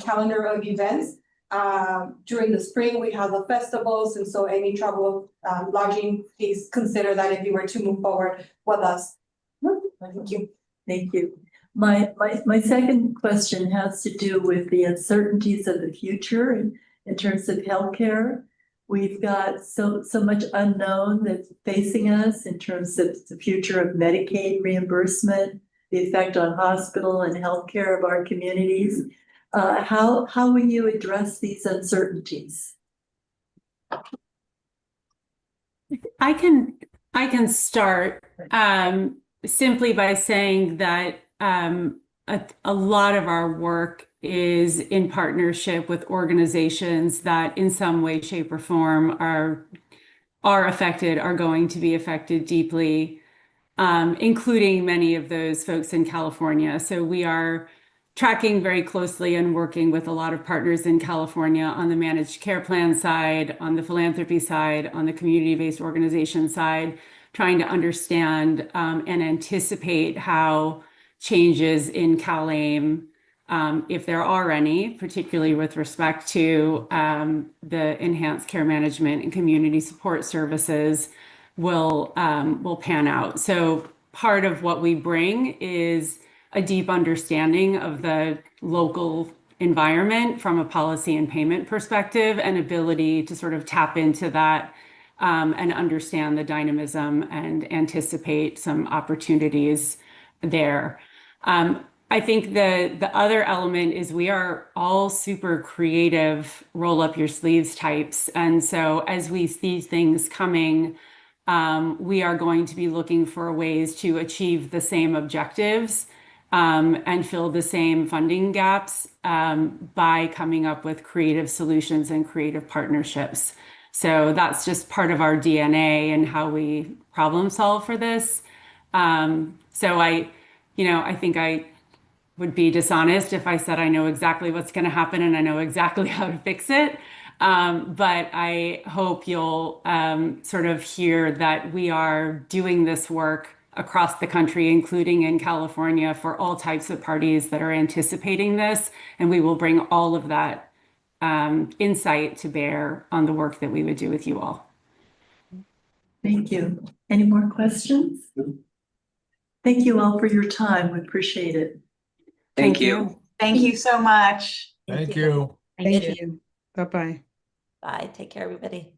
calendar of events. During the spring, we have the festivals, and so any trouble lodging, please consider that if you were to move forward with us. Thank you. Thank you. My second question has to do with the uncertainties of the future in terms of healthcare. We've got so much unknown that's facing us in terms of the future of Medicaid reimbursement, the effect on hospital and healthcare of our communities. How will you address these uncertainties? I can start simply by saying that a lot of our work is in partnership with organizations that in some way, shape, or form are affected, are going to be affected deeply, including many of those folks in California. So we are tracking very closely and working with a lot of partners in California on the managed care plan side, on the philanthropy side, on the community-based organization side, trying to understand and anticipate how changes in CalAIM, if there are any, particularly with respect to the enhanced care management and community support services, will pan out. So part of what we bring is a deep understanding of the local environment from a policy and payment perspective, and ability to sort of tap into that and understand the dynamism and anticipate some opportunities there. I think the other element is we are all super creative, roll up your sleeves types. And so as we see things coming, we are going to be looking for ways to achieve the same objectives and fill the same funding gaps by coming up with creative solutions and creative partnerships. So that's just part of our DNA and how we problem solve for this. So I think I would be dishonest if I said I know exactly what's going to happen and I know exactly how to fix it. But I hope you'll sort of hear that we are doing this work across the country, including in California, for all types of parties that are anticipating this. And we will bring all of that insight to bear on the work that we would do with you all. Thank you. Any more questions? Thank you all for your time. We appreciate it. Thank you. Thank you so much. Thank you. Thank you. Bye-bye. Bye. Take care, everybody.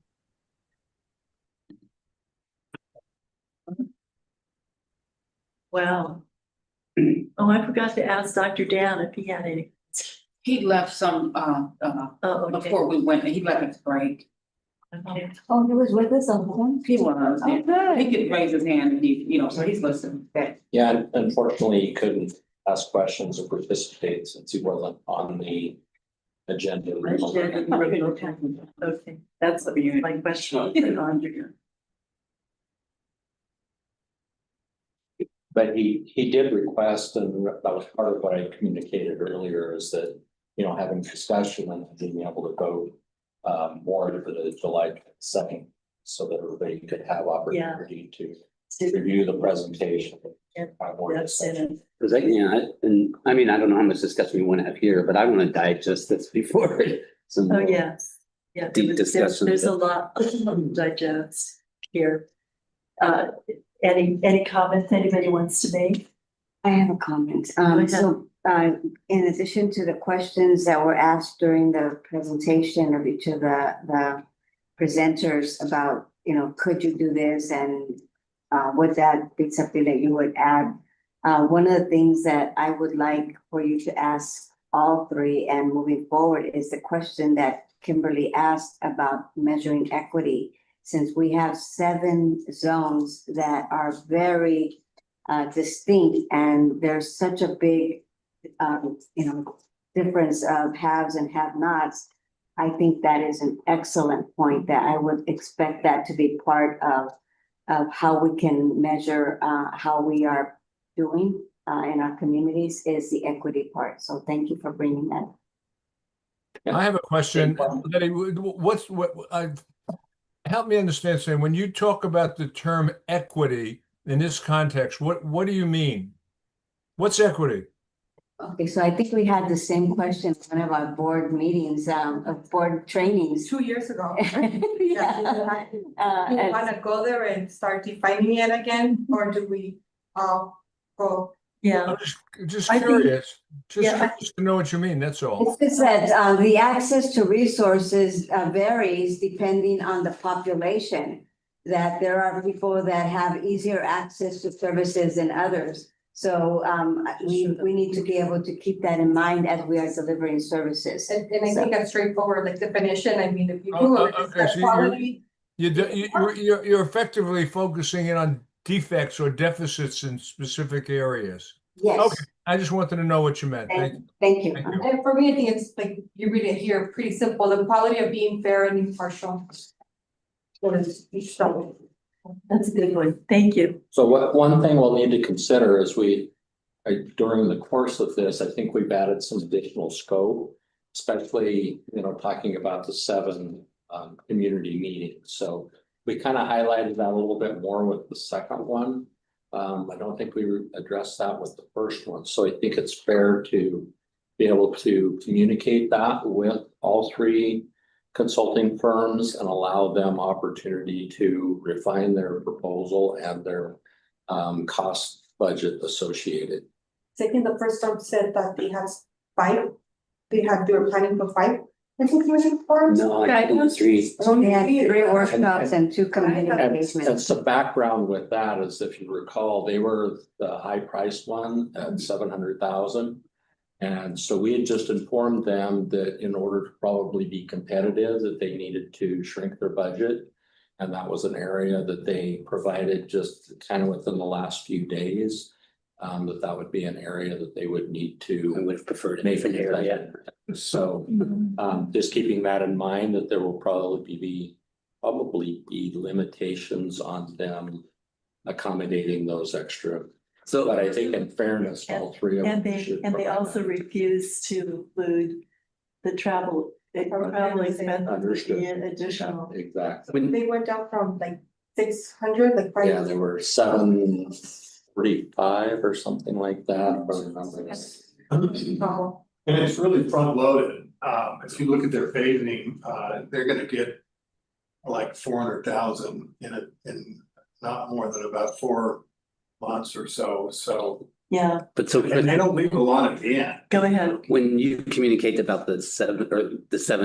Wow. Oh, I forgot to ask Dr. Dan if he had any. He left some, okay. before we went, he left at the break. Okay. Oh, he was with us on the phone? He was. Oh, good. He could raise his hand and he, so he's listening. Okay. Yeah, unfortunately, he couldn't ask questions or participate since he wasn't on the agenda. Okay, that's my question. But he did request, and that was part of what I communicated earlier, is that, having discussion and being able to go more to the July 2nd, so that everybody could have opportunity to review the presentation. Because and I mean, I don't know how much discussion we want to have here, but I want to digest this before some more Yes. Yeah. deep discussion. There's a lot to digest here. Any comments anybody wants to make? I have a comment. ahead. So, in addition to the questions that were asked during the presentation of each of the presenters about could you do this, and would that be something that you would add? One of the things that I would like for you to ask all three and moving forward is the question that Kimberly asked about measuring equity. Since we have 7 zones that are very distinct, and there's such a big difference of haves and have-nots, I think that is an excellent point that I would expect that to be part of how we can measure how we are doing in our communities is the equity part. So thank you for bringing that. I have a question. Letty, help me understand, Sam, when you talk about the term equity in this context, what do you mean? What's equity? Okay, so I think we had the same question in one of our board meetings, of board trainings. 2 years ago. Yeah. Do you want to go there and start defining it again, or do we all go? Yeah. I'm just curious. Curious to know what you mean, that's all. It's just that the access to resources varies depending on the population. That there are people that have easier access to services than others. So we need to be able to keep that in mind as we are delivering services. And I think a straightforward like definition, I mean, if you Google it, it's that quality. You're effectively focusing in on defects or deficits in specific areas. Yes. Okay, I just wanted to know what you meant. Thank you. And for me, I think it's like, you read it here, pretty simple, the quality of being fair and impartial. That's a good one. Thank you. So one thing we'll need to consider is during the course of this, I think we've added some additional scope, especially, talking about the 7 community meetings. So we kind of highlighted that a little bit more with the second one. I don't think we addressed that with the first one. So I think it's fair to be able to communicate that with all 3 consulting firms and allow them opportunity to refine their proposal and their cost budget associated. So I think the first one said that they were planning for 5 implementation firms. No, I think 3. They had 3 workshops and 2 community engagements. And some background with that is, if you recall, they were the high priced one at 700,000. And so we had just informed them that in order to probably be competitive, that they needed to shrink their budget. And that was an area that they provided just kind of within the last few days. That would be an area that they would need to. I would have preferred a make different area. So just keeping that in mind, that there will probably be limitations on them accommodating those extra. So, but I think in fairness, all 3 of them should. And they also refuse to include the travel expenses in additional. Exactly. They went down from like 600, like 5. Yeah, they were 745 or something like that. If I remember. And it's really front loaded. If you look at their phasing, they're gonna get like 400,000 in not more than about 4 months or so. So yeah, but so and they don't leave a lot at the end. Go ahead. When you communicate about the 7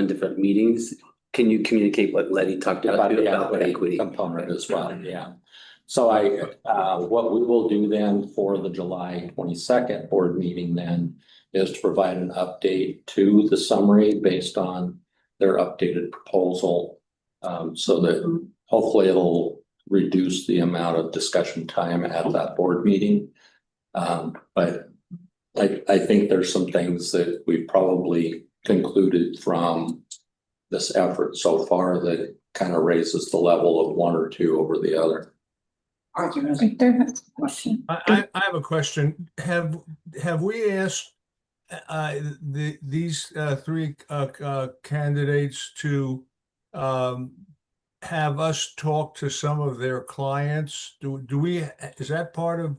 different meetings, can you communicate what Letty talked about the equity component as well? Yeah. So what we will do then for the July 22nd board meeting then is to provide an update to the summary based on their updated proposal, so that hopefully it'll reduce the amount of discussion time at that board meeting. But I think there's some things that we've probably concluded from this effort so far that kind of raises the level of 1 or 2 over the other. I have a question. Have we asked these 3 candidates to have us talk to some of their clients? Is that part of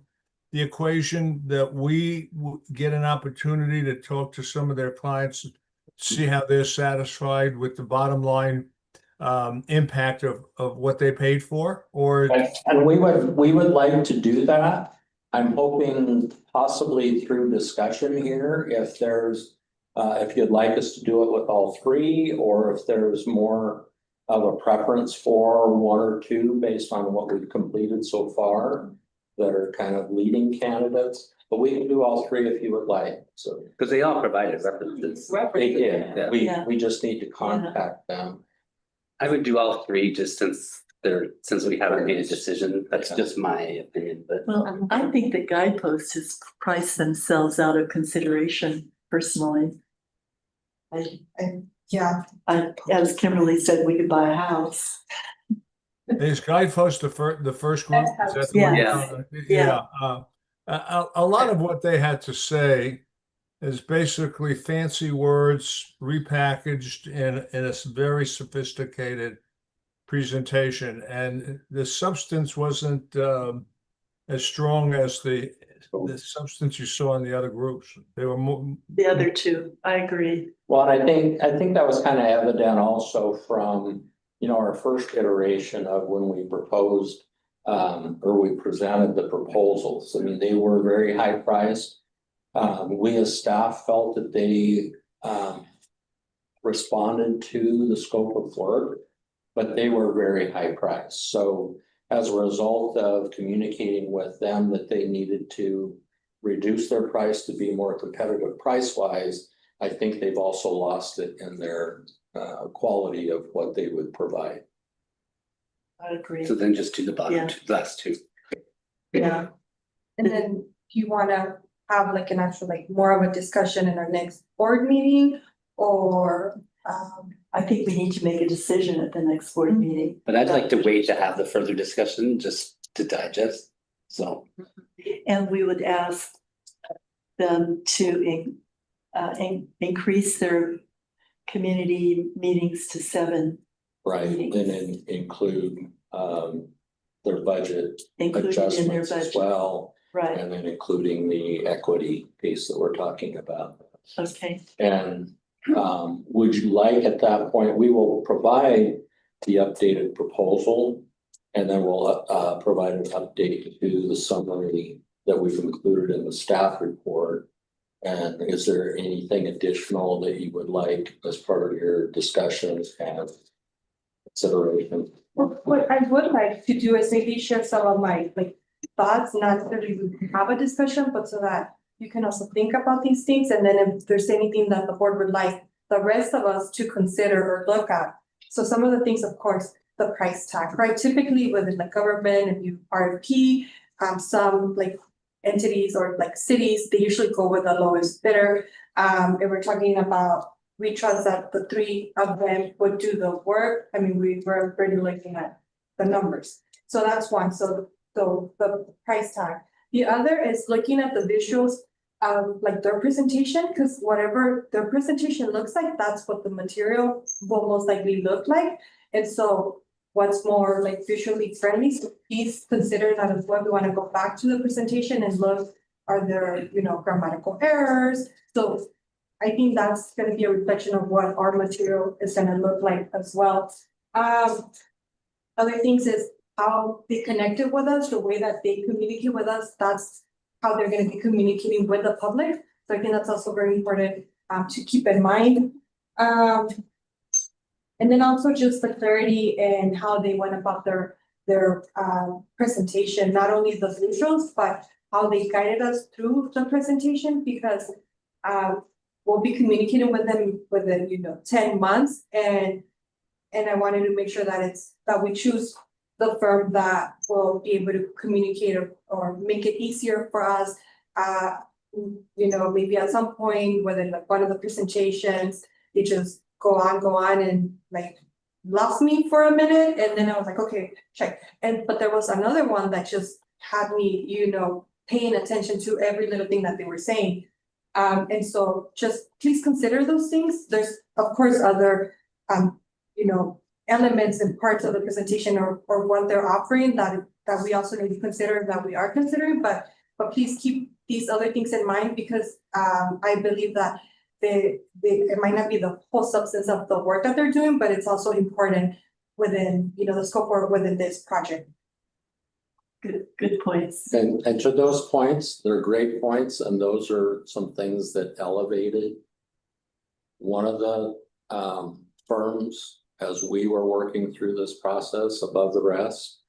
the equation, that we get an opportunity to talk to some of their clients, see how they're satisfied with the bottom line impact of what they paid for? Or and we would like to do that. I'm hoping possibly through discussion here, if there's if you'd like us to do it with all 3, or if there's more of a preference for one or two based on what we've completed so far that are kind of leading candidates, but we can do all three if you would like, so. Because they all provided references. They did, Yeah. we just need to contact them. I would do all three just since we haven't made a decision. That's just my opinion, but. Well, I think the guideposts has priced themselves out of consideration personally. As Kimberly said, we could buy a house. Is Guidepost the first group? Is that the one you're talking about? Yeah. A lot of what they had to say is basically fancy words repackaged in a very sophisticated presentation, and the substance wasn't as strong as the substance you saw in the other groups. They were more. The other two, I agree. Well, and I think that was kind of evident also from, our first iteration of when we proposed or we presented the proposals. I mean, they were very high priced. We as staff felt that they responded to the scope of work, but they were very high priced. So as a result of communicating with them that they needed to reduce their price to be more competitive price wise, I think they've also lost it in their quality of what they would provide. I agree. So then just do the bottom two, last two. Yeah. And then do you wanna have like an actual, like more of a discussion in our next board meeting, or? I think we need to make a decision at the next board meeting. But I'd like to wait to have the further discussion just to digest, so. And we would ask them to increase their community meetings to 7. Right, and then include their budget Included in their adjustments as budget. well. Right. And then including the equity piece that we're talking about. Okay. And would you like at that point, we will provide the updated proposal. And then we'll provide an update to the summary that we've included in the staff report. And is there anything additional that you would like as part of your discussions and consideration? What I would like to do is maybe share some of my thoughts, not necessarily we have a discussion, but so that you can also think about these things. And then if there's anything that the board would like the rest of us to consider or look at. So some of the things, of course, the price tag, right? Typically within the government, if you RFP, some entities or cities, they usually go with the lowest bidder. If we're talking about, we trust that the 3 of them would do the work. I mean, we were already looking at the numbers. So that's one. So the price tag. The other is looking at the visuals of their presentation, because whatever their presentation looks like, that's what the material will most likely look like. And so what's more visually friendly, so please consider that as well. We want to go back to the presentation and look, are there, grammatical errors? So I think that's going to be a reflection of what our material is going to look like as well. Other things is how they connected with us, the way that they communicate with us, that's how they're going to be communicating with the public. So I think that's also very important to keep in mind. And then also just the clarity and how they went about their presentation, not only the visuals, but how they guided us through the presentation, because we'll be communicating with them within 10 months. And I wanted to make sure that that we choose the firm that will be able to communicate or make it easier for us. Maybe at some point within one of the presentations, they just go on and lost me for a minute. And then I was like, okay, check. But there was another one that just had me, paying attention to every little thing that they were saying. And so just please consider those things. There's of course other, elements and parts of the presentation or what they're offering that we also need to consider, that we are considering, but please keep these other things in mind, because I believe that it might not be the whole substance of the work that they're doing, but it's also important within, the scope or within this project. Good points. And to those points, they're great points, and those are some things that elevated one of the firms as we were working through this process above the rest.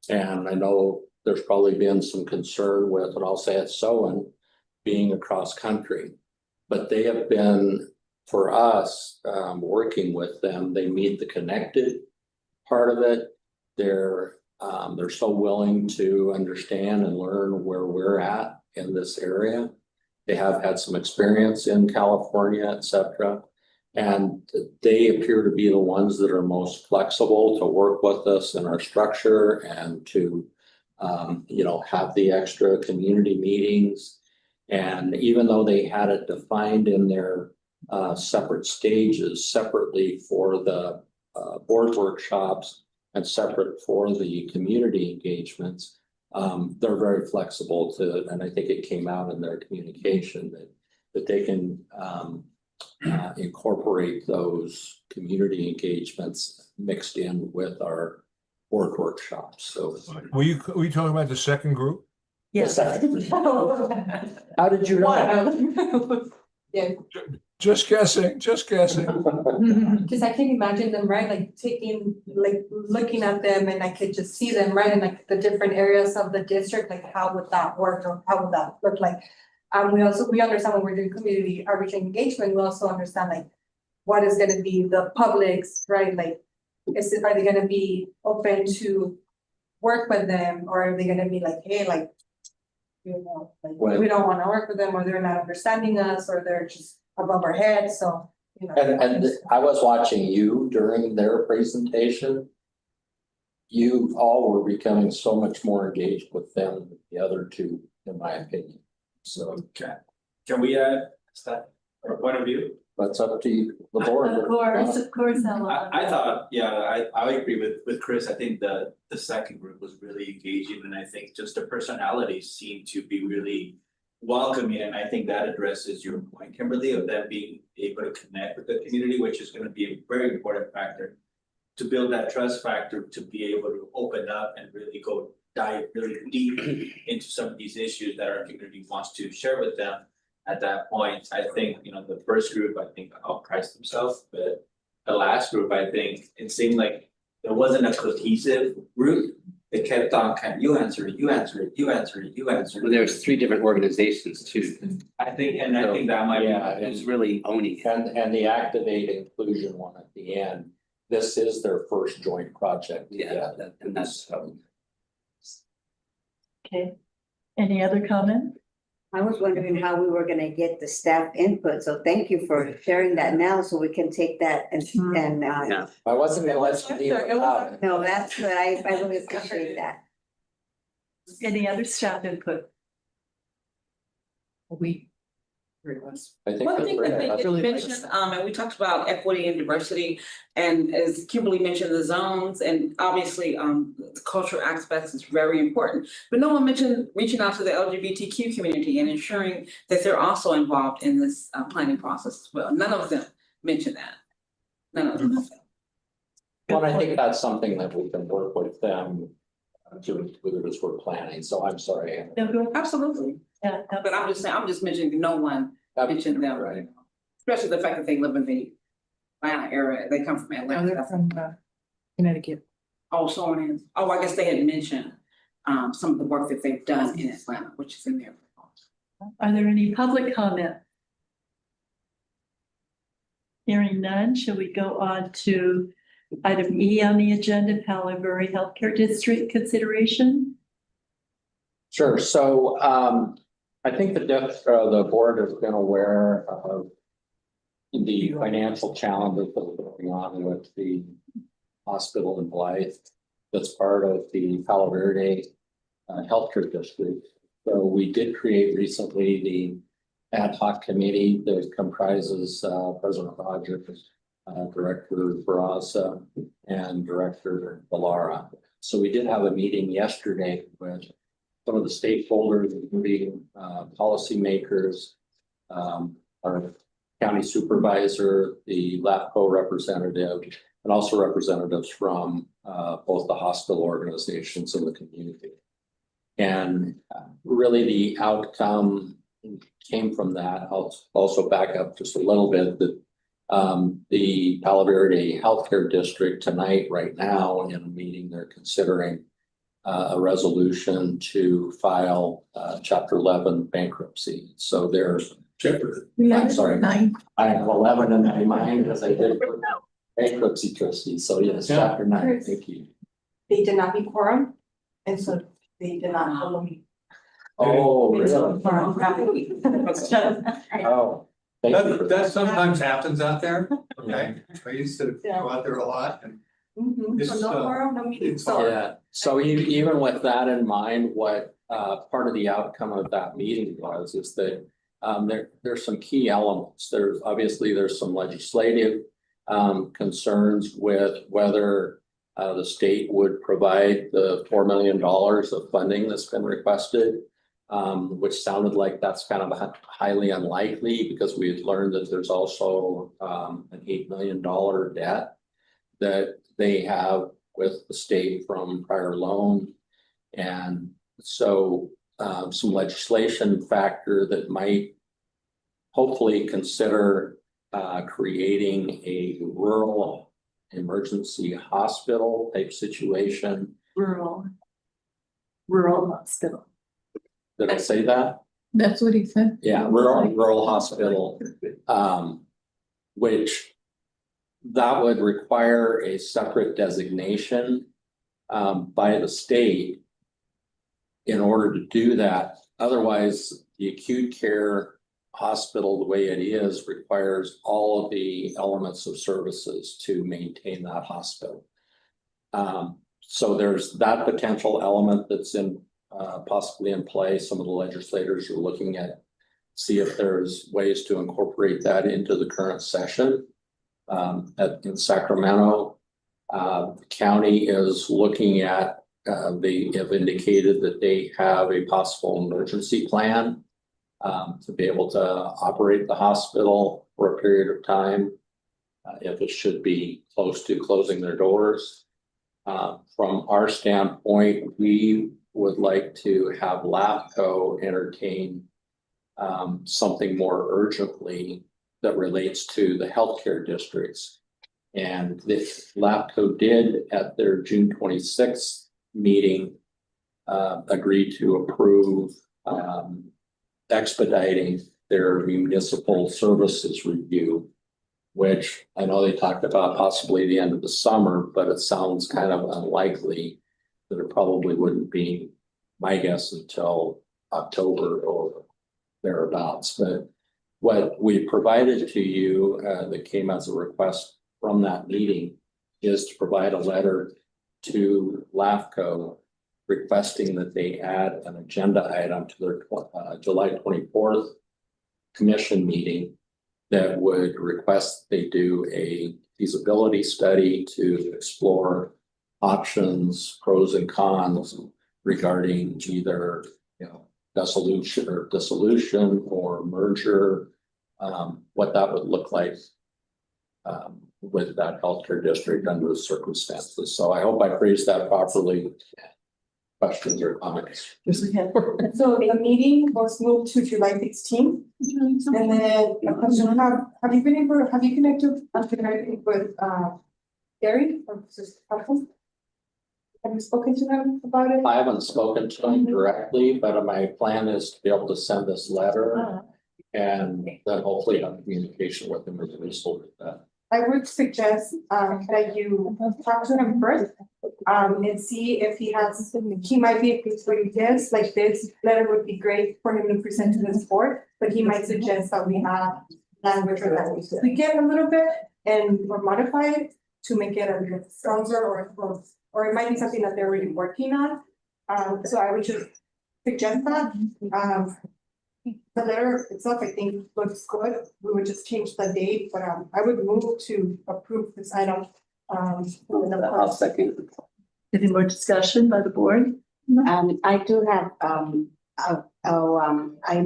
And I know there's probably been some concern with, and I'll say it's SOAN being across country. But they have been, for us, working with them, they meet the connected part of it. They're so willing to understand and learn where we're at in this area. They have had some experience in California, et cetera. And they appear to be the ones that are most flexible to work with us in our structure and to, have the extra community meetings. And even though they had it defined in their separate stages, separately for the board workshops and separate for the community engagements, they're very flexible to, and I think it came out in their communication that they can incorporate those community engagements mixed in with our board workshops. So Were you talking about the second group? Yes. How did you know? Yeah, Just guessing. because I can imagine them, right, looking at them and I could just see them, right, in like the different areas of the district, like how would that work or how would that look like? We understand when we're doing community outreach and engagement, we also understand like what is gonna be the public's, right, like are they gonna be open to work with them, or are they gonna be like, hey, like, we don't wanna work with them, or they're not understanding us, or they're just above our heads, so. And I was watching you during their presentation. You all were becoming so much more engaged with them than the other two, in my opinion. So. Can we add that or point of view? That's up to you, the board. Of course, Ella. I thought, yeah, I agree with Chris. I think the second group was really engaging, and I think just the personalities seemed to be really welcoming, and I think that addresses your point, Kimberly, of them being able to connect with the community, which is going to be a very important factor to build that trust factor, to be able to open up and really dive really deep into some of these issues that our community wants to share with them. At that point, I think, the first group, I think outpriced themselves, but the last group, I think it seemed like there wasn't a cohesive group. It kept on you answer it. Well, there's 3 different organizations too. I think that might be. Yeah, It's really owning. and the Activate Inclusion one at the end, this is their first joint project. Yeah, and that's. Okay. Any other comment? I was wondering how we were gonna get the staff input, so thank you for sharing that now, so we can take that and. Yeah. I wasn't gonna let you deal without it. No, that's what I really appreciate that. Any other staff input? I think One that's thing great. that That's they really mentioned, and we talked about equity and diversity, and as Kimberly mentioned, the zones, and obviously, the cultural aspects is very important. But no one mentioned reaching out to the LGBTQ community and ensuring that they're also involved in this planning process as well. None of them mentioned that. None of them. Well, I think that's something that we can work with them to include as we're planning, so I'm sorry. Absolutely. Yeah. But I'm just saying, I'm just mentioning no one mentioned them. Right. Especially the fact that they live in the Atlanta area, they come from Atlanta. They're from Connecticut. Oh, so on, I guess they had mentioned some of the work that they've done in Atlanta, which is in there. Are there any public comment? Hearing none, shall we go on to item E on the agenda, Palo Verde Healthcare District consideration? Sure, so I think the board has been aware of the financial challenges that are going on with the hospital in Blythe. That's part of the Palo Verde Healthcare District. So we did create recently the ad hoc committee that comprises President Rogers, Director Barraza, and Director Ballara. So we did have a meeting yesterday with some of the stakeholders, including policymakers, our county supervisor, the LAFCO representative, and also representatives from both the hospital organizations and the community. And really the outcome came from that. I'll also back up just a little bit that The Palo Verde Healthcare District tonight, right now, in a meeting, they're considering a resolution to file Chapter 11 bankruptcy. So there's, I'm sorry, I have 11 in my mind as I did bankruptcy trustee. So yes, Chapter 9. Thank you. They did not meet quorum, and so they did not follow me. Oh, really? So, Oh. That sometimes happens out there, okay? I used to go out there a lot and So no quorum, no meeting, it's so. Yeah, so even with that in mind, what part of the outcome of that meeting was is that there's some key elements. There's some legislative concerns with whether the state would provide the $4 million of funding that's been requested, which sounded like that's kind of highly unlikely because we had learned that there's also an $8 million debt that they have with the state from prior loan. And so some legislation factor that might hopefully consider creating a rural emergency hospital type situation. Rural hospital. Did I say that? That's what he said. Yeah, rural hospital, which that would require a separate designation by the state in order to do that. Otherwise, the acute care hospital, the way it is, requires all of the elements of services to maintain that hospital. So there's that potential element that's in possibly in play. Some of the legislators are looking at see if there's ways to incorporate that into the current session. In Sacramento, the county is looking at, they have indicated that they have a possible emergency plan to be able to operate the hospital for a period of time if it should be close to closing their doors. From our standpoint, we would like to have LAFCO entertain something more urgently that relates to the healthcare districts. And this LAFCO did at their June 26th meeting agree to approve expediting their municipal services review, which I know they talked about possibly the end of the summer, but it sounds kind of unlikely that it probably wouldn't be, my guess, until October or thereabouts. But what we provided to you that came as a request from that meeting is to provide a letter to LAFCO requesting that they add an agenda item to their July 24th commission meeting that would request they do a feasibility study to explore options, pros and cons regarding either, dissolution or merger, what that would look like with that healthcare district under the circumstances. So I hope I phrased that properly. Questions or comments? So the meeting was moved to July 16th. And then a question, have you connected with Gary or Sister Paco? Have you spoken to them about it? I haven't spoken to them directly, but my plan is to be able to send this letter and then hopefully have communication with them as a result of that. I would suggest that you talk to him first and see if he might be a place where he is, like this letter would be great for him to present to this board, but he might suggest that we have language or that we tweak it a little bit or modify it to make it a little stronger or it might be something that they're already working on. So I would just suggest that. The letter itself, I think, looks good. We would just change the date, but I would move to approve this item. I'll second. Any more discussion by the board? I do have, I'm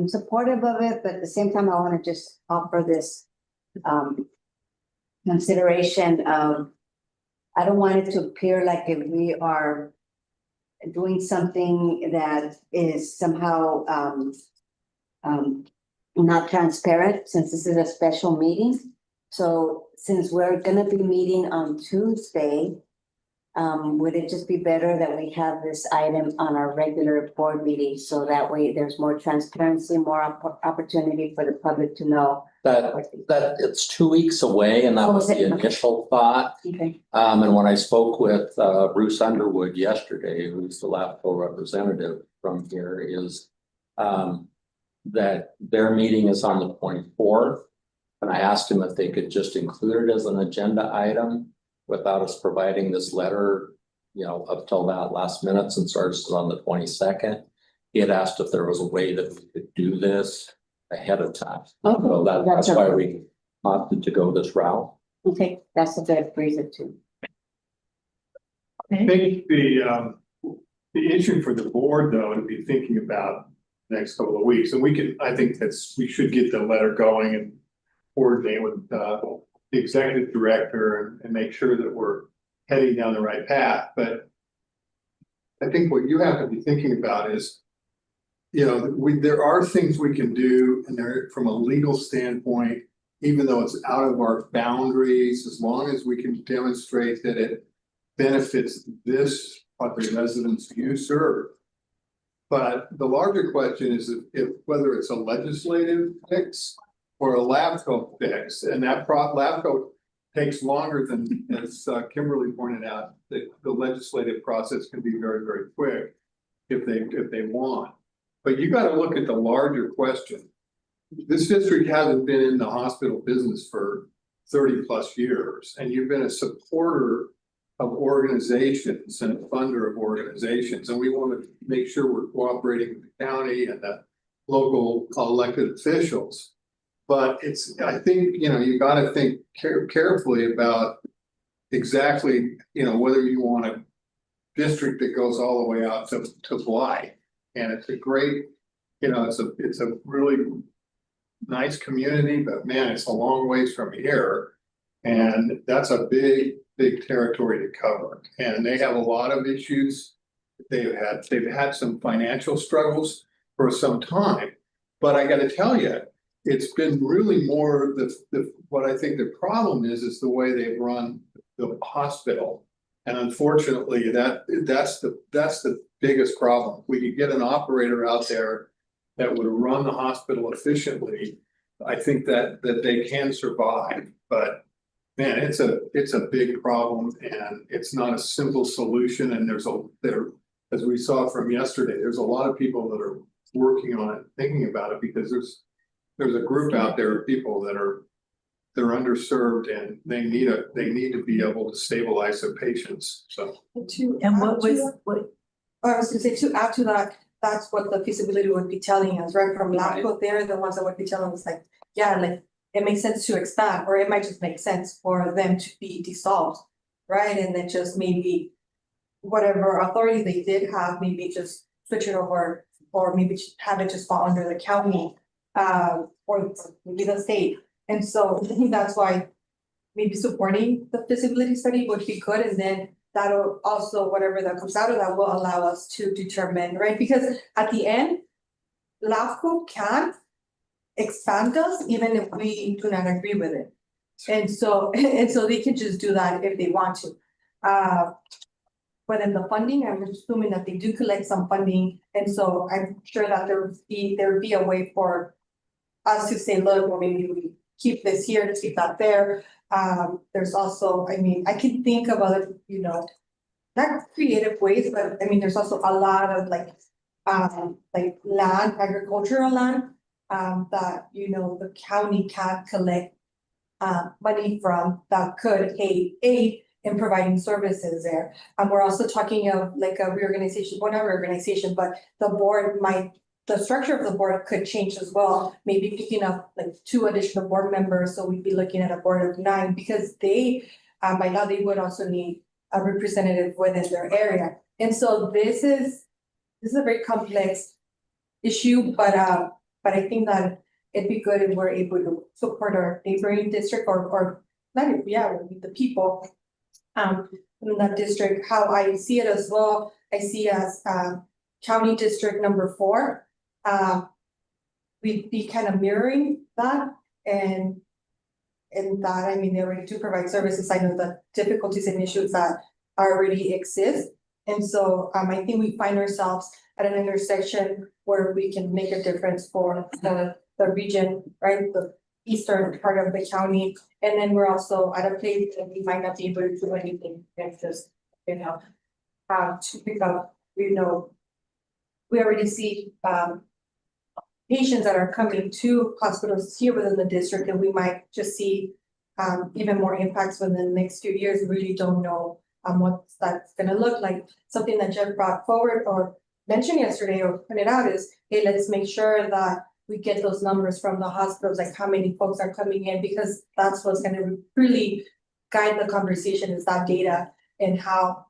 supportive of it, but at the same time, I want to just offer this consideration of, I don't want it to appear like if we are doing something that is somehow not transparent, since this is a special meeting. So since we're gonna be meeting on Tuesday, would it just be better that we have this item on our regular board meeting? So that way there's more transparency, more opportunity for the public to know. That it's 2 weeks away, and that Oh, was is it? the initial thought. Okay. And when I spoke with Bruce Underwood yesterday, who's the LAFCO representative from here, is that their meeting is on the 24th. And I asked him if they could just include it as an agenda item without us providing this letter, you know, up till that last minute, since ours is on the 22nd. He had asked if there was a way that we could do this ahead of time. Okay, So that's that's why okay. we opted to go this route. Okay, that's a good reason too. I think the issue for the board, though, to be thinking about next couple of weeks, and I think we should get the letter going and coordinate with the executive director and make sure that we're heading down the right path. But I think what you have to be thinking about is, you know, there are things we can do, and there, from a legal standpoint, even though it's out of our boundaries, as long as we can demonstrate that it benefits the residents you serve. But the larger question is if whether it's a legislative fix or a LAFCO fix, and that LAFCO takes longer than, as Kimberly pointed out, the legislative process can be very, very quick if they want. But you got to look at the larger question. This district hasn't been in the hospital business for 30 plus years, and you've been a supporter of organizations and a funder of organizations, and we want to make sure we're cooperating with the county and the local elected officials. But I think, you know, you got to think carefully about exactly, you know, whether you want a district that goes all the way out to Blythe. And it's a great, you know, it's a really nice community, but man, it's a long ways from here. And that's a big territory to cover. And they have a lot of issues. They've had some financial struggles for some time. But I got to tell you, it's been really more what I think the problem is the way they've run the hospital. And unfortunately, that's the biggest problem. We could get an operator out there that would run the hospital efficiently. I think that they can survive, but man, it's a big problem, and it's not a simple solution. And as we saw from yesterday, there's a lot of people that are working on it, thinking about it, because there's a group out there of people that they're underserved, and they need to be able to stabilize their patients. So. I was gonna say, to add to that, that's what the feasibility would be telling us, right? From LAFCO, they're the ones that would be telling us like, yeah, like it makes sense to expand, or it might just make sense for them to be dissolved, right? And then just maybe whatever authority they did have, maybe just switch it over, or maybe have it just fall under the county, or maybe the state. And so I think that's why maybe supporting the feasibility study would be good, and then that'll also, whatever that comes out of that will allow us to determine, right? Because at the end, LAFCO can expand us even if we do not agree with it. And so they can just do that if they want to. But in the funding, I'm assuming that they do collect some funding. And so I'm sure that there would be a way for us to say, look, well, maybe we keep this here, to keep that there. There's also, I mean, I can think of other, you know, not creative ways, but I mean, there's also a lot of like land, agricultural land, that, you know, the county can collect money from that could aid in providing services there. And we're also talking of like a reorganization, well, not reorganization, but the structure of the board could change as well. Maybe picking up like 2 additional board members. So we'd be looking at a board of 9, because they, by now they would also need a representative within their area. And so this is a very complex issue, but I think that it'd be good if we're able to support our neighboring district or not, yeah, the people in that district. How I see it as well, I see as county district number 4. We'd be kind of mirroring that, and in that, I mean, they already do provide services. I know the difficulties and issues that already exist. And so I think we find ourselves at an intersection where we can make a difference for the region, right? The eastern part of the county. And then we're also at a place that we might not be able to do anything. It's just, to pick up, we already see patients that are coming to hospitals here within the district, and we might just see even more impacts within the next few years. We really don't know what that's gonna look like. Something that Jeff brought forward or mentioned yesterday or pointed out is, hey, let's make sure that we get those numbers from the hospitals, like how many folks are coming in, because that's what's gonna really guide the conversation, is that data and how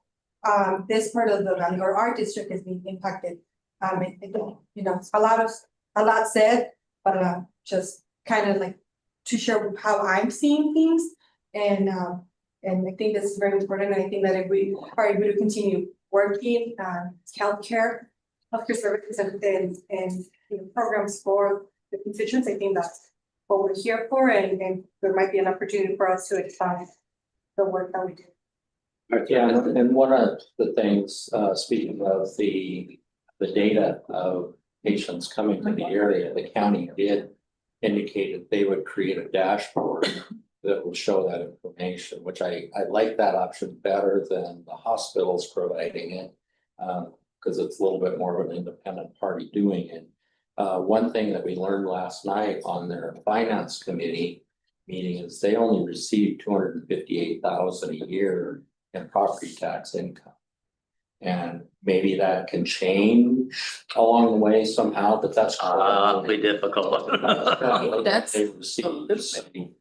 this part of the valley or our district is being impacted. I think, a lot said, but just kind of like to share how I'm seeing things. And I think this is very important. I think that if we are able to continue working healthcare services and programs for the constituents, I think that's what we're here for, and there might be an opportunity for us to expand the work that we do. Yeah, and one of the things, speaking of the data of patients coming to the area, the county did indicate that they would create a dashboard that will show that information, which I like that option better than the hospitals providing it, because it's a little bit more of an independent party doing it. One thing that we learned last night on their finance committee meeting is they only received $258,000 a year in property tax income. And maybe that can change along the way somehow, but that's be difficult. That's they received.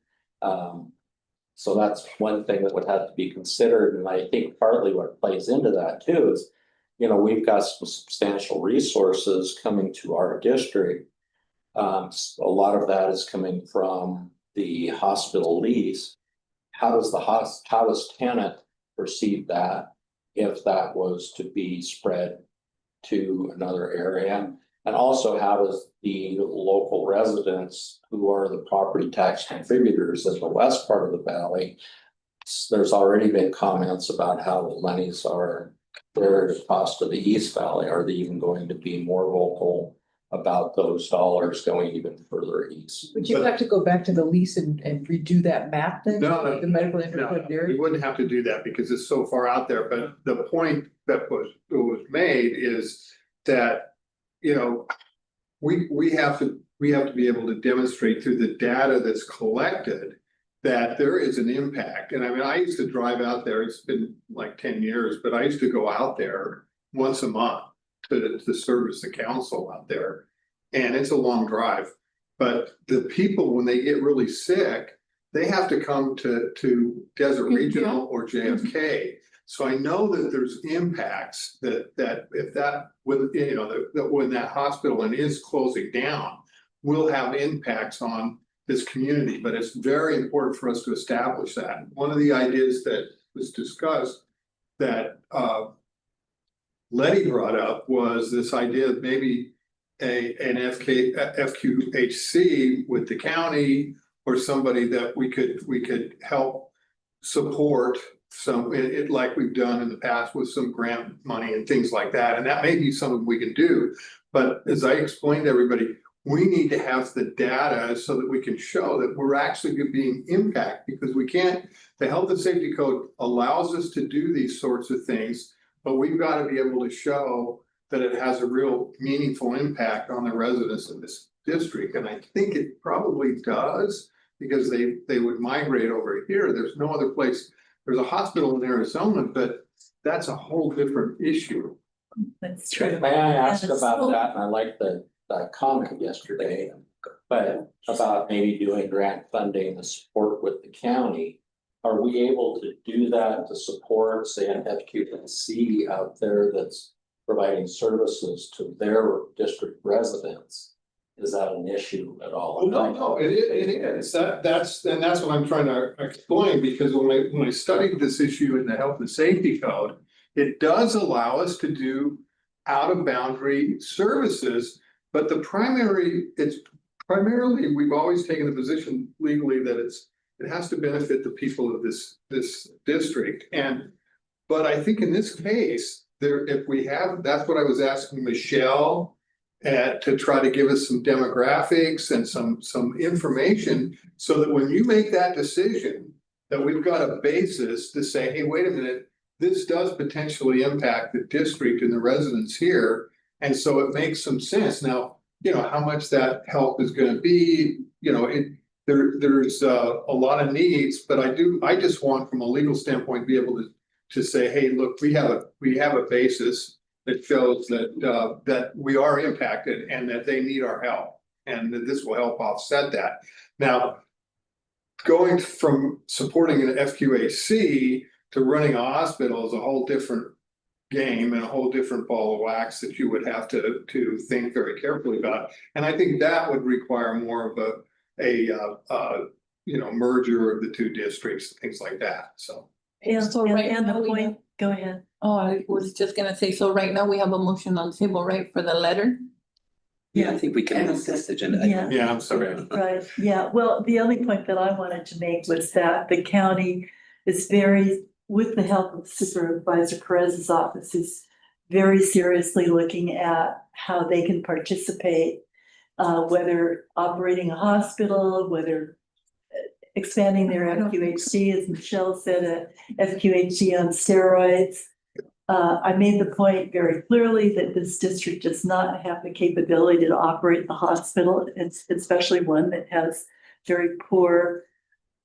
So that's one thing that would have to be considered, and I think partly what plays into that too is, we've got some substantial resources coming to our district. A lot of that is coming from the hospital lease. How does tenant perceive that if that was to be spread to another area? And also, how does the local residents who are the property tax contributors in the west part of the valley? There's already been comments about how the monies are there to cost of the East Valley. Are they even going to be more vocal about those dollars going even further east? Would you have to go back to the lease and redo that map then? No, The medical No, interpretive we area? wouldn't have to do that because it's so far out there, but the point that was made is that, we have to be able to demonstrate through the data that's collected that there is an impact. And I mean, I used to drive out there, it's been like 10 years, but I used to go out there once a month to service the council out there. And it's a long drive, but the people, when they get really sick, they have to come to Desert Regional or JFK. So I know that there's impacts that if that, that when that hospital and is closing down, will have impacts on this community, but it's very important for us to establish that. One of the ideas that was discussed that Letty brought up was this idea of maybe an FQHC with the county or somebody that we could help support some, like we've done in the past with some grant money and things like that. And that may be something we can do. But as I explained to everybody, we need to have the data so that we can show that we're actually being impacted, because we can't, the health and safety code allows us to do these sorts of things, but we've got to be able to show that it has a real meaningful impact on the residents of this district. And I think it probably does, because they would migrate over here. There's no other place. There's a hospital in Arizona, but that's a whole different issue. That's true. May I ask about that? And I like the comment yesterday, but about maybe doing grant funding to support with the county. Are we able to do that to support, say, an FQHC out there that's providing services to their district residents? Is that an issue at all? No, it is. That's what I'm trying to explain, because when I studied this issue in the health and safety code, it does allow us to do out of boundary services, but it's primarily, we've always taken the position legally that it's it has to benefit the people of this district. But I think in this case, if we have, that's what I was asking Michelle to try to give us some demographics and some information so that when you make that decision, that we've got a basis to say, hey, wait a minute, this does potentially impact the district and the residents here. And so it makes some sense. Now, how much that help is going to be, there's a lot of needs, but I just want from a legal standpoint, be able to say, hey, look, we have a basis that shows that we are impacted and that they need our help and that this will help offset that. Now, going from supporting an FQHC to running a hospital is a whole different game and a whole different ball of wax that you would have to think very carefully about. And I think that would require more of a merger of the two districts, things like that. So. And the now point, go ahead. Oh, I was just gonna say, so right now we have a motion on the table, right, for the letter? Yeah, I think we can move this agenda. Yeah, I'm sorry. Right, yeah, well, the only point that I wanted to make was that the county is with the help of Supervisor Perez's office, is very seriously looking at how they can participate, whether operating a hospital, whether expanding their FQHC, as Michelle said, a FQHC on steroids. I made the point very clearly that this district does not have the capability to operate the hospital, especially one that has very poor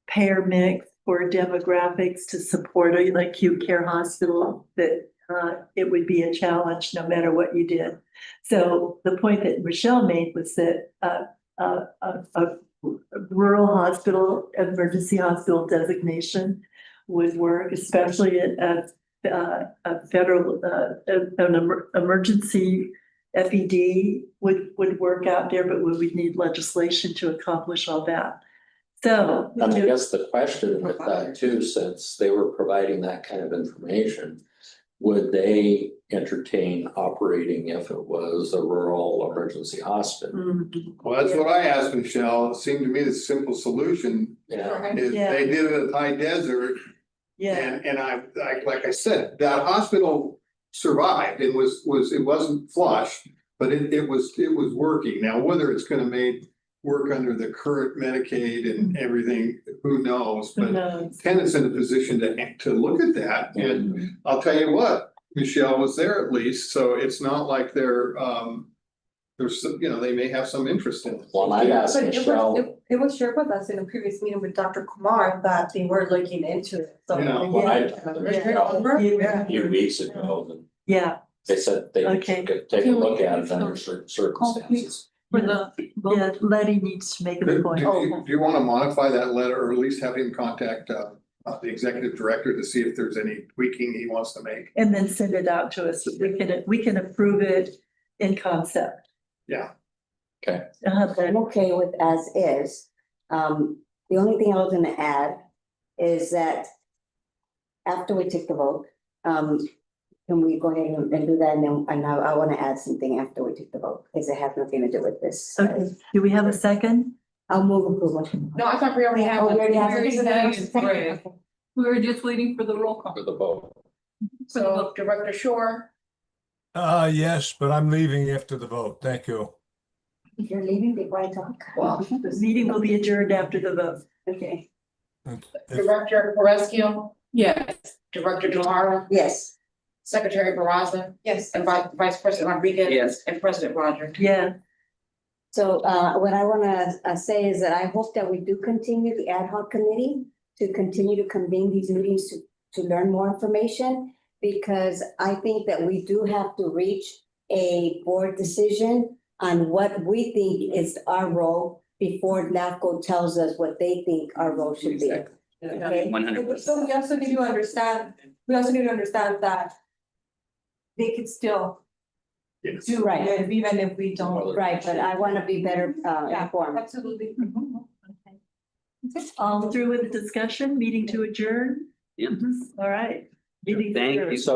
payer mix, poor demographics to support an acute care hospital, that it would be a challenge no matter what you did. So the point that Michelle made was that a rural hospital, emergency hospital designation would work, especially at a federal, emergency FED would work out there, but we would need legislation to accomplish all that. So. And I guess the question with that too, since they were providing that kind of information, would they entertain operating if it was a rural emergency hospital? Well, that's what I asked Michelle. It seemed to me the simple solution is they did it at High Desert. Yeah. And I like I said, that hospital survived. It wasn't flush, but it was working. Now, whether it's going to work under the current Medicaid and everything, who knows? But Tenet's in a position to look at that. And I'll tell you what, Michelle was there at least, so it's not like they may have some interest in it. Well, I'd ask Michelle. It was shared with us in a previous meeting with Dr. Kumar that they were looking into it. So. A few weeks ago, and yeah, they said they could take a look at it under certain circumstances. Letty needs to make a point. Do you want to modify that letter or at least have him contact the executive director to see if there's any tweaking he wants to make? And then send it out to us. We can approve it in concept. Yeah. Okay. I'm okay with as is. The only thing I was gonna add is that after we take the vote, can we go ahead and do that? And I want to add something after we take the vote, because it has nothing to do with this. Okay, do we have a second? I'll move approval. No, I thought we already have. Oh, we already have it. We were just waiting for the roll call. For the vote. So Director Shore, Yes, but I'm leaving after the vote. Thank you. You're leaving before I talk? Well, the meeting will be adjourned after the vote. Okay. Director Perezkiel, Yes. Director Delara, Yes. Secretary Barraza. Yes. And Vice President Rodriguez. Yes. And President Roger. Yeah. So what I want to say is that I hope that we do continue the ad hoc committee to continue to convene these meetings to learn more information, because I think that we do have to reach a board decision on what we think is our role before LAFCO tells us what they think our role should be. Okay? 100%. So we also need to understand that they could still do Right. it even if we don't. Right, but I want to be better informed. Absolutely. All through with the discussion, meeting to adjourn? Yeah. All right. Meeting Thank adjourned. you so